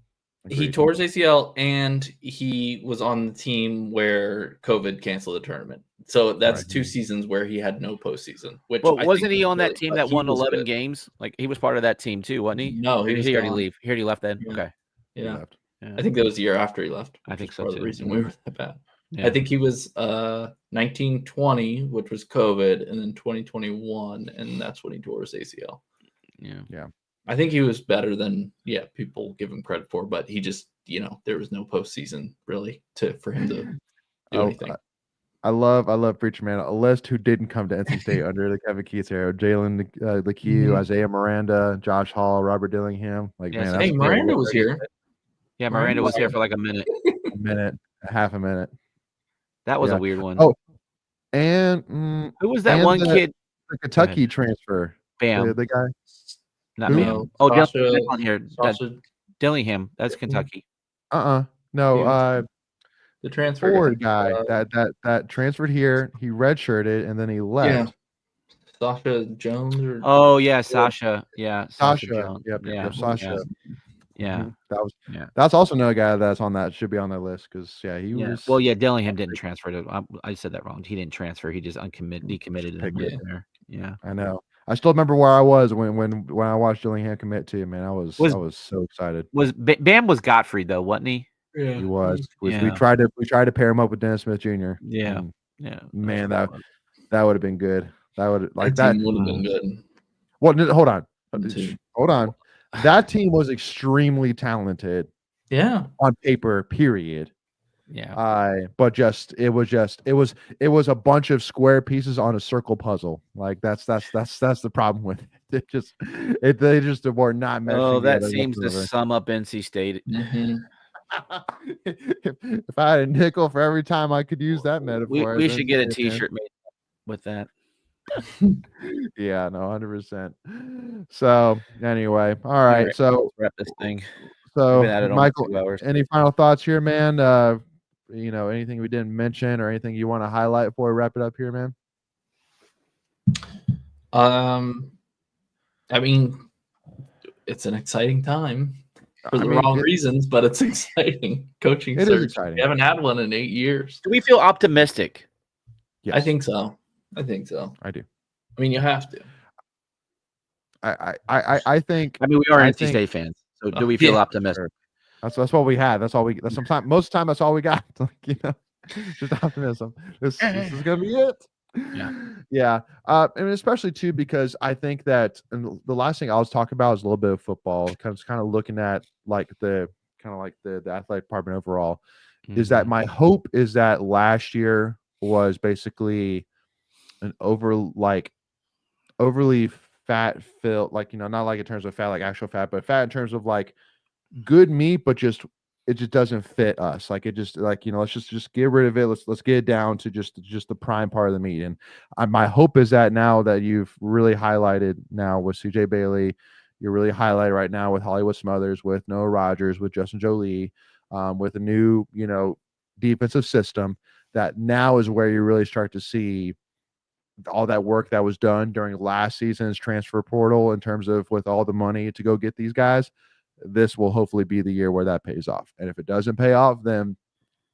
He tore his ACL, and he was on the team where COVID canceled the tournament. So that's 2 seasons where he had no postseason. Which wasn't he on that team that won 11 games? Like he was part of that team too, wasn't he? No, he already leave. He already left then. Yeah. Okay. Yeah. I think that was the year after he left. I think so too. The reason we were that bad. I think he was 1920, which was COVID, and then 2021, and that's when he tore his ACL. Yeah. I think he was better than people give him credit for, but he just there was no postseason really for him to do anything. I love Preacher Man. A list who didn't come to NC State under the Kevin Keatts era: Jalen LeCue, Isaiah Miranda, Josh Hall, Robert Dillingham. Hey, Miranda was here. Yeah, Miranda was here for like a minute. Half a minute. That was a weird one. Oh, and who was that one kid? The Kentucky transfer. Bam. The guy. Not Bam. Oh, Dillingham on here. Dillingham. That's Kentucky. No. The transfer forward guy that transferred here. He redshirted and then he left. Yeah. Sasha Jones. Sasha. Yeah, Sasha. Jones. Yep, Sasha. Yeah. That's also another guy that's on that should be on that list because he was. Well, Dillingham didn't transfer to. I said that wrong. He didn't transfer. He just decommitted and went there. Yeah, I know. I still remember where I was when I watched Dillingham commit to, man. I was so excited. Bam was Gottfried though, wasn't he? Yeah, he was. We tried to pair him up with Dennis Smith Jr. Yeah, man, that would have been good. That would would have been good. Well, hold on. That team was extremely talented. Yeah, on paper, period. Yeah. But it was a bunch of square pieces on a circle puzzle. Like that's the problem with it. They just were not meshing. Oh, that seems to sum up NC State. Mm-hmm. If I had a nickel for every time I could use that metaphor, we should get a T-shirt made with that. Yeah, no, 100%. So anyway, all right. So let's wrap this thing. So Michael, any final thoughts here, man? Anything we didn't mention or anything you want to highlight before we wrap it up here, man? I mean, it's an exciting time for the wrong reasons, but it's exciting. Coaching search. Is exciting. We haven't had one in 8 years. Do we feel optimistic? Yes. I think so. I do. I mean, you have to. I think. I mean, we are NC State fans, so do we feel optimistic? That's what we had. That's all we. Most of the time, that's all we got. Just optimism. This is gonna be it. Yeah. And especially too because I think that and the last thing I was talking about is a little bit of football. Kind of looking at the athletic department overall. Mm-hmm. Is that my hope is that last year was basically an overly fat filled, not like in terms of fat, like actual fat, but fat in terms of good meat, but it just doesn't fit us. Let's just get rid of it. Let's get it down to just the prime part of the meat. And my hope is that now that you've really highlighted now with CJ Bailey, you're really highlighted right now with Hollywood Smothers, with Noah Rogers, with Justin Jolie, with a new, defensive system, that now is where you really start to see all that work that was done during last season's transfer portal in terms of with all the money to go get these guys. This will hopefully be the year where that pays off. And if it doesn't pay off, then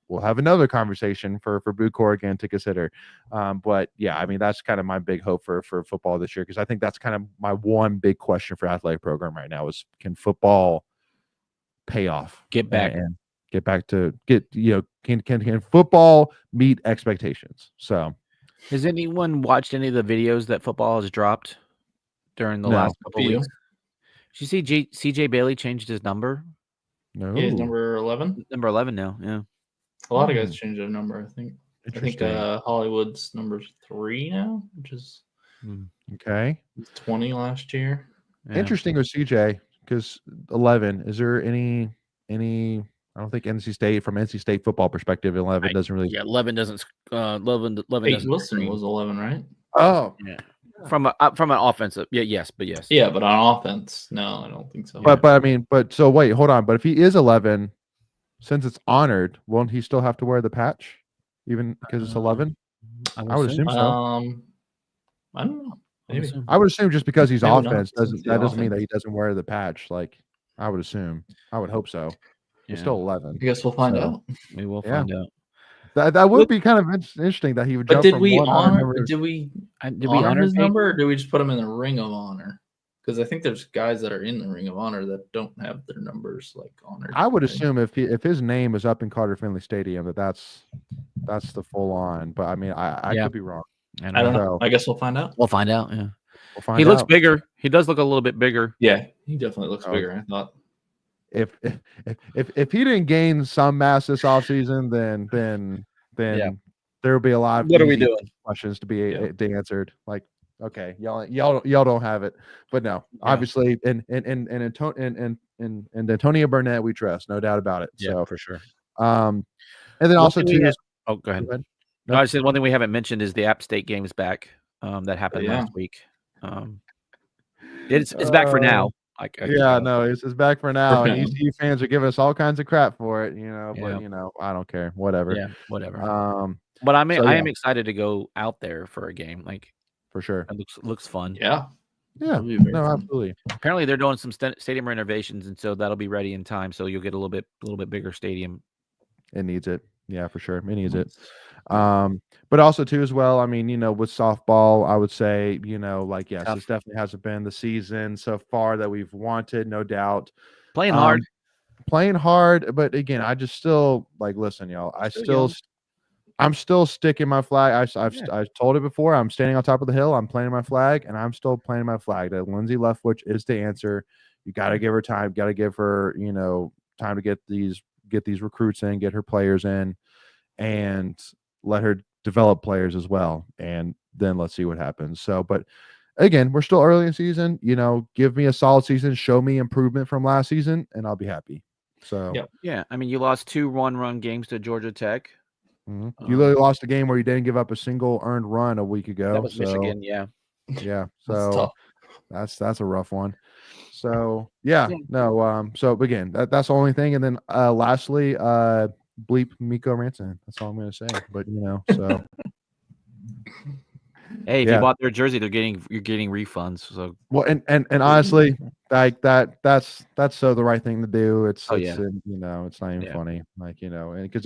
we'll have another conversation for Bucor again to consider. But yeah, I mean, that's kind of my big hope for football this year, because I think that's kind of my one big question for athletic program right now is, can football pay off? Get back to can football meet expectations? So has anyone watched any of the videos that football has dropped during the last couple weeks? Did you see CJ Bailey changed his number? No. Yeah, he's number 11. Number 11 now, yeah. A lot of guys changed their number, I think. I think Hollywood's number 3 now, which is okay. 20 last year. Yeah. Interesting with CJ, because 11, is there any I don't think NC State football perspective, 11 doesn't really. Yeah, 11 doesn't. 11 Peyton Wilson was 11, right? Oh, yeah. From an offensive, yes. Yeah, but on offense, no, I don't think so. But so wait, hold on. But if he is 11, since it's honored, won't he still have to wear the patch, even because it's 11? I would assume so. I don't know. Maybe. I would assume just because he's offense doesn't mean that he doesn't wear the patch. I would assume. I would hope so. He's still 11. I guess we'll find out. We will find out. That would be kind of interesting that he would. But did we honor his number, or did we just put him in the Ring of Honor? Because I think there's guys that are in the Ring of Honor that don't have their numbers honored. I would assume if his name is up in Carter Finley Stadium, that's That's the full on. But I mean, I Yeah. could be wrong. I don't know. So I guess we'll find out. We'll find out. Yeah. we'll find He looks out. bigger. He does look a little bit bigger. Yeah, he definitely looks Oh. bigger. I thought. If he didn't gain some mass this offseason, then Yeah. there will be a lot of What are we easy doing? questions to be Yeah. answered. Like, okay, y'all don't have it, but no, obviously, in Antonio Burnett we trust, no doubt about it. Yeah, So for sure. and then One also thing we too had- is Oh, go ahead. go ahead. No, I said one thing we haven't mentioned is the App State game's back. That happened Yeah. last week. It's back for now. Yeah, no, it's back for now, and now. ECU fans are giving us all kinds of crap for it, Yeah. but I don't care, whatever. Yeah, whatever. So, But I yeah. am excited to go out there for a game. Like, for sure. it looks fun. Yeah. Yeah, That'll be very no, fun. absolutely. Apparently, they're doing some stadium renovations, and so that'll be ready in time. So you'll get a little bit bigger stadium. It needs it. Yeah, for sure. It needs it. Yeah. But also too as well, I mean, with softball, I would say, like, yes, Tough. this definitely hasn't been the season so far that we've wanted, no doubt. Playing hard. But again, I just still like, listen, y'all, Still I'm still sticking my flag. I've Yeah. told it before. I'm standing on top of the hill. I'm planting my flag, and I'm still planting my flag that Lindsay Leftwich is the answer. You got to give her time. Got to give her, time to get these recruits in, get her players in, and let her develop players as well. And then let's see what happens. So, but again, we're still early in the season. Give me a solid season, show me improvement from last season, and I'll be happy. So, Yep. Yeah, I mean, you lost 2 one-run games to Georgia Tech. you literally lost a game where you didn't give up a single earned run a week ago. That was Michigan. Yeah. Yeah. That's So tough. that's a rough one. So yeah, Yeah. no. So again, that's the only thing. And then lastly, bleep Miko Ranson. That's all I'm gonna say. But so Hey, if Yeah. you bought their jersey, you're getting refunds. So well, and honestly, like that's so the right thing to do. It's Oh, it's yeah. it's not even Yeah. funny. Like, and because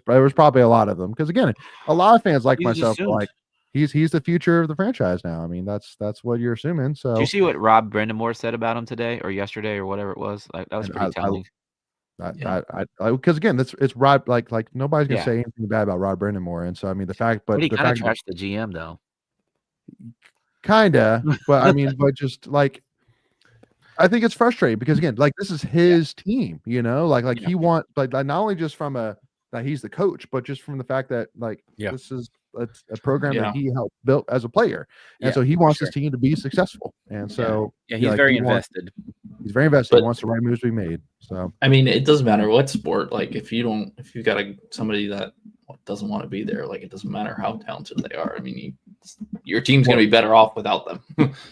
there was probably a lot of them. Because again, a lot of fans like You just myself are assumed. like he's the future of the franchise now. I mean, that's what you're assuming. So Did you see what Rob Brandamore said about him today or yesterday or whatever it was? Like, that was And pretty telling. because again, it's Rob. Like nobody's gonna Yeah. say anything bad about Rob Brandamore. And so I mean, the fact, But but he the kind of fact, trashed the GM though. kinda, but I mean, but just like. I think it's frustrating because again, like this is his team, like Yeah. he want like not only just from that he's the coach, but just from the fact that like Yeah. this is a program Yeah. that he helped build as a player, and Yeah, so he for wants sure. his team to be successful, and so Yeah, he's very invested. He's very invested. He But- wants the right moves to be made. So I mean, it doesn't matter what sport. Like, if you got somebody that doesn't want to be there, like, it doesn't matter how talented they are. I mean, your team's going to be better off without them.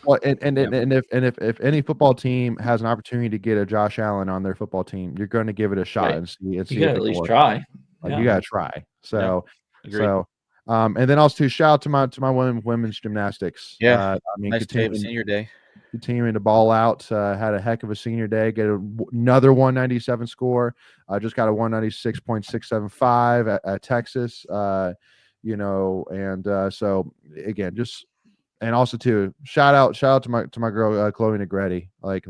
well, and if any football team has an opportunity to get a Josh Allen on their football team, you're going to give it a shot Right. and see You if got it to at can least work. try. Like Yeah. you got to try. So Agreed. so. And then also shout out to my women's gymnastics. Yeah. I mean, Nice day of senior day. continuing to ball out. Had a heck of a senior day. Get another 197 score. Just got a 196.675 at Texas. And so again, just and also too shout out to my girl Chloe Negretti. Like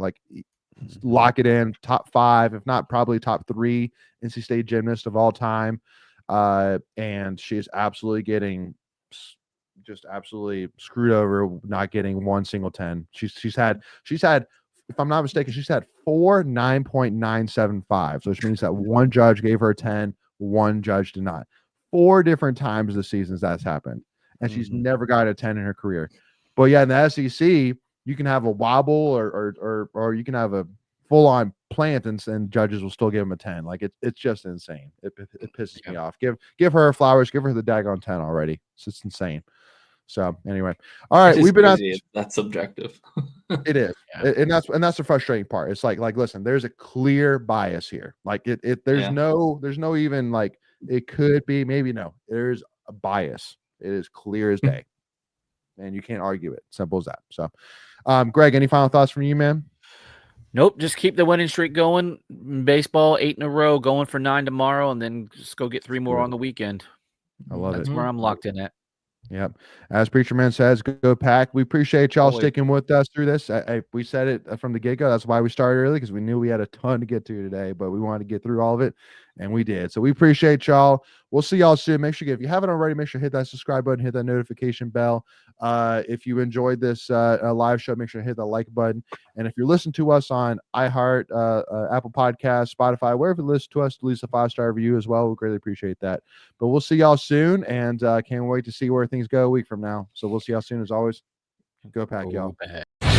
lock it in, top 5, if not probably top 3 NC State gymnast of all time. And she is absolutely getting just absolutely screwed over, not getting one single 10. She's had, if I'm not mistaken, she's had 4 9.975. So which means that one judge gave her a 10, one judge did not. 4 different times this season that's happened, and she's never got a 10 in her career. But yeah, in the SEC, you can have a wobble or you can have a full-on plant and judges will still give them a 10. Like it's just insane. It pisses me off. Give her flowers, give her the daggone 10 already. It's just insane. So anyway, all right, we've been at That's subjective. it is. Yeah. And that's the frustrating part. It's like listen, there's a clear bias here. Like there's no even like it could be, maybe no. There's a bias. It is clear as day. And you can't argue it. Simple as that. So Greg, any final thoughts from you, man? Nope, just keep the winning streak going. Baseball, 8 in a row, going for 9 tomorrow, and then just go get 3 more on the weekend. I love That's it. where I'm locked in at. Yep. As Preacher Man says, go Pack. We appreciate y'all Always. sticking with us through this. We said it from the get-go. That's why we started early, because we knew we had a ton to get to today, but we wanted to get through all of it. And we did. So we appreciate y'all. We'll see y'all soon. Make sure, if you haven't already, make sure to hit that subscribe button, hit that notification bell. If you enjoyed this live show, make sure to hit that like button. And if you're listening to us on iHeart, Apple Podcasts, Spotify, wherever you listen to us, leave us a 5-star review as well. We greatly appreciate that. But we'll see y'all soon, and can't wait to see where things go a week from now. So we'll see y'all soon as always. Go Pack, y'all. Go Pack.